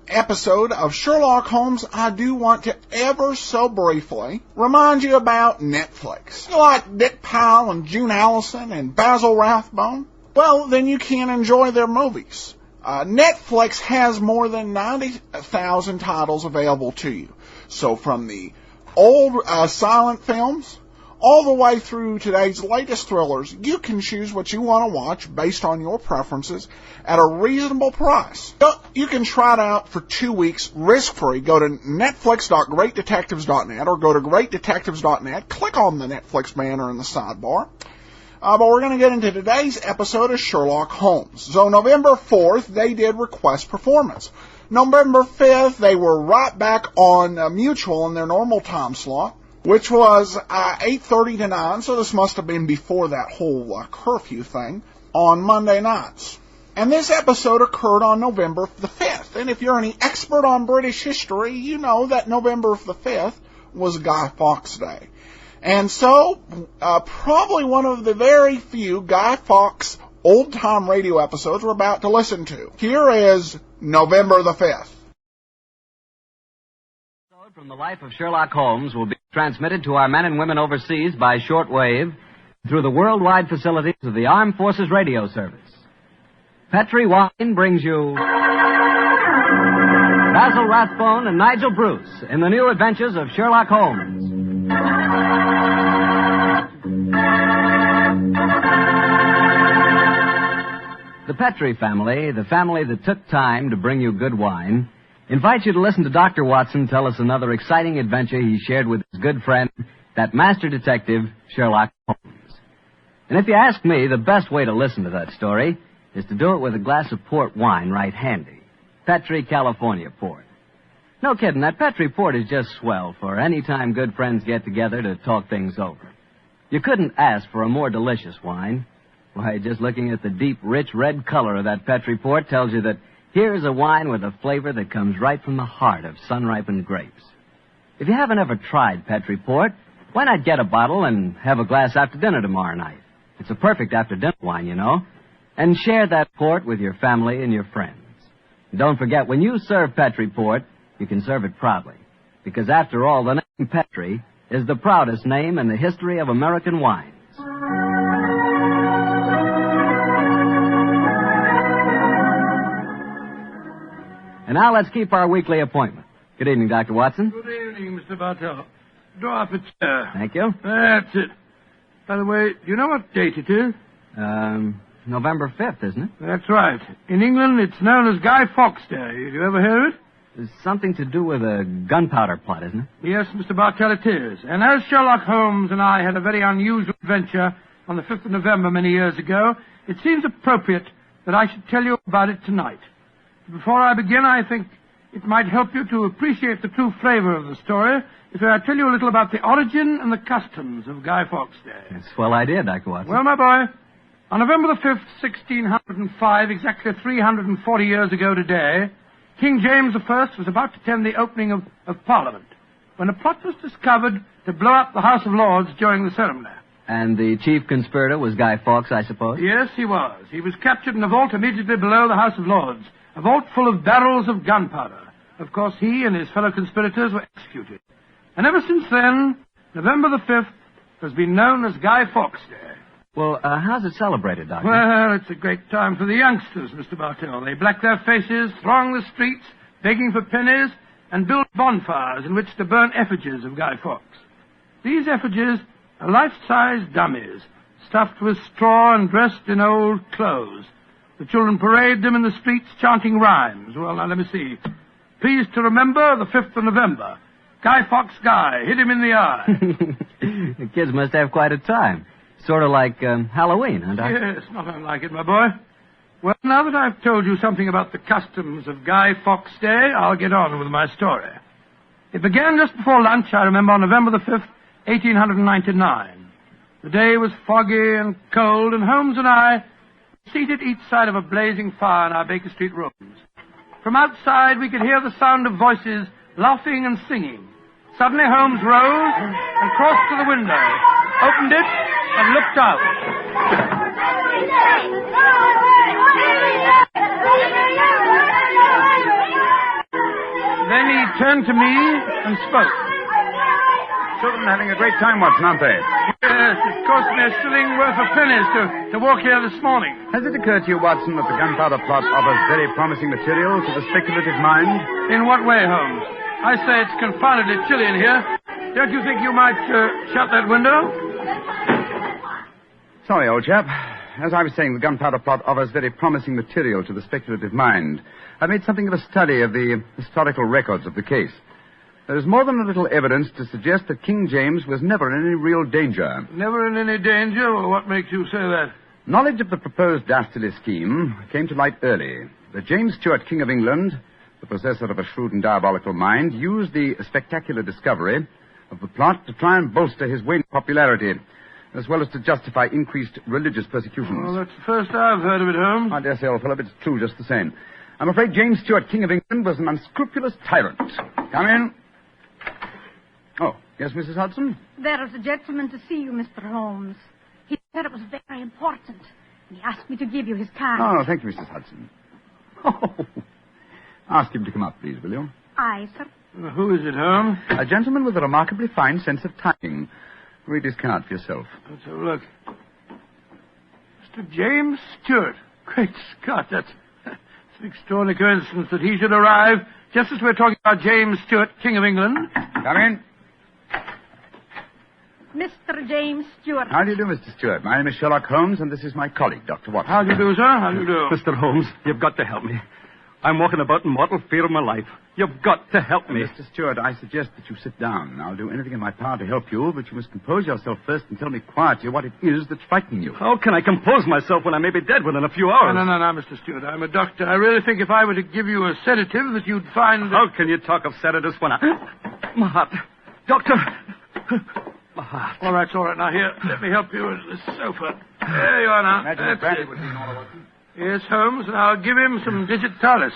S1: episode of Sherlock Holmes, I do want to ever so briefly remind you about Netflix. You like Dick Powell and June Allison and Basil Rathbone? Well, then you can enjoy their movies. Netflix has more than 90,000 titles available to you. So from the old silent films all the way through today's latest thrillers, you can choose what you want to watch based on your preferences at a reasonable price. You can try it out for 2 weeks risk-free. Go to netflix.greatdetectives.net or go to greatdetectives.net. Click on the Netflix banner in the sidebar. But we're going to get into today's episode of Sherlock Holmes. So November 4th, they did request performance. November 5th, they were right back on Mutual in their normal time slot, which was 8:30 to 9, so this must have been before that whole curfew thing. on Monday nights. And this episode occurred on November the 5th. And if you're any expert on British history, you know that November the 5th was Guy Fawkes Day. And so, probably one of the very few Guy Fawkes old-time radio episodes we're about to listen to. Here is November the 5th.
S12: From the life of Sherlock Holmes will be transmitted to our men and women overseas by shortwave through the worldwide facilities of the Armed Forces Radio Service. Petri Wine brings you Basil Rathbone and Nigel Bruce in the new adventures of Sherlock Holmes. The Petri family, the family that took time to bring you good wine, invites you to listen to Dr. Watson tell us another exciting adventure he shared with his good friend, that master detective, Sherlock Holmes. And if you ask me, the best way to listen to that story is to do it with a glass of port wine right handy. Petri California port. No kidding, that Petri port is just swell for any time good friends get together to talk things over. You couldn't ask for a more delicious wine. Why, just looking at the deep, rich red color of that Petri port tells you that here's a wine with a flavor that comes right from the heart of sun-ripened grapes. If you haven't ever tried Petri port, why not get a bottle and have a glass after dinner tomorrow night? It's a perfect after-dinner wine, you know. And share that port with your family and your friends. And don't forget, when you serve Petri port, you can serve it proudly. Because after all, the name Petri is the proudest name in the history of American wines. And now let's keep our weekly appointment. Good evening, Dr. Watson.
S16: Good evening, Mr. Bartell. Draw up a chair.
S12: Thank you.
S16: That's it. By the way, do you know what date it is?
S12: November 5th, isn't it?
S16: That's right. In England, it's known as Guy Fawkes Day. Did you ever hear of it?
S12: It's something to do with a gunpowder plot, isn't it?
S16: Yes, Mr. Bartell, it is. And as Sherlock Holmes and I had a very unusual adventure on the 5th of November many years ago, it seems appropriate that I should tell you about it tonight. Before I begin, I think it might help you to appreciate the true flavor of the story if I tell you a little about the origin and the customs of Guy Fawkes Day.
S12: It's a swell idea, Dr. Watson.
S16: Well, my boy, on November the 5th, 1605, exactly 340 years ago today, King James I was about to attend the opening of Parliament when a plot was discovered to blow up the House of Lords during the ceremony.
S12: And the chief conspirator was Guy Fawkes, I suppose?
S16: Yes, he was. He was captured in a vault immediately below the House of Lords, a vault full of barrels of gunpowder. Of course, he and his fellow conspirators were executed. And ever since then, November the 5th has been known as Guy Fawkes Day.
S12: Well, how's it celebrated, Doctor?
S16: Well, it's a great time for the youngsters, Mr. Bartell. They black their faces, throng the streets, begging for pennies, and build bonfires in which to burn effigies of Guy Fawkes. These effigies are life-size dummies, stuffed with straw and dressed in old clothes. The children parade them in the streets chanting rhymes. Well, now, let me see. Please to remember the 5th of November. Guy Fawkes Guy, hit him in the eye.
S12: The kids must have quite a time. Sort of like Halloween, huh, Doctor?
S16: Yes, not unlike it, my boy. Well, now that I've told you something about the customs of Guy Fawkes Day, I'll get on with my story. It began just before lunch, I remember, on November the 5th, 1899. The day was foggy and cold, and Holmes and I seated each side of a blazing fire in our Baker Street rooms. From outside, we could hear the sound of voices laughing and singing. Suddenly, Holmes rose and crossed to the window, opened it, and looked out. Then he turned to me and spoke.
S10: Children are having a great time, Watson, aren't they?
S16: Yes, it cost me a shilling worth of pennies to walk here this morning.
S10: Has it occurred to you, Watson, that the gunpowder plot offers very promising material to the speculative mind?
S16: In what way, Holmes? I say it's confoundedly chilly in here. Don't you think you might shut that window?
S10: Sorry, old chap. As I was saying, the gunpowder plot offers very promising material to the speculative mind. I've made something of a study of the historical records of the case. There is more than a little evidence to suggest that King James was never in any real danger.
S16: Never in any danger? Well, what makes you say that?
S10: Knowledge of the proposed dastardly scheme came to light early. The James Stuart, King of England, the possessor of a shrewd and diabolical mind, used the spectacular discovery of the plot to try and bolster his waning popularity. as well as to justify increased religious persecutions.
S16: Well, that's the first I've heard of it, Holmes.
S10: I dare say, old fellow, but it's true just the same. I'm afraid James Stuart, King of England, was an unscrupulous tyrant. Come in. Oh, yes, Mrs. Hudson?
S14: There is a gentleman to see you, Mr. Holmes. He said it was very important. He asked me to give you his card.
S10: Oh, thank you, Mrs. Hudson. Oh. Ask him to come up, please, will you?
S14: Aye, sir.
S16: Who is it, Holmes?
S10: A gentleman with a remarkably fine sense of timing. Read his card for yourself.
S16: Let's have a look. Mr. James Stuart. Great Scott, that's an extraordinary coincidence that he should arrive just as we're talking about James Stuart, King of England.
S10: Come in.
S14: Mr. James Stuart.
S10: How do you do, Mr. Stuart? My name is Sherlock Holmes, and this is my colleague, Dr. Watson.
S16: How do you do, sir? How do you do?
S15: Mr. Holmes, you've got to help me. I'm walking about in mortal fear of my life. You've got to help me.
S10: Mr. Stuart, I suggest that you sit down. I'll do anything in my power to help you, but you must compose yourself first and tell me quietly what it is that's frightening you.
S15: How can I compose myself when I may be dead within a few hours?
S16: No, Mr. Stuart. I'm a doctor. I really think if I were to give you a sedative that you'd find...
S15: How can you talk of sedatives when I... My heart. Doctor! My heart.
S16: All right. Now, here, let me help you with the sofa. There you are now.
S10: Imagine the brandy would be in order, Watson.
S16: Yes, Holmes, and I'll give him some digitalis.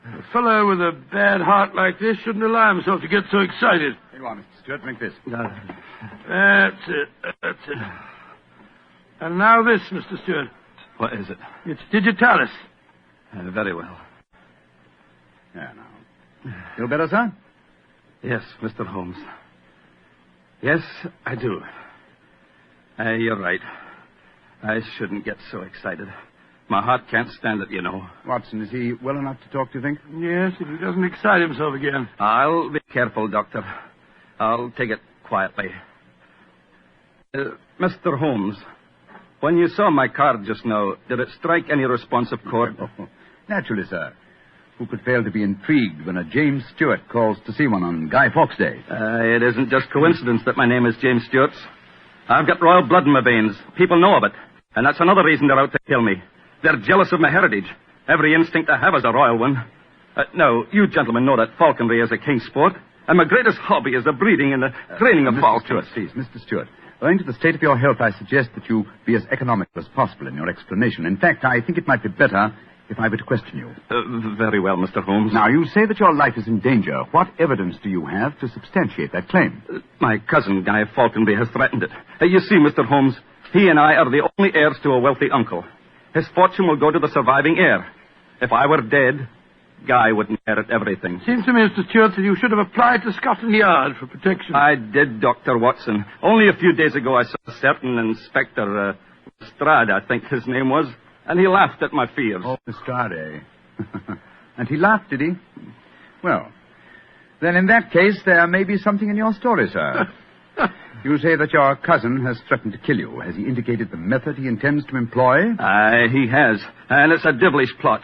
S16: A fellow with a bad heart like this shouldn't allow himself to get so excited.
S10: Here you are, Mr. Stuart. Drink this.
S16: That's it. And now this, Mr. Stuart.
S15: What is it?
S16: It's digitalis.
S15: Very well.
S10: Yeah, now. Feel better, sir?
S15: Yes, Mr. Holmes. Yes, I do. You're right. I shouldn't get so excited. My heart can't stand it, you know.
S10: Watson, is he well enough to talk, do you think?
S16: Yes, if he doesn't excite himself again.
S15: I'll be careful, Doctor. I'll take it quietly. Mr. Holmes, when you saw my card just now, did it strike any responsive chord?
S10: Oh, naturally, sir. Who could fail to be intrigued when a James Stuart calls to see one on Guy Fawkes Day?
S15: It isn't just coincidence that my name is James Stuart. I've got royal blood in my veins. People know of it. And that's another reason they're out to kill me. They're jealous of my heritage. Every instinct I have is a royal one. Now, you gentlemen know that falconry is a king's sport. And my greatest hobby is the breeding and the training of falcons.
S10: Please, Mr. Stuart. Owing to the state of your health, I suggest that you be as economical as possible in your explanation. In fact, I think it might be better if I were to question you.
S15: Very well, Mr. Holmes.
S10: Now, you say that your life is in danger. What evidence do you have to substantiate that claim?
S15: My cousin, Guy Falconby, has threatened it. You see, Mr. Holmes, he and I are the only heirs to a wealthy uncle. His fortune will go to the surviving heir. If I were dead, Guy would inherit everything.
S16: Seems to me, Mr. Stuart, that you should have applied to Scotland Yard for protection.
S15: I did, Dr. Watson. Only a few days ago I saw a certain Inspector Lestrade, I think his name was, and he laughed at my fears.
S10: Oh, Lestrade. And he laughed, did he? Well, then in that case, there may be something in your story, sir. You say that your cousin has threatened to kill you. Has he indicated the method he intends to employ?
S15: He has. And it's a devilish plot.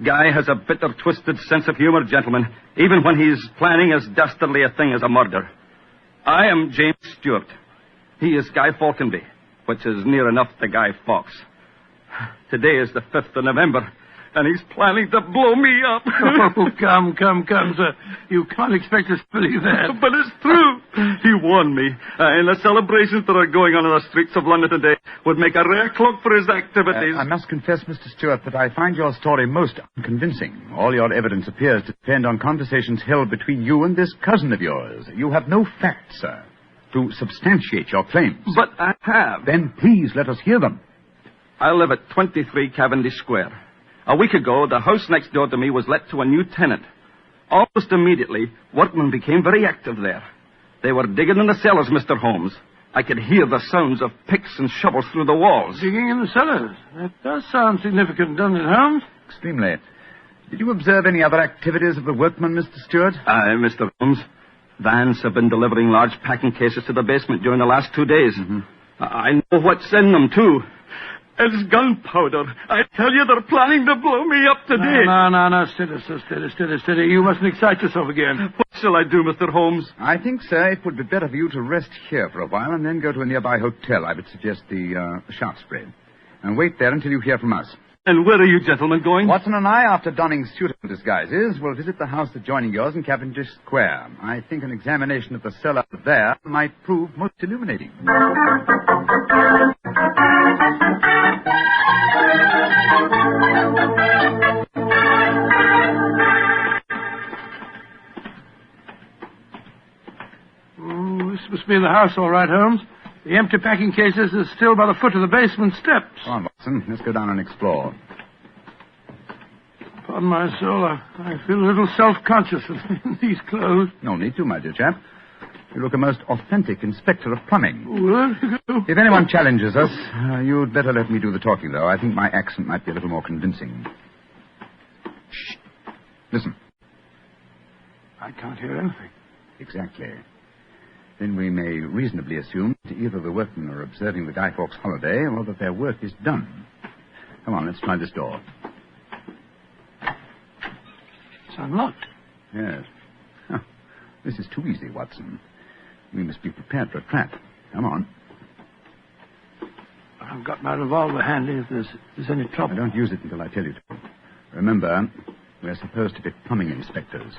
S15: Guy has a bitter, twisted sense of humor, gentlemen, even when he's planning as dastardly a thing as a murder. I am James Stuart. He is Guy Falconby, which is near enough to Guy Fawkes. Today is the 5th of November, and he's planning to blow me up.
S16: Oh, come, sir. You can't expect us to believe that.
S15: But it's true. He warned me. And the celebrations that are going on in the streets of London today would make a rare cloak for his activities.
S10: I must confess, Mr. Stuart, that I find your story most unconvincing. All your evidence appears to depend on conversations held between you and this cousin of yours. You have no facts, sir, to substantiate your claims.
S15: But I have.
S10: Then please let us hear them.
S15: I live at 23 Cavendish Square. A week ago, the house next door to me was let to a new tenant. Almost immediately, workmen became very active there. They were digging in the cellars, Mr. Holmes. I could hear the sounds of picks and shovels through the walls.
S16: Digging in the cellars? That does sound significant, doesn't it, Holmes?
S10: Extremely. Did you observe any other activities of the workmen, Mr. Stuart?
S15: Mr. Holmes, vans have been delivering large packing cases to the basement during the last 2 days.
S10: Mm-hmm.
S15: I know what's in them, too. It's gunpowder. I tell you, they're planning to blow me up today.
S16: No. Steady. You mustn't excite yourself again.
S15: What shall I do, Mr. Holmes?
S10: I think, sir, it would be better for you to rest here for a while and then go to a nearby hotel. I would suggest the Shaftesbury. And wait there until you hear from us.
S15: And where are you gentlemen going?
S10: Watson and I, after donning suitable disguises, will visit the house adjoining yours in Cavendish Square. I think an examination of the cellar there might prove most illuminating.
S16: Oh, this must be the house, all right, Holmes. The empty packing cases are still by the foot of the basement steps.
S10: Come on, Watson. Let's go down and explore.
S16: Upon my soul, I feel a little self-conscious in these clothes.
S10: No need to, my dear chap. You look a most authentic inspector of plumbing.
S16: Well,
S10: if anyone challenges us, you'd better let me do the talking, though. I think my accent might be a little more convincing. Shh. Listen.
S16: I can't hear anything.
S10: Exactly. Then we may reasonably assume that either the workmen are observing the Guy Fawkes holiday or that their work is done. Come on, let's try this door.
S16: It's unlocked.
S10: Yes. Oh, this is too easy, Watson. We must be prepared for a trap. Come on.
S16: I've got my revolver handy if there's any trouble.
S10: I don't use it until I tell you to. Remember, we're supposed to be plumbing inspectors.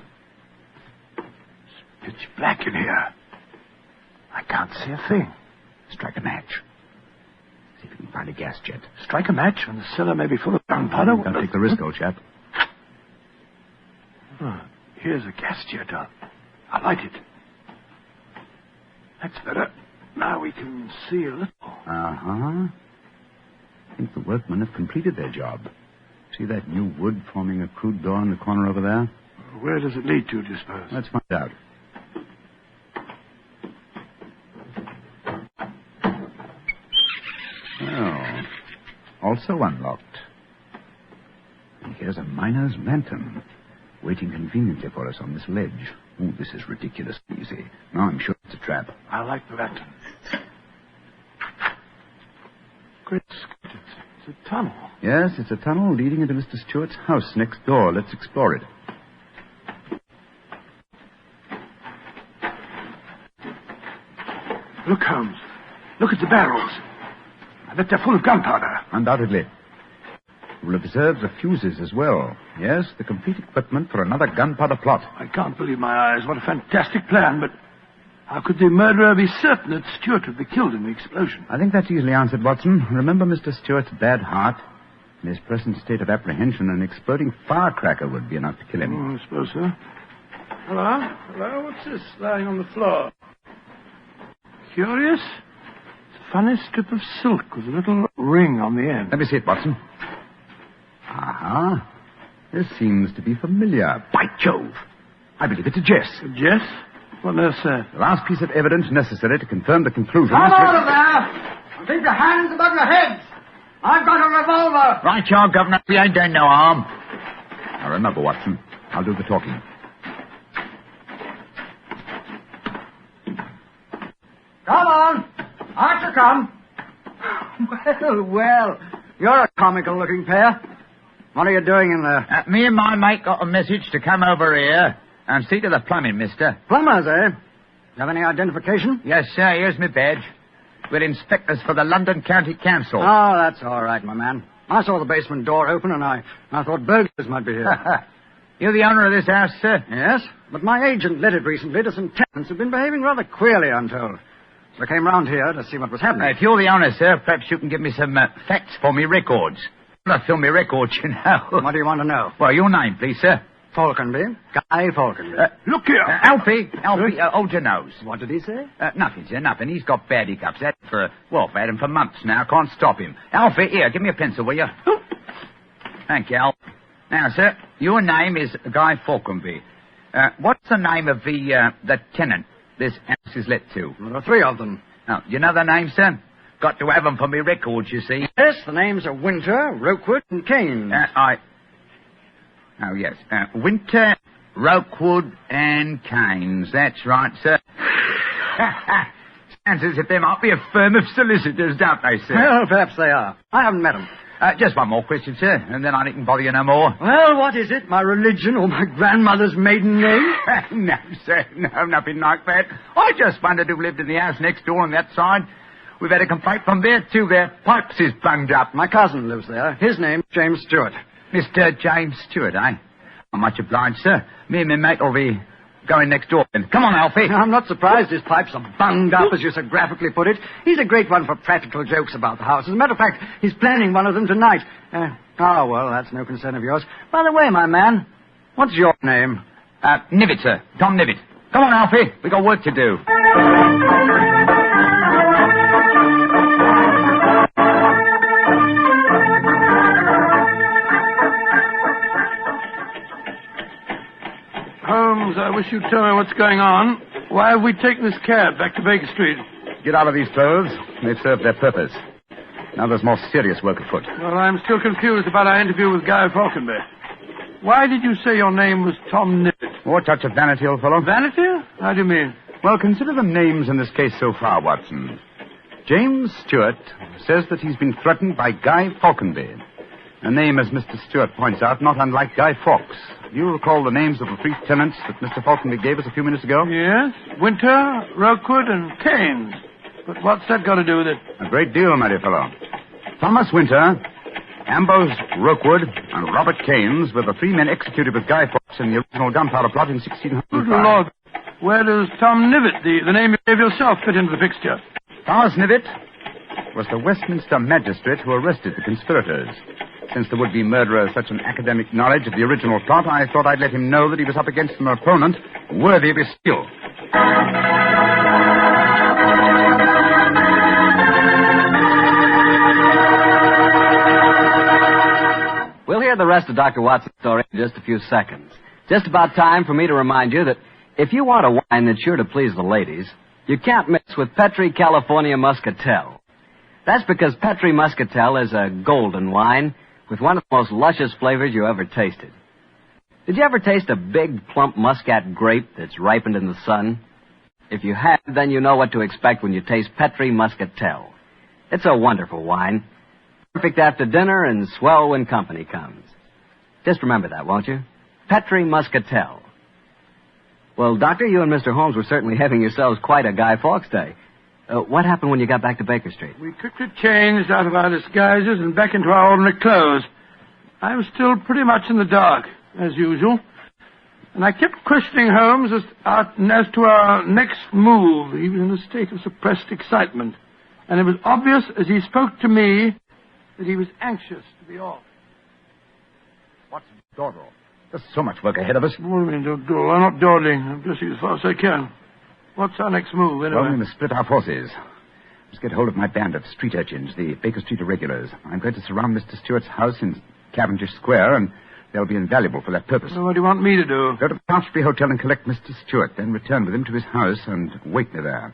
S16: It's pitch black in here. I can't see a thing.
S10: Strike a match. See if you can find a gas jet.
S16: Strike a match when the cellar may be full of gunpowder?
S10: Don't take the risk, old chap.
S16: Oh, here's a gas jet. I'll light it. That's better. Now we can see a little.
S10: Uh-huh. I think the workmen have completed their job. See that new wood forming a crude door in the corner over there?
S16: Where does it lead to, do you suppose?
S10: Let's find out. Oh, also unlocked. And here's a miner's lantern, waiting conveniently for us on this ledge. Oh, this is ridiculously easy. Now I'm sure it's a trap.
S16: I like the lantern. Great Scott, it's a tunnel.
S10: Yes, it's a tunnel leading into Mr. Stewart's house next door. Let's explore it.
S16: Look, Holmes. Look at the barrels. I bet they're full of gunpowder.
S10: Undoubtedly. You will observe the fuses as well. Yes, the complete equipment for another gunpowder plot.
S16: I can't believe my eyes. What a fantastic plan, but how could the murderer be certain that Stewart would be killed in the explosion?
S10: I think that's easily answered, Watson. Remember Mr. Stewart's bad heart? In his present state of apprehension, an exploding firecracker would be enough to kill him.
S16: Oh, I suppose so. Hello? Hello? What's this lying on the floor? Curious? It's a funny strip of silk with a little ring on the end.
S10: Let me see it, Watson. Uh-huh. This seems to be familiar. By Jove! I believe it's a Jess.
S16: A Jess? What nurse said?
S10: The last piece of evidence necessary to confirm the conclusion...
S7: Come out of there! Keep your hands above your heads! I've got a revolver!
S20: Right, y'all, Governor. We ain't done no harm.
S10: Now, remember, Watson, I'll do the talking.
S7: Come on! Archer, come! Well, you're a comical-looking pair. What are you doing in there?
S20: Me and my mate got a message to come over here and see to the plumbing, mister.
S7: Plumbers, eh? You have any identification?
S20: Yes, sir. Here's my badge. We're inspectors for the London County Council.
S7: Oh, that's all right, my man. I saw the basement door open, and I thought burglars might be here.
S20: You're the owner of this house, sir?
S7: Yes, but my agent let it recently to some tenants who've been behaving rather queerly, I'm told. So I came round here to see what was happening.
S20: If you're the owner, sir, perhaps you can give me some facts for me records. I fill me records, you know.
S7: What do you want to know?
S20: Well, your name, please, sir.
S7: Falconby. Guy Falconby.
S16: Look here.
S20: Alfie, hold your nose.
S7: What did he say?
S20: Nothing, sir, nothing. He's got bad hiccups. I've had him for months now. Can't stop him. Alfie, here, give me a pencil, will you? Thank you, Al. Now, sir, your name is Guy Falconby. What's the name of the tenant this house is let to?
S7: There are three of them.
S20: Oh, you know their names, sir? Got to have them for me records, you see.
S7: Yes, the names are Winter, Rokewood, and Kane.
S20: Oh, yes. Winter, Rokewood, and Keynes. That's right, sir. Sounds as if they might be a firm of solicitors, don't they, sir?
S7: Well, perhaps they are. I haven't met them.
S20: Just one more question, sir, and then I needn't bother you no more.
S7: Well, what is it? My religion or my grandmother's maiden name?
S20: No, sir. No, nothing like that. I just wondered who lived in the house next door on that side.
S7: We've had a complaint from there, too. Their pipes is bunged up. My cousin lives there. His name's James Stewart.
S10: Mr. James Stewart, eh? I'm much obliged, sir. Me and my mate will be going next door. Come on, Alfie.
S7: I'm not surprised his pipes are bunged up, as you so graphically put it. He's a great one for practical jokes about the house. As a matter of fact, he's planning one of them tonight. Well, that's no concern of yours. By the way, my man, what's your name?
S10: Nivet, sir. Tom Nivet. Come on, Alfie. We got work to do.
S16: Holmes, I wish you'd tell me what's going on. Why have we taken this cab back to Baker Street?
S10: Get out of these clothes. They've served their purpose. Now there's more serious work afoot.
S16: Well, I'm still confused about our interview with Guy Falconby. Why did you say your name was Tom Nivet?
S10: More touch of vanity, old fellow.
S16: Vanity? How do you mean?
S10: Well, consider the names in this case so far, Watson. James Stewart says that he's been threatened by Guy Falconby. A name, as Mr. Stewart points out, not unlike Guy Fawkes. Do you recall the names of the three tenants that Mr. Falconby gave us a few minutes ago?
S16: Yes. Winter, Rookwood, and Keynes. But what's that got to do with it?
S10: A great deal, my dear fellow. Thomas Winter, Ambrose Rookwood, and Robert Keynes were the three men executed with Guy Fawkes in the original gunpowder plot in 1605.
S16: Good Lord. Where does Tom Nivet, the name you gave yourself, fit into the picture?
S10: Thomas Nivet was the Westminster magistrate who arrested the conspirators. Since the would-be murderer has such an academic knowledge of the original plot, I thought I'd let him know that he was up against an opponent worthy of his skill.
S12: We'll hear the rest of Dr. Watson's story in just a few seconds. Just about time for me to remind you that if you want a wine that's sure to please the ladies, you can't mix with Petri California Muscatel. That's because Petri Muscatel is a golden wine with one of the most luscious flavors you ever tasted. Did you ever taste a big, plump muscat grape that's ripened in the sun? If you have, then you know what to expect when you taste Petri Muscatel. It's a wonderful wine. Perfect after dinner and swell when company comes. Just remember that, won't you? Petri Muscatel. Well, Doctor, you and Mr. Holmes were certainly having yourselves quite a Guy Fawkes day. What happened when you got back to Baker Street?
S16: We quickly changed out of our disguises and back into our ordinary clothes. I was still pretty much in the dark, as usual. And I kept questioning Holmes as to our next move. He was in a state of suppressed excitement. And it was obvious as he spoke to me that he was anxious to be off.
S10: What's dawdle? There's so much work ahead of us.
S16: What do you mean, dawdle? I'm not dawdling. I'm just as fast as I can. What's our next move, anyway?
S10: Well, we must split our forces. Let's get hold of my band of street urchins, the Baker Street irregulars. I'm going to surround Mr. Stewart's house in Cavendish Square, and they'll be invaluable for that purpose.
S16: Well, what do you want me to do?
S10: Go to the Country Hotel and collect Mr. Stewart, then return with him to his house and wait me there.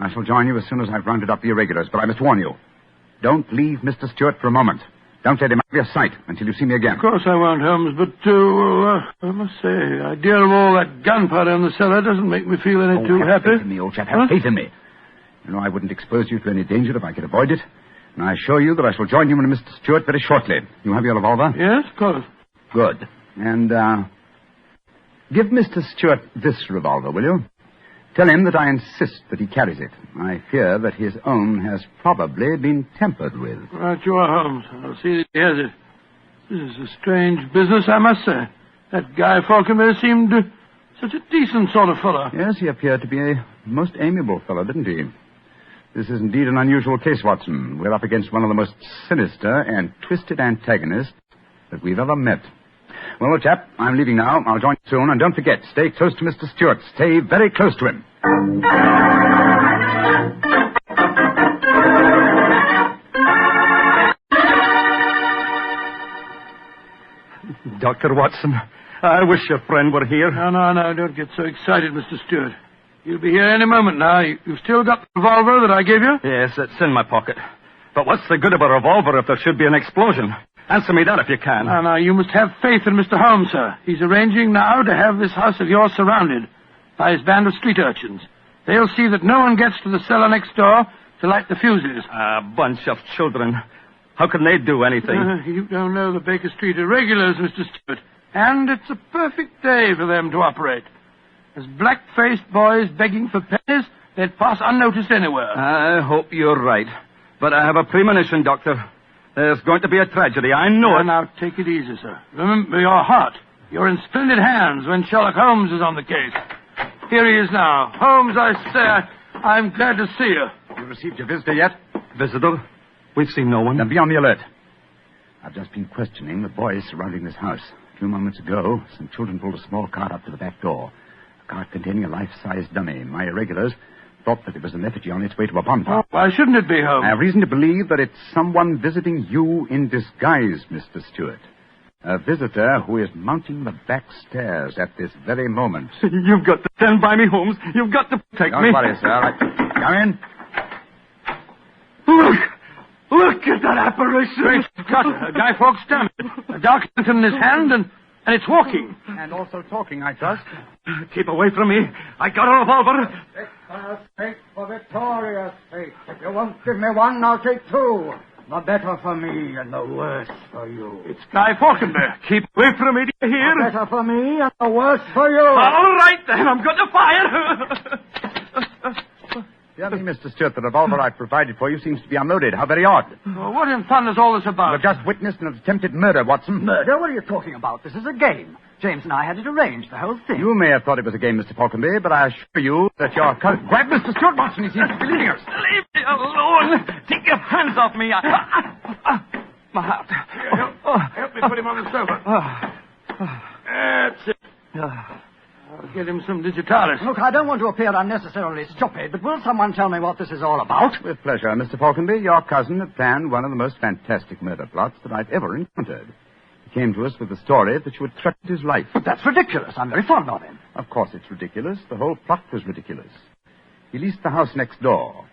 S10: I shall join you as soon as I've rounded up the irregulars, but I must warn you. Don't leave Mr. Stewart for a moment. Don't let him out of your sight until you see me again.
S16: Of course I won't, Holmes, but, I must say, the idea of all that gunpowder in the cellar doesn't make me feel any too
S10: have
S16: happy.
S10: Faith in me, old chap. Have faith in me. You know I wouldn't expose you to any danger if I could avoid it. And I assure you that I shall join you and Mr. Stewart very shortly. You have your revolver?
S16: Yes, of course.
S10: Good. And, give Mr. Stewart this revolver, will you? Tell him that I insist that he carries it. I fear that his own has probably been tampered with.
S16: Right you are, Holmes. I'll see that he has it. This is a strange business, I must say. That Guy Falconby seemed such a decent sort of fellow.
S10: Yes, he appeared to be a most amiable fellow, didn't he? This is indeed an unusual case, Watson. We're up against one of the most sinister and twisted antagonists that we've ever met. Well, old chap, I'm leaving now. I'll join you soon. And don't forget, stay close to Mr. Stewart. Stay very close to him.
S15: Dr. Watson, I wish your friend were here.
S16: No, don't get so excited, Mr. Stewart. You'll be here any moment now. You've still got the revolver that I gave you?
S15: Yes, it's in my pocket. But what's the good of a revolver if there should be an explosion? Answer me that if you can.
S16: No, you must have faith in Mr. Holmes, sir. He's arranging now to have this house of yours surrounded by his band of street urchins. They'll see that no one gets to the cellar next door to light the fuses.
S15: A bunch of children. How can they do anything?
S16: You don't know the Baker Street irregulars, Mr. Stewart. And it's a perfect day for them to operate. As black-faced boys begging for pennies they'd pass unnoticed anywhere.
S15: I hope you're right. But I have a premonition, Doctor. There's going to be a tragedy. I know it.
S16: Now, take it easy, sir. Remember your heart. You're in splendid hands when Sherlock Holmes is on the case. Here he is now. Holmes, I say, I'm glad to see you.
S10: You received your visitor yet?
S15: Visitor? We've seen no one.
S10: Then be on the alert. I've just been questioning the boys surrounding this house. A few moments ago, some children pulled a small cart up to the back door. A cart containing a life-size dummy. My irregulars thought that it was an effigy on its way to a bonfire.
S16: Why shouldn't it be, Holmes?
S10: I have reason to believe that it's someone visiting you in disguise, Mr. Stewart. A visitor who is mounting the back stairs at this very moment.
S15: You've got to stand by me, Holmes. You've got to protect me.
S10: Don't worry, sir. Come in.
S15: Look at that apparition.
S16: Great Scott, Guy Fawkes' dummy. A dark lantern in his hand, and it's walking.
S10: And also talking, I trust.
S15: Keep away from me. I got a revolver.
S7: Take for Victoria's sake. If you won't give me one, I'll take two. The better for me and the worse for you.
S16: It's Guy Falkenberg.
S15: Keep away from me, do you hear?
S7: The better for me and the worse for you.
S15: All right, then. I'm going to fire.
S10: Tell me, Mr. Stewart, the revolver I've provided for you seems to be unloaded. How very odd.
S16: Well, what in fun is all this about?
S10: You've just witnessed an attempted murder, Watson.
S7: Murder? What are you talking about? This is a game. James and I had it arranged, the whole thing.
S10: You may have thought it was a game, Mr. Falkenberg, but I assure you that your cousin... Grab Mr. Stewart, Watson. He seems to be leaving us.
S15: Leave me alone. Take your hands off me. My heart.
S16: Help me put him on the sofa. That's it. I'll get him some digitalis.
S7: Look, I don't want to appear unnecessarily stupid, but will someone tell me what this is all about?
S10: With pleasure, Mr. Falkenberg. Your cousin had planned one of the most fantastic murder plots that I've ever encountered. He came to us with the story that you had threatened his life.
S7: But that's ridiculous. I'm very fond of him.
S10: Of course it's ridiculous. The whole plot was ridiculous. He leased the house next door,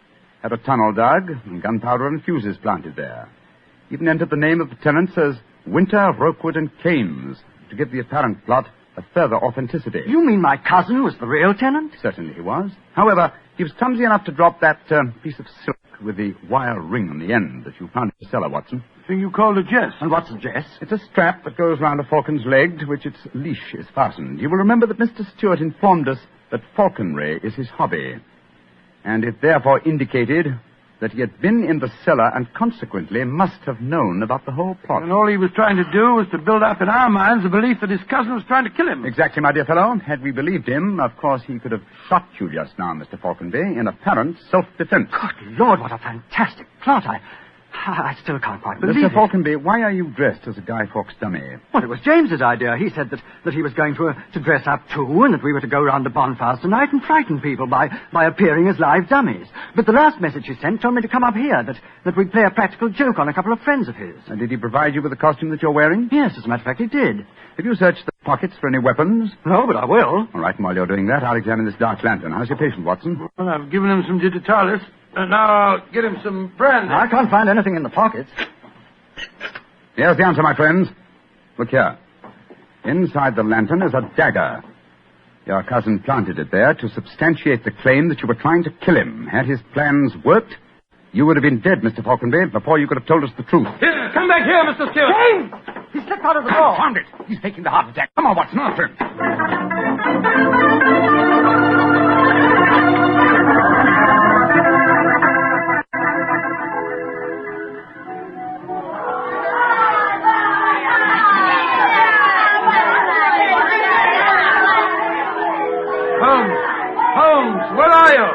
S10: had a tunnel dug, and gunpowder and fuses planted there. Even entered the name of the tenants as Winter, Rokewood, and Kames to give the apparent plot a further authenticity.
S7: You mean my cousin was the real tenant?
S10: Certainly he was. However, he was clumsy enough to drop that piece of silk with the wire ring on the end that you found in the cellar, Watson.
S16: Thing you called a jess.
S7: And what's a jess?
S10: It's a strap that goes round a falcon's leg to which its leash is fastened. You will remember that Mr. Stewart informed us that falconry is his hobby, and it therefore indicated that he had been in the cellar and consequently must have known about the whole plot.
S16: And all he was trying to do was to build up in our minds the belief that his cousin was trying to kill him.
S10: Exactly, my dear fellow. Had we believed him, of course he could have shot you just now, Mr. Falkenby, in apparent self-defense.
S7: Good Lord, what a fantastic plot. I still can't quite believe
S10: Mr. Falkenby, why are you dressed as a Guy Fawkes dummy?
S7: Well, it was James's idea. He said that he was going to dress up too, and that we were to go round the bonfires tonight and frighten people by appearing as live dummies. But the last message he sent told me to come up here, that we'd play a practical joke on a couple of friends of his.
S10: And did he provide you with the costume that you're wearing?
S7: Yes, as a matter of fact, he did.
S10: Have you searched the pockets for any weapons?
S7: No, but I will.
S10: All right, and while you're doing that, I'll examine this dark lantern. How's your patient, Watson?
S16: Well, I've given him some digitalis, and now I'll get him some brandy.
S7: I can't find anything in the pockets.
S10: Here's the answer, my friends. Look here. Inside the lantern is a dagger. Your cousin planted it there to substantiate the claim that you were trying to kill him. Had his plans worked, you would have been dead, Mr. Falkenby, before you could have told us the truth.
S16: Here, come back here, Mr. Stewart.
S7: James! He slipped out of the door.
S10: Found it. He's taking the heart attack. Come on, Watson, after him.
S16: Holmes, where are you?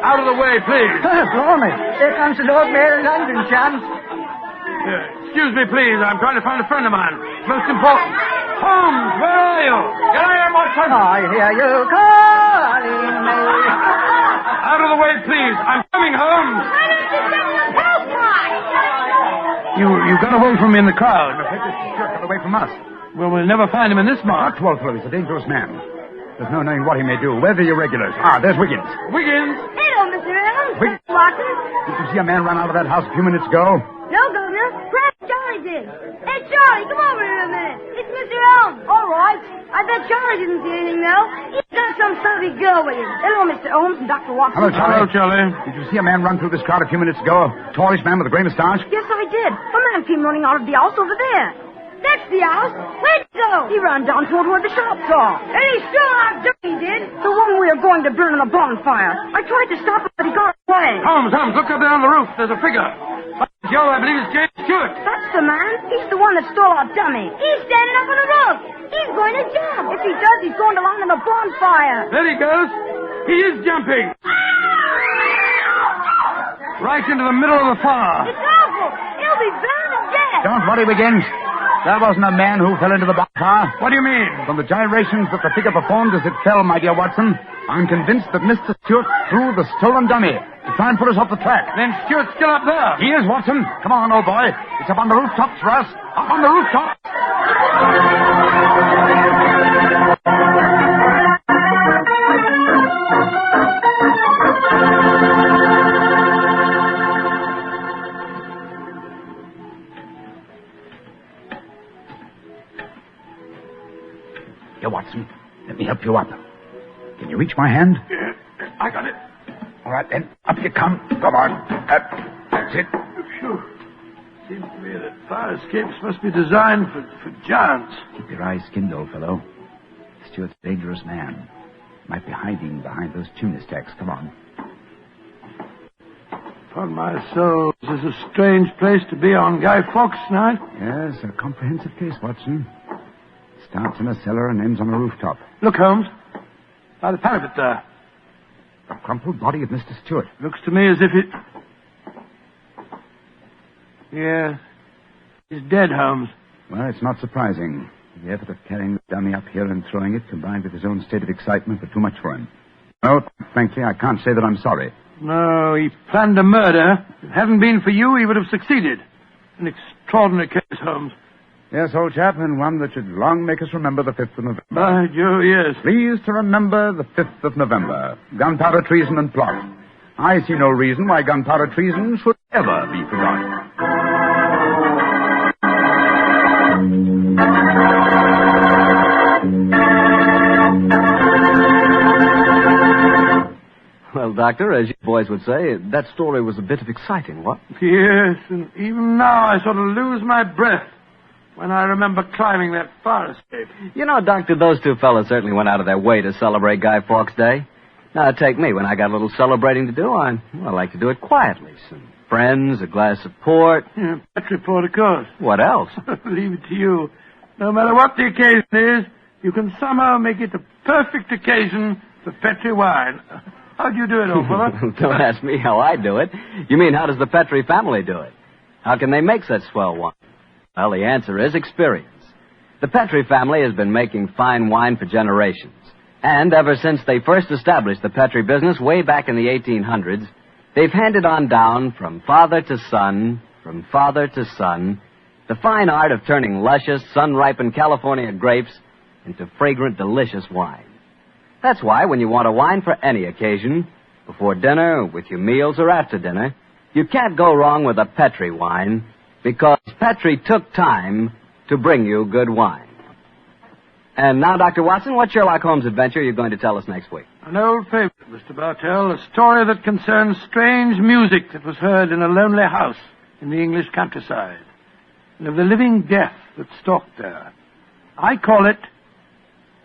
S16: Out of the way, please.
S7: Blimey. Here comes the Lord Mayor of London, chum.
S16: Excuse me, please. I'm trying to find a friend of mine. Most important. Holmes, where are you? Get out here, Watson.
S7: I hear you calling me.
S16: Out of the way, please. I'm coming, Holmes. You got away from me in the crowd.
S10: Got away from us.
S16: Well, we'll never find him in this mark.
S10: Twelfth, he's a dangerous man. There's no knowing what he may do. Where are the irregulars? Ah, there's Wiggins.
S16: Wiggins?
S3: Hello, Mr. Evans.
S10: Wiggins.
S3: Watson.
S10: Did you see a man run out of that house a few minutes ago?
S3: No, Governor. Perhaps Charlie did. Hey, Charlie, come over here a minute. It's Mr. Holmes. All right. I bet Charlie didn't see anything, though. He's got some savvy girl with him. Hello, Mr. Holmes and Dr. Watson.
S10: Hello, Charlie.
S16: Hello, Charlie.
S10: Did you see a man run through this crowd a few minutes ago? A tallish man with a gray moustache?
S3: Yes, I did. A man came running out of the house over there. That's the house. Where'd he go?
S7: He ran down toward where the shops are.
S3: And he stole our dirt, he did.
S7: The one we are going to burn in the bonfire. I tried to stop him, but he got away.
S16: Holmes, look up there on the roof. There's a figure. By Joe, I believe it's James Stewart.
S3: That's the man. He's the one that stole our dummy. He's standing up on the roof. He's going to jump.
S7: If he does, he's going to land in the bonfire.
S16: There he goes. He is jumping. Right into the middle of the fire.
S3: It's awful. He'll be burned to death.
S10: Don't worry, Wiggins. There wasn't a man who fell into the bonfire.
S16: What do you mean?
S10: From the gyrations that the figure performed as it fell, my dear Watson, I'm convinced that Mr. Stewart threw the stolen dummy to try and put us off the track.
S16: Then Stewart's still up there.
S10: He is, Watson. Come on, old boy. It's up on the rooftops for us. Up on the rooftops. Here, Watson. Let me help you up. Can you reach my hand?
S16: Yeah, I got it.
S10: All right, then. Up you come. Come on. That's it.
S16: Phew. Seems to me that fire escapes must be designed for giants.
S10: Keep your eyes skinned, old fellow. Stewart's a dangerous man. Might be hiding behind those chimney stacks. Come on.
S16: Upon my soul, this is a strange place to be on Guy Fawkes night.
S10: Yes, a comprehensive case, Watson. Starts in a cellar and ends on a rooftop.
S16: Look, Holmes. By the parapet there.
S10: The crumpled body of Mr. Stewart.
S16: Looks to me as if it... Yeah. He's dead, Holmes.
S10: Well, it's not surprising. The effort of carrying the dummy up here and throwing it, combined with his own state of excitement, were too much for him. No, frankly, I can't say that I'm sorry.
S16: No, he planned a murder. If it hadn't been for you, he would have succeeded. An extraordinary case, Holmes.
S10: Yes, old chap, and one that should long make us remember the 5th of November.
S16: By Joe, yes.
S10: Please to remember the 5th of November. Gunpowder treason and plot. I see no reason why gunpowder treason should ever be forgotten.
S12: Well, Doctor, as you boys would say, that story was a bit of exciting, what?
S16: Yes, and even now I sort of lose my breath when I remember climbing that fire escape.
S12: You know, Doctor, those two fellas certainly went out of their way to celebrate Guy Fawkes Day. Now, take me. When I got a little celebrating to do, I like to do it quietly. Some friends, a glass of port.
S16: Yeah, Petri port, of course.
S12: What else?
S16: Leave it to you. No matter what the occasion is, you can somehow make it a perfect occasion for Petri wine. How do you do it, old fellow?
S12: Don't ask me how I do it. You mean, how does the Petri family do it? How can they make such swell wine? Well, the answer is experience. The Petri family has been making fine wine for generations. And ever since they first established the Petri business way back in the 1800s, they've handed on down from father to son, the fine art of turning luscious, sun-ripened California grapes into fragrant, delicious wine. That's why when you want a wine for any occasion, before dinner, with your meals, or after dinner, you can't go wrong with a Petri wine, because Petri took time to bring you good wine. And now, Dr. Watson, what Sherlock Holmes adventure are you going to tell us next week?
S16: An old favorite, Mr. Bartell, a story that concerns strange music that was heard in a lonely house in the English countryside, and of the living death that stalked there. I call it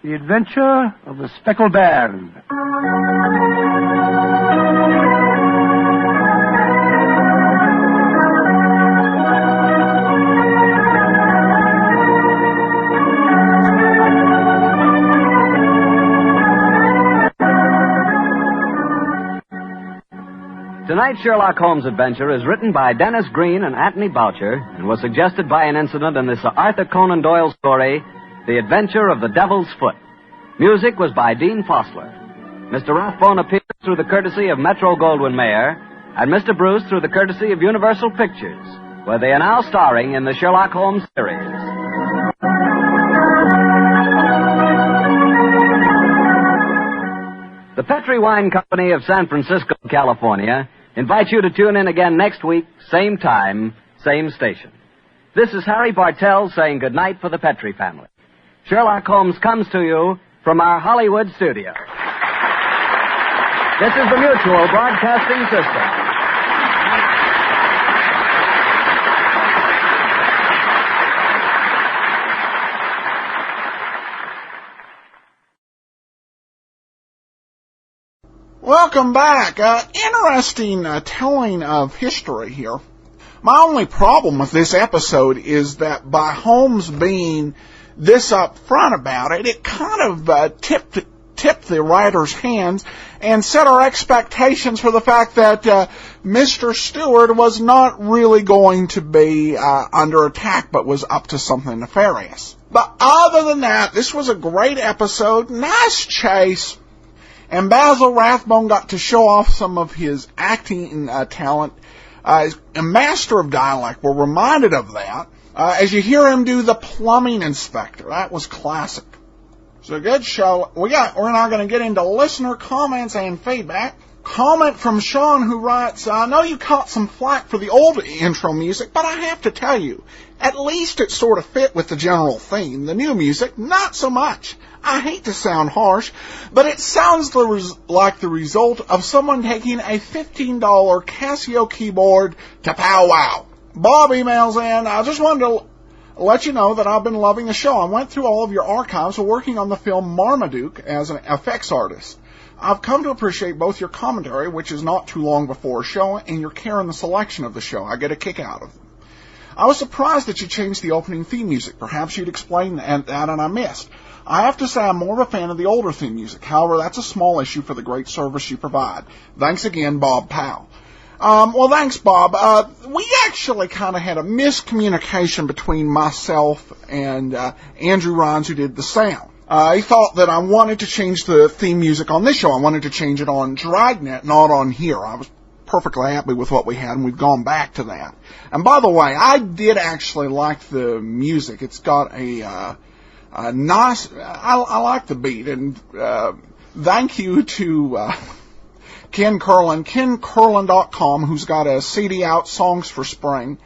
S16: The Adventure of the Speckled Bairn.
S12: Tonight's Sherlock Holmes adventure is written by Dennis Green and Anthony Boucher and was suggested by an incident in this Arthur Conan Doyle story, The Adventure of the Devil's Foot. Music was by Dean Fossler. Mr. Rathbone appears through the courtesy of Metro-Goldwyn-Mayer, and Mr. Bruce through the courtesy of Universal Pictures, where they are now starring in the Sherlock Holmes series. The Petri Wine Company of San Francisco, California, invites you to tune in again next week, same time, same station. This is Harry Bartell saying goodnight for the Petri family. Sherlock Holmes comes to you from our Hollywood studio. This is the Mutual Broadcasting System.
S1: Welcome back. Interesting telling of history here. My only problem with this episode is that by Holmes being this up front about it, it kind of tipped the writer's hands and set our expectations for the fact that Mr. Stewart was not really going to be under attack, but was up to something nefarious. But other than that, this was a great episode, nice chase, and Basil Rathbone got to show off some of his acting talent. A master of dialect. We're reminded of that as you hear him do the plumbing inspector. That was classic. It's a good show. We're now going to get into listener comments and feedback. Comment from Sean, who writes, I know you caught some flack for the old intro music, but I have to tell you, at least it sort of fit with the general theme. The new music, not so much. I hate to sound harsh, but it sounds like the result of someone taking a $15 Casio keyboard to powwow. Bob emails in, I just wanted to let you know that I've been loving the show. I went through all of your archives while working on the film Marmaduke as an effects artist. I've come to appreciate both your commentary, which is not too long before a show, and your care in the selection of the show. I get a kick out of them. I was surprised that you changed the opening theme music. Perhaps you'd explain that and I missed. I have to say I'm more of a fan of the older theme music. However, that's a small issue for the great service you provide. Thanks again, Bob Powell. Well, thanks, Bob. We actually kind of had a miscommunication between myself and Andrew Rhines, who did the sound. He thought that I wanted to change the theme music on this show. I wanted to change it on Dragnet, not on here. I was perfectly happy with what we had, and we've gone back to that. And by the way, I did actually like the music. It's got a nice, I like the beat, and thank you to Ken Curlin, KenCurlin.com, who's got a CD out, Songs for Spring.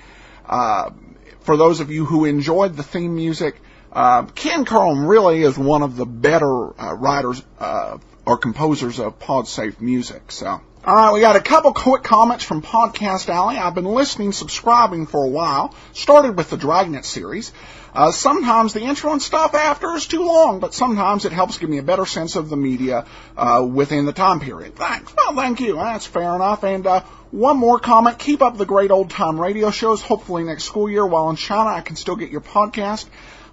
S1: For those of you who enjoyed the theme music, Ken Curlin really is one of the better writers or composers of PodSafe music. So, all right, we got a couple quick comments from Podcast Alley. I've been listening, subscribing for a while. Started with the Dragnet series. Sometimes the intro and stuff after is too long, but sometimes it helps give me a better sense of the media within the time period. Thanks. Well, thank you. That's fair enough. And one more comment. Keep up the great old-time radio shows. Hopefully next school year, while in China, I can still get your podcast.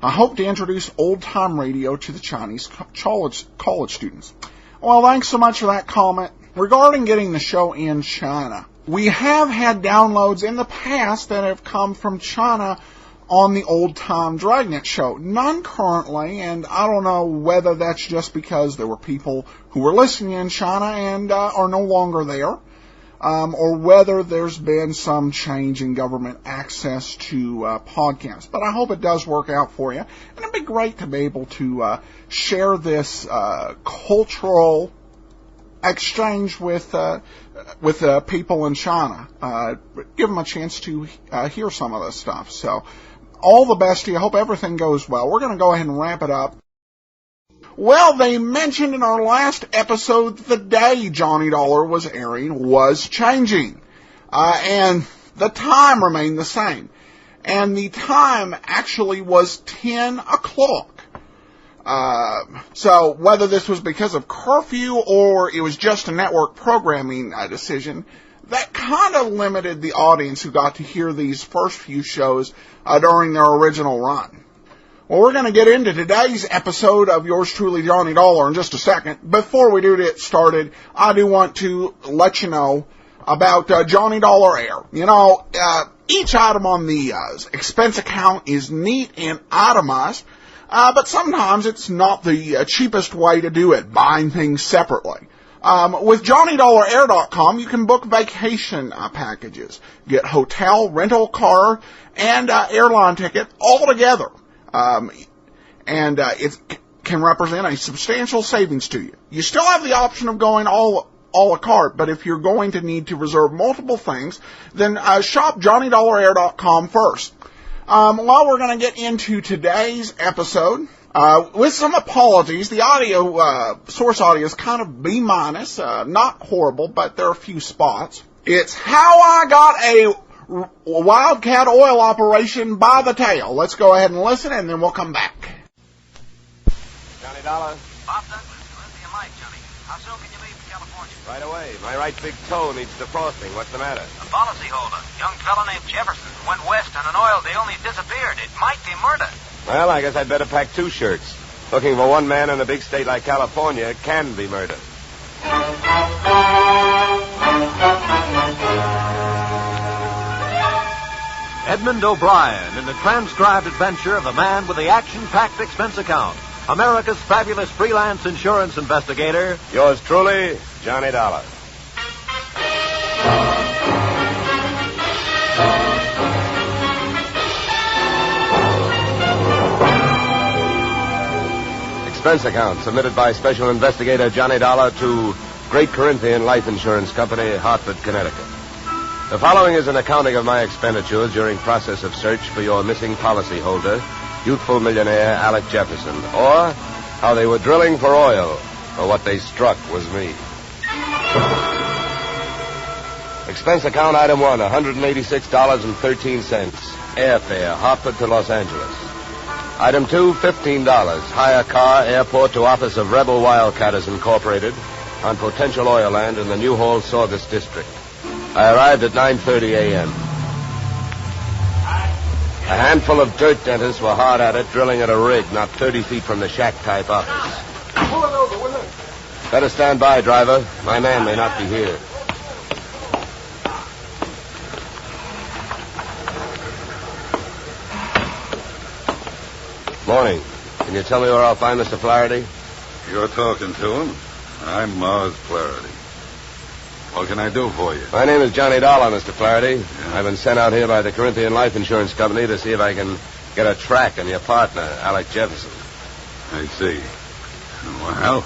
S1: I hope to introduce old-time radio to the Chinese college students. Well, thanks so much for that comment. Regarding getting the show in China, we have had downloads in the past that have come from China on the old-time Dragnet show. None currently, and I don't know whether that's just because there were people who were listening in China and are no longer there, or whether there's been some change in government access to podcasts. But I hope it does work out for you. And it'd be great to be able to share this cultural exchange with people in China. Give them a chance to hear some of this stuff. So all the best to you. Hope everything goes well. We're going to go ahead and wrap it up. Well, they mentioned in our last episode that the day Johnny Dollar was airing was changing. And the time remained the same. And the time actually was 10 o'clock. So whether this was because of curfew or it was just a network programming decision, that kind of limited the audience who got to hear these first few shows during their original run. Well, we're going to get into today's episode of yours truly, Johnny Dollar, in just a second. Before we do get started, I do want to let you know about Johnny Dollar Air. You know, each item on the expense account is neat and itemized, but sometimes it's not the cheapest way to do it, buying things separately. With JohnnyDollarAir.com, you can book vacation packages, get hotel, rental car, and airline ticket all together. And it can represent a substantial savings to you. You still have the option of going a la carte, but if you're going to need to reserve multiple things, then shop JohnnyDollarAir.com first. Well, we're going to get into today's episode. With some apologies, the audio, source audio is kind of B-, not horrible, but there are a few spots. It's how I got a Wildcat oil operation by the tail. Let's go ahead and listen, and then we'll come back.
S21: Johnny Dollar.
S17: Bob Douglas, Olympian Light, Johnny. How soon can you leave for California? Right away. My right big toe needs defrosting. What's the matter?
S19: A policyholder, young fellow named Jefferson, went west on an oil deal and he disappeared. It might be murder.
S17: Well, I guess I'd better pack 2 shirts. Looking for one man in a big state like California can be murder.
S23: Edmund O'Brien in the transcribed adventure of the man with the action-packed expense account. America's fabulous freelance insurance investigator.
S17: Yours truly, Johnny Dollar. Expense account submitted by Special Investigator Johnny Dollar to Great Corinthian Life Insurance Company, Hartford, Connecticut. The following is an accounting of my expenditures during process of search for your missing policyholder, youthful millionaire Alec Jefferson, or how they were drilling for oil, or what they struck was me. Expense account item 1, $186.13. Airfare, Hartford to Los Angeles. Item 2, $15. Hire car, airport to office of Rebel Wildcatters Incorporated on potential oil land in the New Hall, Saugus district. I arrived at 9:30 a.m. A handful of dirt dentists were hard at it, drilling at a rig not 30 feet from the shack-type office. Pull it over, will you? Better stand by, driver. My man may not be here. Morning. Can you tell me where I'll find Mr. Flaherty?
S24: You're talking to him. I'm Mars Flaherty. What can I do for you?
S17: My name is Johnny Dollar, Mr. Flaherty. Yeah. I've been sent out here by the Corinthian Life Insurance Company to see if I can get a track on your partner, Alec Jefferson.
S24: I see. Well,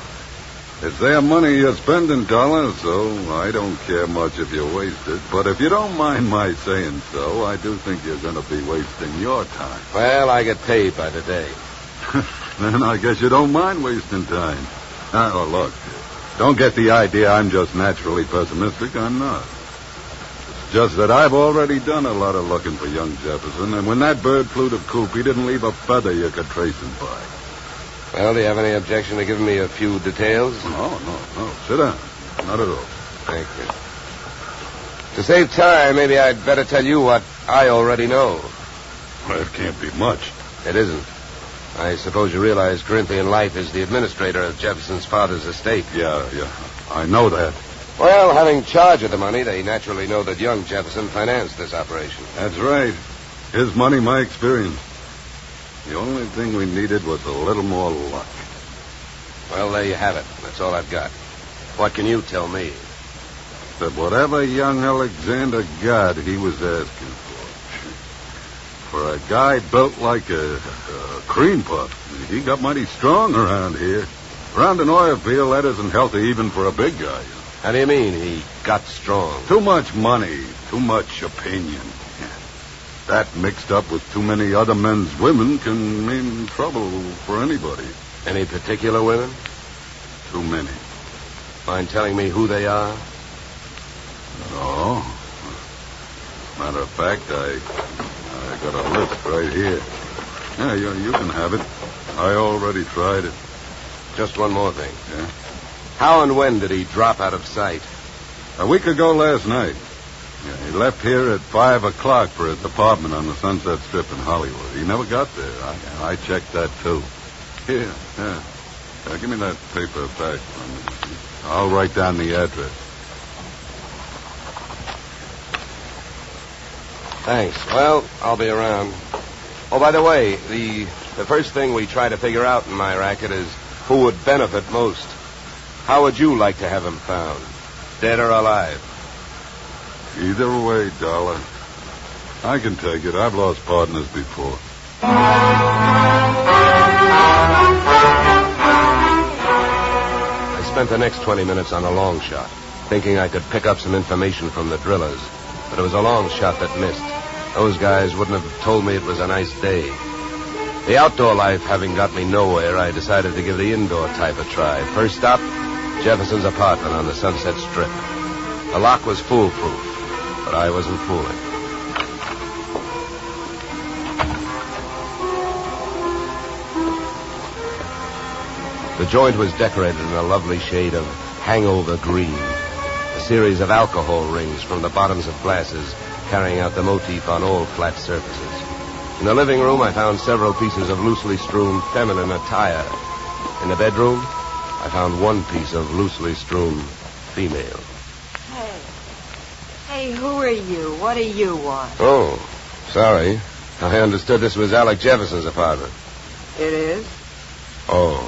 S24: it's their money you're spending, Dollar, so I don't care much if you waste it. But if you don't mind my saying so, I do think you're going to be wasting your time.
S17: Well, I get paid by the day.
S24: Then I guess you don't mind wasting time. Oh, look. Don't get the idea I'm just naturally pessimistic. I'm not. It's just that I've already done a lot of looking for young Jefferson, and when that bird flew to coop, he didn't leave a feather you could trace him by.
S17: Well, do you have any objection to giving me a few details?
S24: No. Sit down. Not at all.
S17: Thank you. To save time, maybe I'd better tell you what I already know.
S24: Well, it can't be much.
S17: It isn't. I suppose you realize Corinthian Life is the administrator of Jefferson's father's estate.
S24: Yeah. I know that.
S17: Well, having charge of the money, they naturally know that young Jefferson financed this operation.
S24: That's right. His money, my experience. The only thing we needed was a little more luck.
S17: Well, there you have it. That's all I've got. What can you tell me?
S24: That whatever young Alexander got, he was asking for. For a guy built like a cream puff, he got mighty strong around here. Around an oil field, that isn't healthy even for a big guy. You know?
S17: How do you mean he got strong?
S24: Too much money, too much opinion. That mixed up with too many other men's women can mean trouble for anybody.
S17: Any particular women?
S24: Too many.
S17: Mind telling me who they are?
S24: No. Matter of fact, I got a list right here. Yeah, you can have it. I already tried it.
S17: Just one more thing.
S24: Yeah?
S17: How and when did he drop out of sight?
S24: A week ago last night. Yeah, he left here at 5 o'clock for his apartment on the Sunset Strip in Hollywood. He never got there. I checked that, too. Here, yeah. Give me that paper back. I'll write down the address.
S17: Thanks. Well, I'll be around. Oh, by the way, the first thing we try to figure out in my racket is who would benefit most. How would you like to have him found? Dead or alive?
S24: Either way, Dollar. I can take it. I've lost partners before.
S17: I spent the next 20 minutes on a long shot, thinking I could pick up some information from the drillers. But it was a long shot that missed. Those guys wouldn't have told me it was a nice day. The outdoor life having got me nowhere, I decided to give the indoor type a try. First stop, Jefferson's apartment on the Sunset Strip. The lock was foolproof, but I wasn't fooling. The joint was decorated in a lovely shade of hangover green. series of alcohol rings from the bottoms of glasses, carrying out the motif on all flat surfaces. In the living room, I found several pieces of loosely strewn feminine attire. In the bedroom, I found one piece of loosely strewn female.
S4: Hey, who are you? What do you want?
S17: Oh, sorry. I understood this was Alec Jefferson's apartment.
S4: It is?
S17: Oh.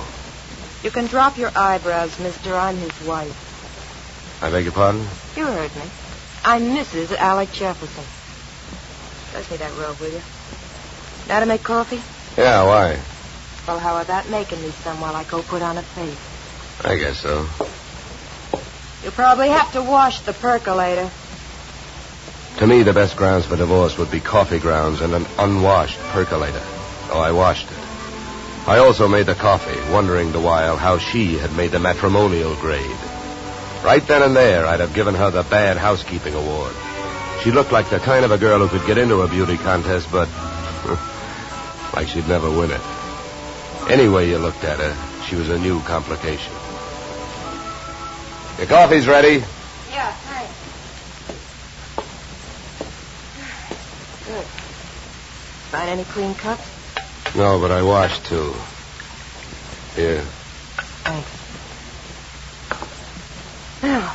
S4: You can drop your eyebrows, mister. I'm his wife.
S17: I beg your pardon?
S4: You heard me. I'm Mrs. Alec Jefferson. Pass me that robe, will you? Now to make coffee?
S17: Yeah, why?
S4: Well, how about making me some while I go put on a face?
S17: I guess so.
S4: You'll probably have to wash the percolator.
S17: To me, the best grounds for divorce would be coffee grounds and an unwashed percolator. So I washed it. I also made the coffee, wondering the while how she had made the matrimonial grade. Right then and there, I'd have given her the Bad Housekeeping Award. She looked like the kind of a girl who could get into a beauty contest, but like she'd never win it. Any way you looked at her, she was a new complication. Your coffee's ready.
S4: Yeah, thanks. Good. Find any clean cups?
S17: No, but I washed two. Here.
S4: Thanks. Now,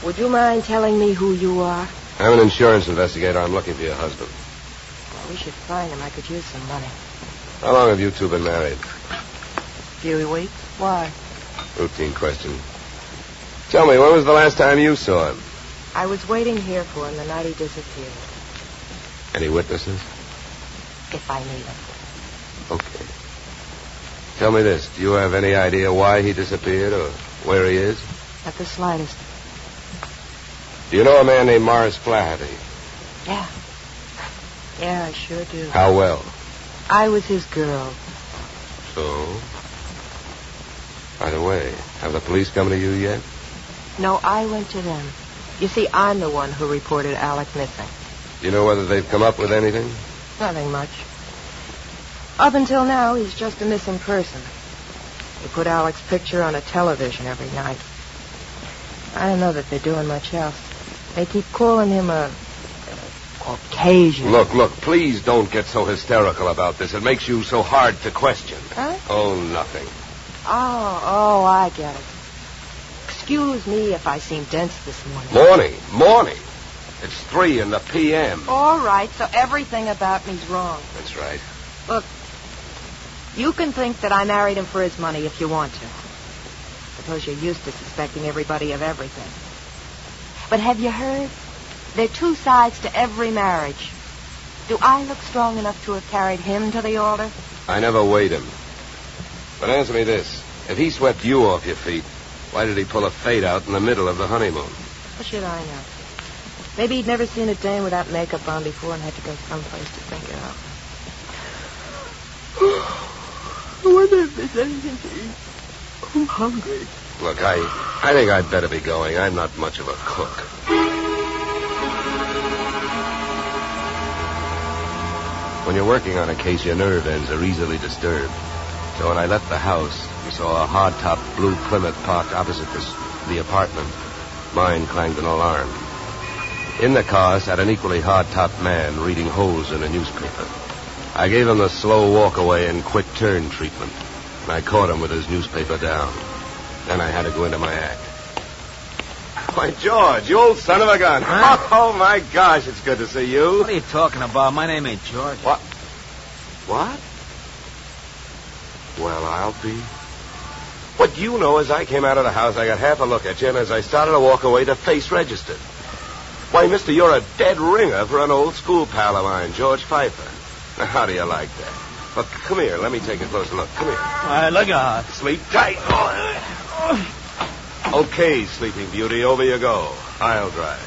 S4: would you mind telling me who you are?
S17: I'm an insurance investigator. I'm looking for your husband.
S4: Well, we should find him. I could use some money.
S17: How long have you two been married?
S4: Few weeks. Why?
S17: Routine question. Tell me, when was the last time you saw him?
S4: I was waiting here for him the night he disappeared.
S17: Any witnesses?
S4: If I need him.
S17: Okay. Tell me this. Do you have any idea why he disappeared or where he is?
S4: Not the slightest.
S17: Do you know a man named Morris Flaherty?
S4: Yeah. Yeah, I sure do.
S17: How well?
S4: I was his girl.
S17: So? By the way, have the police come to you yet?
S4: No, I went to them. You see, I'm the one who reported Alec missing.
S17: Do you know whether they've come up with anything?
S4: Nothing much. Up until now, he's just a missing person. They put Alec's picture on a television every night. I don't know that they're doing much else. They keep calling him a Caucasian.
S17: Look, please don't get so hysterical about this. It makes you so hard to question.
S4: Huh?
S17: Oh, nothing.
S4: Oh, I get it. Excuse me if I seem dense this morning.
S17: Morning. It's 3 in the p.m.
S4: All right, so everything about me's wrong.
S17: That's right.
S4: Look, you can think that I married him for his money if you want to. Suppose you're used to suspecting everybody of everything. But have you heard? There are two sides to every marriage. Do I look strong enough to have carried him to the altar?
S17: I never weighed him. But answer me this. If he swept you off your feet, why did he pull a fade out in the middle of the honeymoon?
S4: What should I know? Maybe he'd never seen a dame without makeup on before and had to go someplace to think it out. I wonder if there's anything to eat. I'm hungry.
S17: Look, I think I'd better be going. I'm not much of a cook. When you're working on a case, your nerve ends are easily disturbed. So when I left the house, we saw a hard-top blue Plymouth parked opposite the apartment. Mine clanged an alarm. In the car sat an equally hard-topped man reading holes in a newspaper. I gave him the slow walk-away and quick turn treatment, and I caught him with his newspaper down. Then I had to go into my act. Why, George, you old son of a gun.
S6: Huh?
S17: Oh, my gosh, it's good to see you.
S6: What are you talking about? My name ain't George.
S17: What? Well, I'll be. What you know is I came out of the house, I got half a look at you, and as I started to walk away, the face registered. Why, mister, you're a dead ringer for an old school pal of mine, George Pfeiffer. Now, how do you like that? Look, come here. Let me take a closer look. Come here.
S6: All right, look out.
S17: Sleep tight. Okay, Sleeping Beauty, over you go. I'll drive.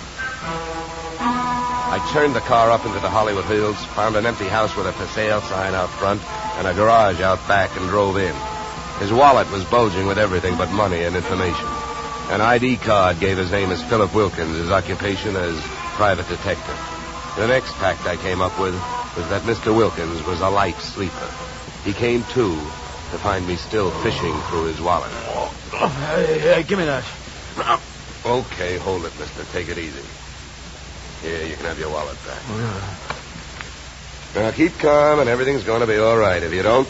S17: I turned the car up into the Hollywood Hills, found an empty house with a for sale sign out front, and a garage out back, and drove in. His wallet was bulging with everything but money and information. An ID card gave his name as Philip Wilkins, his occupation as private detective. The next fact I came up with was that Mr. Wilkins was a light sleeper. He came to find me still fishing through his wallet.
S6: Hey, give me that.
S17: Okay, hold it, mister. Take it easy. Here, you can have your wallet back. Now, keep calm, and everything's going to be all right. If you don't,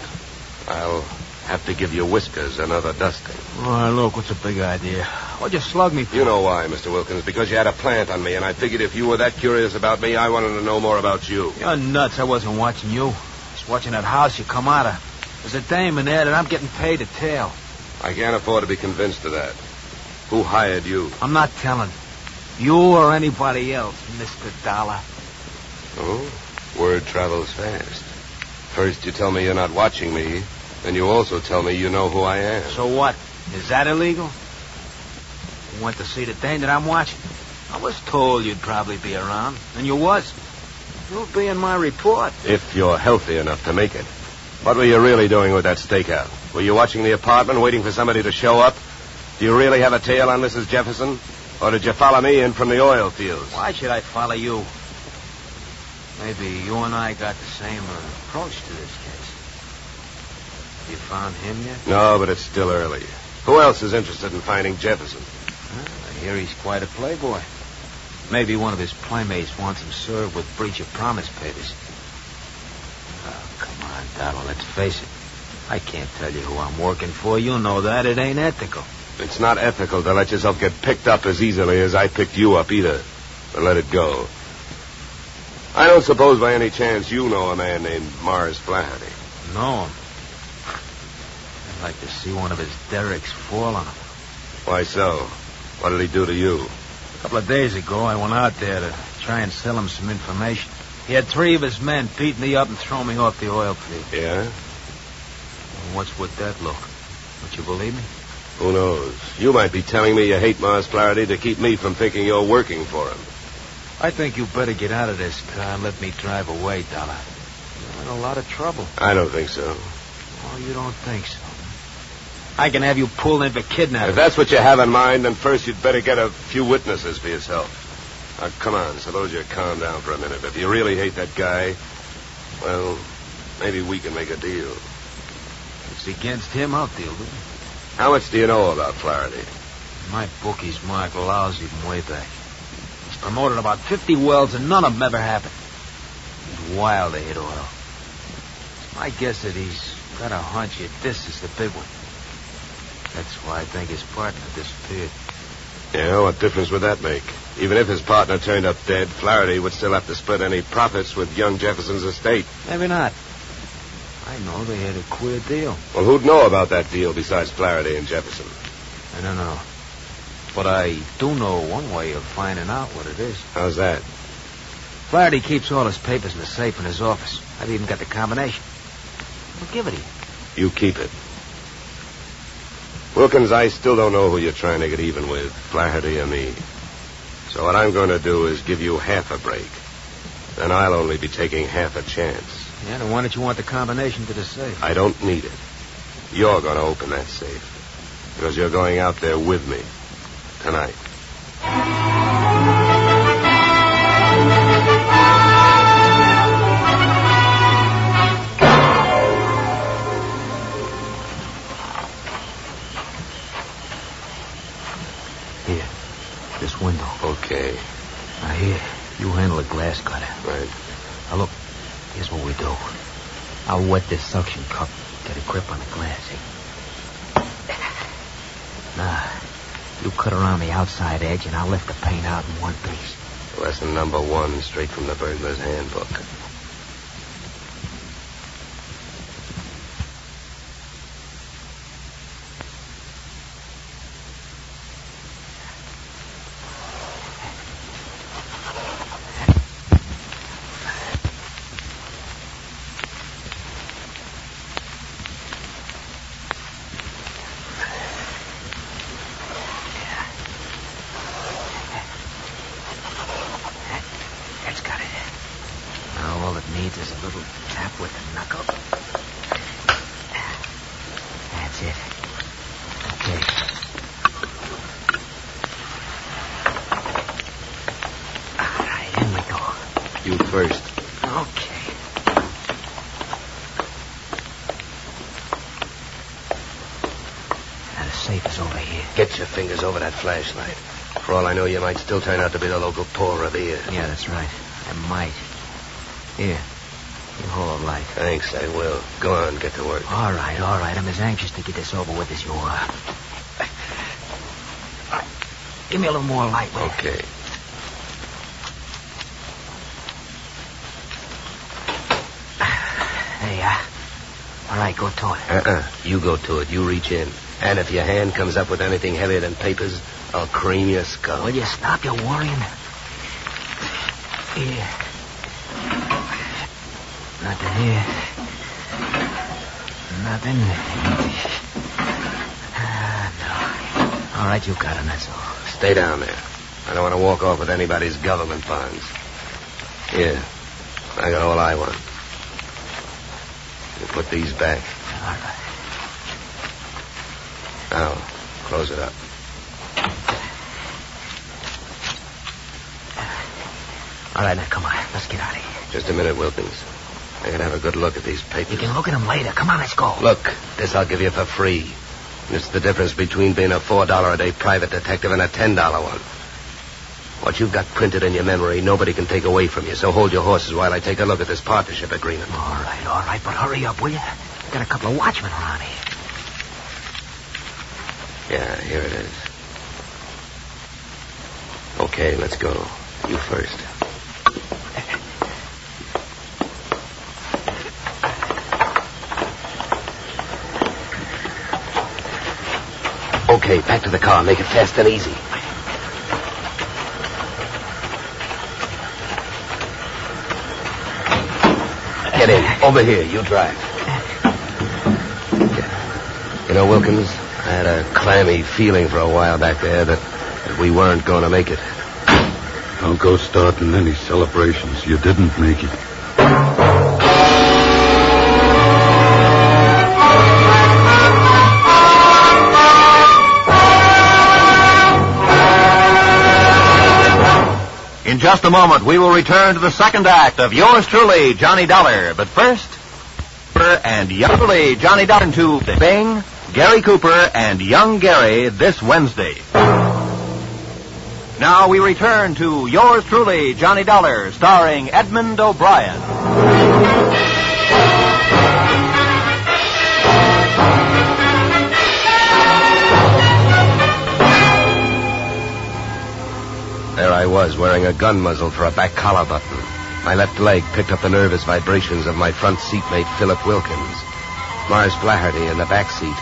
S17: I'll have to give your whiskers another dusting.
S6: All right, look, what's the big idea? What'd you slug me for?
S17: You know why, Mr. Wilkins. Because you had a plant on me, and I figured if you were that curious about me, I wanted to know more about you.
S6: You're nuts. I wasn't watching you. I was watching that house you come out of. There's a dame in there that I'm getting paid to tail.
S17: I can't afford to be convinced of that. Who hired you?
S6: I'm not telling. You or anybody else, Mr. Dollar.
S17: Oh, word travels fast. First you tell me you're not watching me, then you also tell me you know who I am.
S6: So what? Is that illegal? You went to see the dame that I'm watching? I was told you'd probably be around, and you was. You'll be in my report.
S17: If you're healthy enough to make it. What were you really doing with that stakeout? Were you watching the apartment, waiting for somebody to show up? Do you really have a tail on Mrs. Jefferson? Or did you follow me in from the oil fields?
S6: Why should I follow you? Maybe you and I got the same approach to this case. You found him yet?
S17: No, but it's still early. Who else is interested in finding Jefferson?
S6: I hear he's quite a playboy. Maybe one of his playmates wants him served with breach of promise papers. Oh, come on, Donald, let's face it. I can't tell you who I'm working for. You know that. It ain't ethical.
S17: It's not ethical to let yourself get picked up as easily as I picked you up, either. But let it go. I don't suppose by any chance you know a man named Mars Flaherty.
S6: No him. I'd like to see one of his derricks fall on him.
S17: Why so? What did he do to you?
S6: A couple of days ago, I went out there to try and sell him some information. He had 3 of his men beat me up and throw me off the oil field.
S17: Yeah?
S6: Well, what's with that look? Don't you believe me?
S17: Who knows? You might be telling me you hate Mars Flaherty to keep me from thinking you're working for him.
S6: I think you better get out of this car and let me drive away, Dollar. You're in a lot of trouble.
S17: I don't think so.
S6: Oh, you don't think so? I can have you pulled in for kidnapping.
S17: If that's what you have in mind, then first you'd better get a few witnesses for yourself. Now, come on, suppose you calm down for a minute. If you really hate that guy, well, maybe we can make a deal.
S6: If it's against him, I'll deal with it.
S17: How much do you know about Flaherty?
S6: My bookie's marked lousy from way back. He's promoted about 50 wells, and none of them ever happened. He's wild to hit oil. My guess that he's got a hunch that this is the big one. That's why I think his partner disappeared.
S17: Yeah, what difference would that make? Even if his partner turned up dead, Flaherty would still have to split any profits with young Jefferson's estate.
S6: Maybe not. I know they had a queer deal.
S17: Well, who'd know about that deal besides Flaherty and Jefferson?
S6: I don't know. But I do know one way of finding out what it is.
S17: How's that?
S6: Flaherty keeps all his papers in the safe in his office. I've even got the combination. I'll give it to you.
S17: You keep it. Wilkins, I still don't know who you're trying to get even with, Flaherty or me. So what I'm going to do is give you half a break. Then I'll only be taking half a chance.
S6: Yeah, then why don't you want the combination to the safe?
S17: I don't need it. You're going to open that safe. Because you're going out there with me. Tonight.
S6: Here. This window.
S17: Okay.
S6: Now, here. You handle the glass cutter.
S17: Right.
S6: Now, look. Here's what we do. I'll wet this suction cup. Get a grip on the glass. Now, you cut around the outside edge, and I'll lift the paint out in one piece.
S17: Lesson number 1, straight from the burglar's handbook.
S6: There's a little tap with the knuckle. That's it. Okay. All right, in we go.
S17: You first.
S6: Okay. Now, the safe is over here.
S17: Get your fingers over that flashlight. For all I know, you might still turn out to be the local Paul Revere.
S6: Yeah, that's right. I might. Here. You hold light.
S17: Thanks, I will. Go on, get to work.
S6: All right. I'm as anxious to get this over with as you are. Give me a little more light, will you?
S17: Okay.
S6: There you are. All right, go to it.
S17: You go to it. You reach in. And if your hand comes up with anything heavier than papers, I'll cream your skull.
S6: Will you stop your worrying? Here. Nothing here. Nothing. No. All right, you got him, that's all.
S17: Stay down there. I don't want to walk off with anybody's government bonds. Here. I got all I want. You put these back.
S6: All right.
S17: Now, close it up.
S6: All right, now, come on. Let's get out of here.
S17: Just a minute, Wilkins. I can have a good look at these papers.
S6: You can look at them later. Come on, let's go.
S17: Look, this I'll give you for free. It's the difference between being a $4 a day private detective and a $10 one. What you've got printed in your memory, nobody can take away from you, so hold your horses while I take a look at this partnership agreement.
S6: All right, but hurry up, will you? Got a couple of watchmen around here.
S17: Yeah, here it is. Okay, let's go. You first. Okay, back to the car. Make it fast and easy. Get in. Over here. You drive. You know, Wilkins, I had a clammy feeling for a while back there that we weren't going to make it.
S24: Don't go starting any celebrations. You didn't make it.
S23: In just a moment, we will return to the second act of Yours Truly, Johnny Dollar. But first, and Young Truly, Johnny Dollar to Bing, Gary Cooper, and Young Gary this Wednesday. Now we return to Yours Truly, Johnny Dollar, starring Edmund O'Brien.
S17: There I was, wearing a gun muzzle for a back collar button. My left leg picked up the nervous vibrations of my front seatmate, Philip Wilkins. Mars Flaherty in the back seat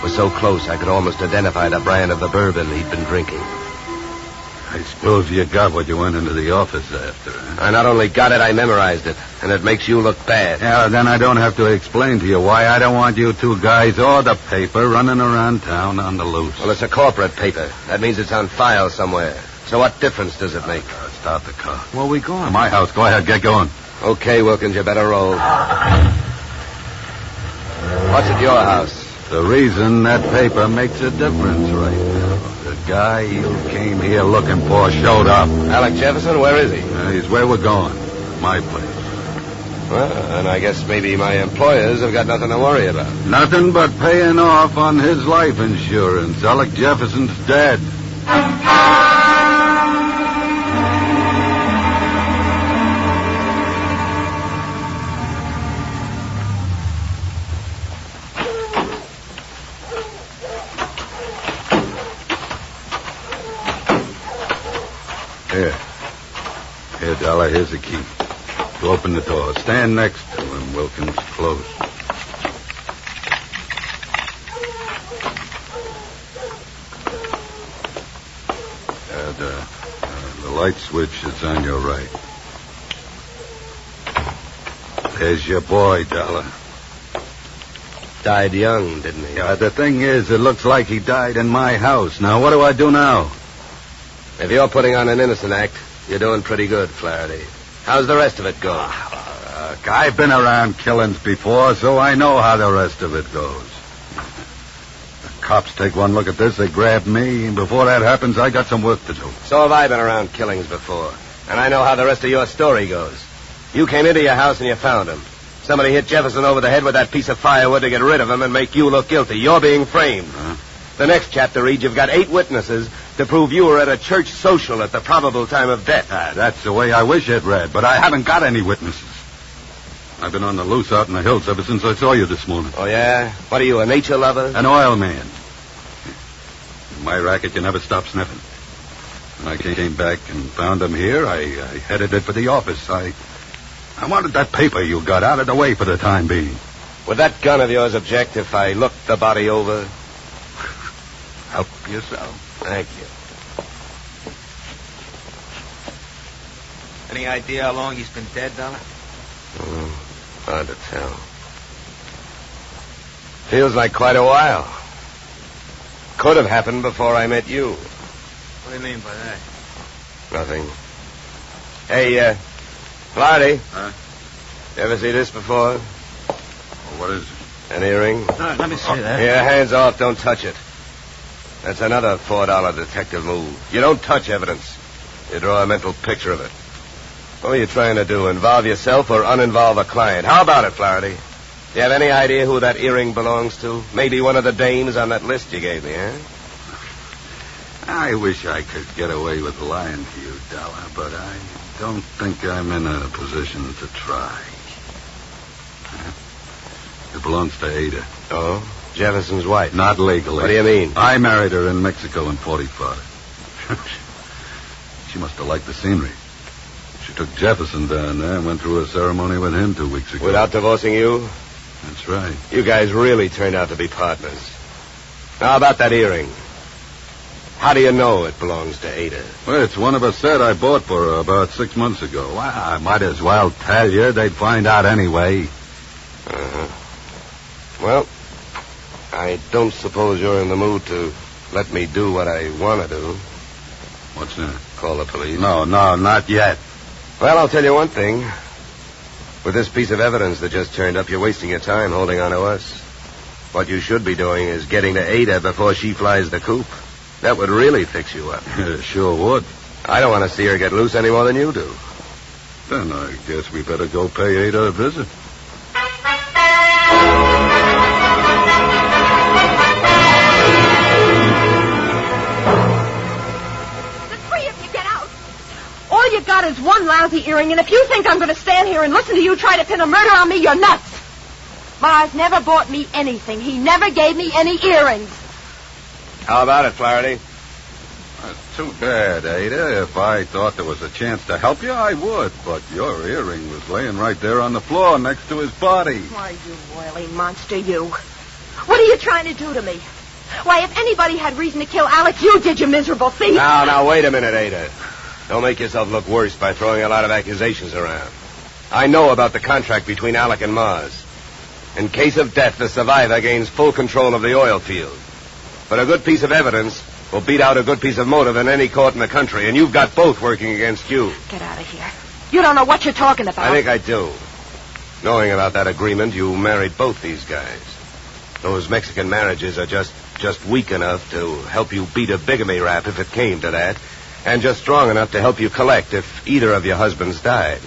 S17: was so close I could almost identify the brand of the bourbon he'd been drinking.
S24: I suppose you got what you went into the office after, huh?
S17: I not only got it, I memorized it. And it makes you look bad.
S24: Yeah, then I don't have to explain to you why I don't want you two guys or the paper running around town on the loose.
S17: Well, it's a corporate paper. That means it's on file somewhere. So what difference does it make?
S24: Start the car.
S17: Where are we going?
S24: To my house. Go ahead, get going.
S17: Okay, Wilkins, you better roll. What's at your house?
S24: The reason that paper makes a difference right now. The guy you came here looking for showed up.
S17: Alec Jefferson, where is he?
S24: He's where we're going. My place.
S17: Well, and I guess maybe my employers have got nothing to worry about.
S24: Nothing but paying off on his life insurance. Alec Jefferson's dead. Here, Dollar, here's the key. To open the door. Stand next to him, Wilkins. Close. The light switch is on your right. There's your boy, Dollar.
S17: Died young, didn't he?
S24: Yeah, the thing is, it looks like he died in my house. Now, what do I do now?
S17: If you're putting on an innocent act, you're doing pretty good, Flaherty. How's the rest of it going?
S24: I've been around killings before, so I know how the rest of it goes. The cops take one look at this, they grab me, and before that happens, I got some work to do.
S17: So have I been around killings before, and I know how the rest of your story goes. You came into your house and you found him. Somebody hit Jefferson over the head with that piece of firewood to get rid of him and make you look guilty. You're being framed.
S24: Huh?
S17: The next chapter reads you've got 8 witnesses
S23: to prove you were at a church social at the probable time of death.
S24: That's the way I wish it read, but I haven't got any witnesses. I've been on the loose out in the hills ever since I saw you this morning.
S23: Oh, yeah? What are you, a nature lover?
S24: An oil man. In my racket, you never stop sniffing. When I came back and found him here, I headed it for the office. I wanted that paper you got out of the way for the time being.
S23: Would that gun of yours object if I looked the body over?
S24: Help yourself.
S23: Thank you.
S6: Any idea how long he's been dead, Dollar?
S23: Hard to tell. Feels like quite a while. Could have happened before I met you.
S6: What do you mean by that?
S23: Nothing. Hey, Flaherty.
S24: Huh?
S23: You ever see this before?
S24: What is it?
S23: An earring?
S6: Let me see that.
S23: Yeah, hands off. Don't touch it. That's another $4 detective move. You don't touch evidence. You draw a mental picture of it. What are you trying to do? Involve yourself or uninvolve a client? How about it, Flaherty? Do you have any idea who that earring belongs to? Maybe one of the dames on that list you gave me, eh?
S24: I wish I could get away with lying to you, Dollar, but I don't think I'm in a position to try. It belongs to Ada.
S23: Oh? Jefferson's wife?
S24: Not legally.
S23: What do you mean?
S24: I married her in Mexico in 45. She must have liked the scenery. She took Jefferson down there and went through a ceremony with him 2 weeks ago.
S23: Without divorcing you?
S24: That's right.
S23: You guys really turned out to be partners. How about that earring? How do you know it belongs to Ada?
S24: Well, it's one of a set I bought for her about 6 months ago. Well, I might as well tell you. They'd find out anyway.
S23: Uh-huh. Well, I don't suppose you're in the mood to let me do what I want to do.
S24: What's that?
S23: Call the police?
S24: No, not yet.
S23: Well, I'll tell you one thing. With this piece of evidence that just turned up, you're wasting your time holding on to us. What you should be doing is getting to Ada before she flies the coop. That would really fix you up.
S24: Sure would.
S23: I don't want to see her get loose any more than you do.
S24: Then I guess we better go pay Ada a visit.
S4: All you got is one lousy earring, and if you think I'm going to stand here and listen to you try to pin a murder on me, you're nuts. Mars never bought me anything. He never gave me any earrings.
S23: How about it, Flaherty?
S24: That's too bad, Ada. If I thought there was a chance to help you, I would. But your earring was laying right there on the floor next to his body.
S4: Why, you roily monster, you. What are you trying to do to me? Why, if anybody had reason to kill Alec, you did, you miserable thief.
S23: Now, wait a minute, Ada. Don't make yourself look worse by throwing a lot of accusations around. I know about the contract between Alec and Mars. In case of death, the survivor gains full control of the oil field. But a good piece of evidence will beat out a good piece of motive in any court in the country, and you've got both working against you.
S4: Get out of here. You don't know what you're talking about.
S23: I think I do. Knowing about that agreement, you married both these guys. Those Mexican marriages are just weak enough to help you beat a bigamy rap if it came to that, and just strong enough to help you collect if either of your husbands died.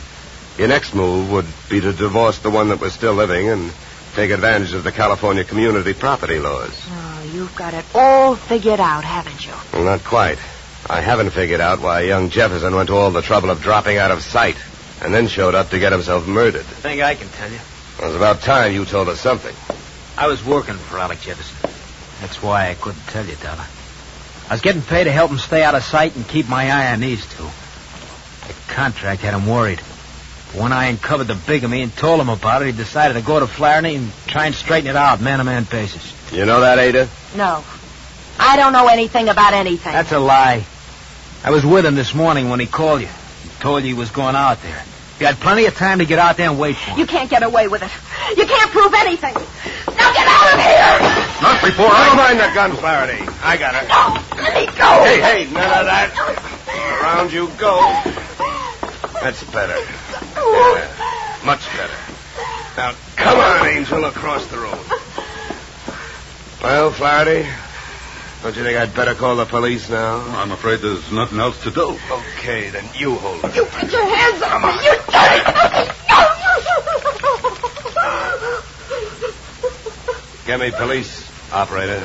S23: Your next move would be to divorce the one that was still living and take advantage of the California community property laws.
S4: Oh, you've got it all figured out, haven't you?
S23: Well, not quite. I haven't figured out why young Jefferson went to all the trouble of dropping out of sight and then showed up to get himself murdered.
S6: I think I can tell you.
S23: It was about time you told us something.
S6: I was working for Alec Jefferson. That's why I couldn't tell you, Dollar. I was getting paid to help him stay out of sight and keep my eye on these two. The contract had him worried. When I uncovered the bigamy and told him about it, he decided to go to Flaherty and try and straighten it out, man-to-man basis.
S23: You know that, Ada?
S4: No. I don't know anything about anything.
S6: That's a lie. I was with him this morning when he called you. He told you he was going out there. You had plenty of time to get out there and wait for him.
S4: You can't get away with it. You can't prove anything. Now get out of here!
S23: Not before I... Never mind the gun, Flaherty. I got it.
S4: No, let me go!
S23: Hey, none of that. Around you go. That's better. Yeah, much better. Now, come on, Angel, across the road. Well, Flaherty, don't you think I'd better call the police now?
S24: I'm afraid there's nothing else to do.
S23: Okay, then you hold her.
S4: You put your hands on me, you dirty...
S23: Get me police, operator.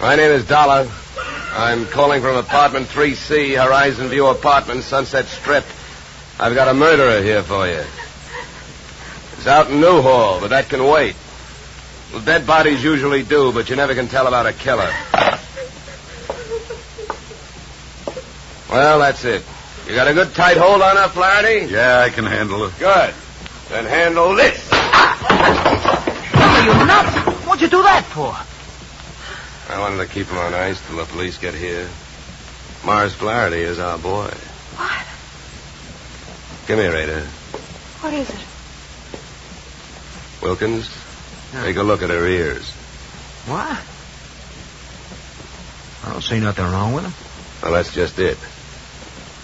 S17: My name is Dollar. I'm calling from apartment 3C, Horizon View Apartments, Sunset Strip. I've got a murderer here for you. It's out in Newhall, but that can wait. Well, dead bodies usually do, but you never can tell about a killer. Well, that's it. You got a good tight hold on her, Flaherty?
S24: Yeah, I can handle it.
S17: Good. Then handle this.
S6: Are you nuts? What'd you do that for?
S17: I wanted to keep him on ice till the police get here. Mars Flaherty is our boy.
S4: What?
S17: Come here, Ada.
S4: What is it?
S17: Wilkins, take a look at her ears.
S6: What? I don't see nothing wrong with them.
S17: Well, that's just it.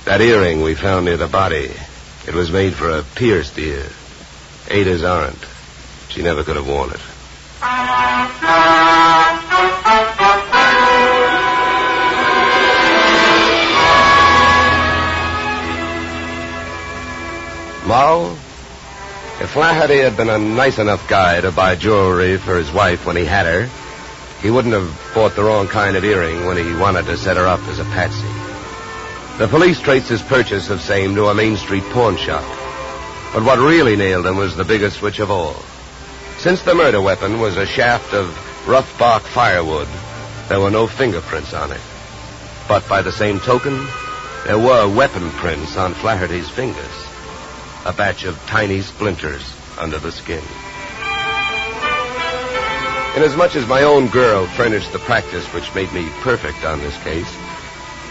S17: That earring we found near the body, it was made for a pierced ear. Ada's aren't. She never could have worn it. Moral? If Flaherty had been a nice enough guy to buy jewelry for his wife when he had her, he wouldn't have bought the wrong kind of earring when he wanted to set her up as a patsy. The police traced his purchase of same to a Main Street pawn shop. But what really nailed him was the biggest switch of all. Since the murder weapon was a shaft of rough bark firewood, there were no fingerprints on it. But by the same token, there were weapon prints on Flaherty's fingers. A batch of tiny splinters under the skin. Inasmuch as my own girl furnished the practice which made me perfect on this case,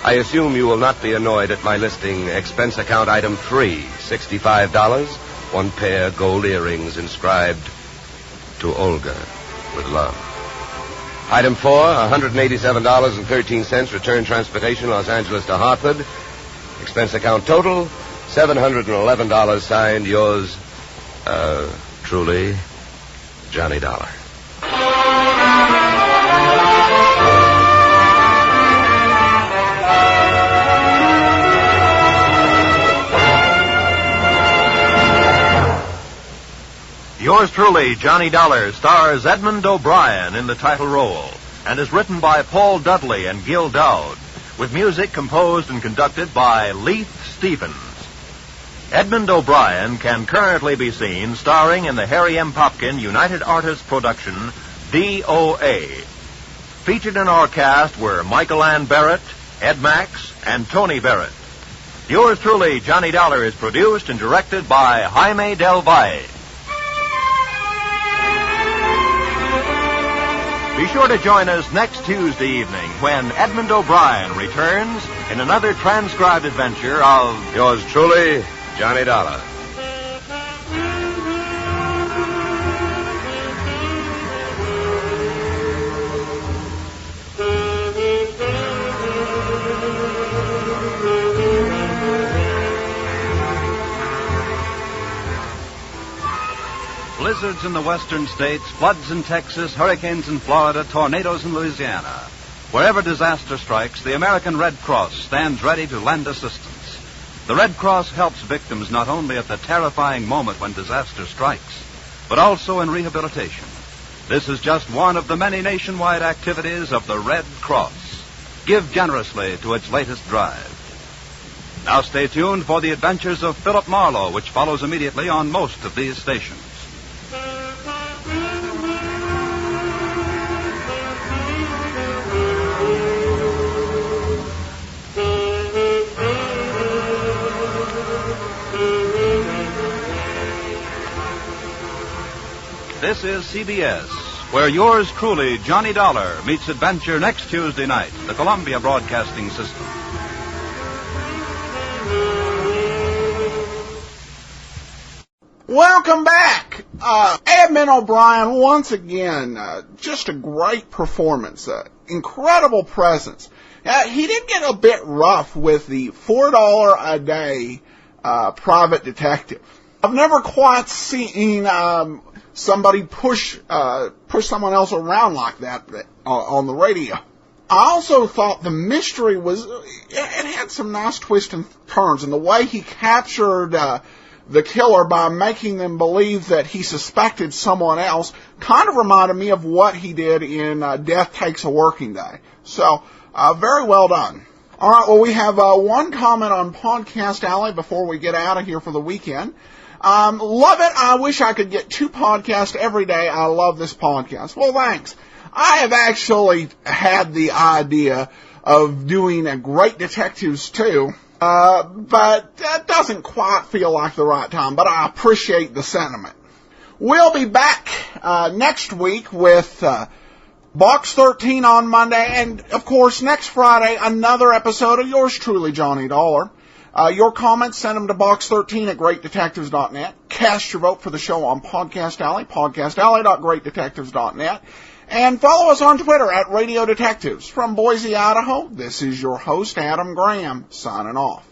S17: I assume you will not be annoyed at my listing expense account item 3, $65, one pair gold earrings inscribed to Olga with love. Item 4, $187.13, return transportation Los Angeles to Hartford. Expense account total, $711, signed yours, truly, Johnny Dollar.
S23: Yours truly, Johnny Dollar, stars Edmund O'Brien in the title role and is written by Paul Dudley and Gil Dowd, with music composed and conducted by Leith Stevens. Edmund O'Brien can currently be seen starring in the Harry M. Popkin United Artists production, DOA. Featured in our cast were Michael Ann Barrett, Ed Max, and Tony Barrett. Yours truly, Johnny Dollar, is produced and directed by Jaime Del Valle. Be sure to join us next Tuesday evening when Edmund O'Brien returns in another transcribed adventure of
S17: yours truly, Johnny Dollar.
S8: Blizzards in the western states, floods in Texas, hurricanes in Florida, tornadoes in Louisiana. Wherever disaster strikes, the American Red Cross stands ready to lend assistance. The Red Cross helps victims not only at the terrifying moment when disaster strikes, but also in rehabilitation. This is just one of the many nationwide activities of the Red Cross. Give generously to its latest drive. Now stay tuned for the adventures of Philip Marlowe, which follows immediately on most of these stations. This is CBS, where yours truly, Johnny Dollar, meets adventure next Tuesday night, the Columbia Broadcasting System.
S1: Welcome back. Edmund O'Brien, once again, just a great performance, incredible presence. He did get a bit rough with the $4 a day private detective. I've never quite seen somebody push someone else around like that on the radio. I also thought the mystery it had some nice twists and turns, and the way he captured the killer by making them believe that he suspected someone else kind of reminded me of what he did in Death Takes a Working Day. So, very well done. All right, well, we have one comment on Podcast Alley before we get out of here for the weekend. Love it. I wish I could get 2 podcasts every day. I love this podcast. Well, thanks. I have actually had the idea of doing a Great Detectives 2, but that doesn't quite feel like the right time, but I appreciate the sentiment. We'll be back next week with Box 13 on Monday, and, of course, next Friday, another episode of yours truly, Johnny Dollar. Your comments, send them to box13 at greatdetectives.net. Cast your vote for the show on Podcast Alley, podcastalley.greatdetectives.net. And follow us on Twitter at Radio Detectives. From Boise, Idaho, this is your host, Adam Graham, signing off.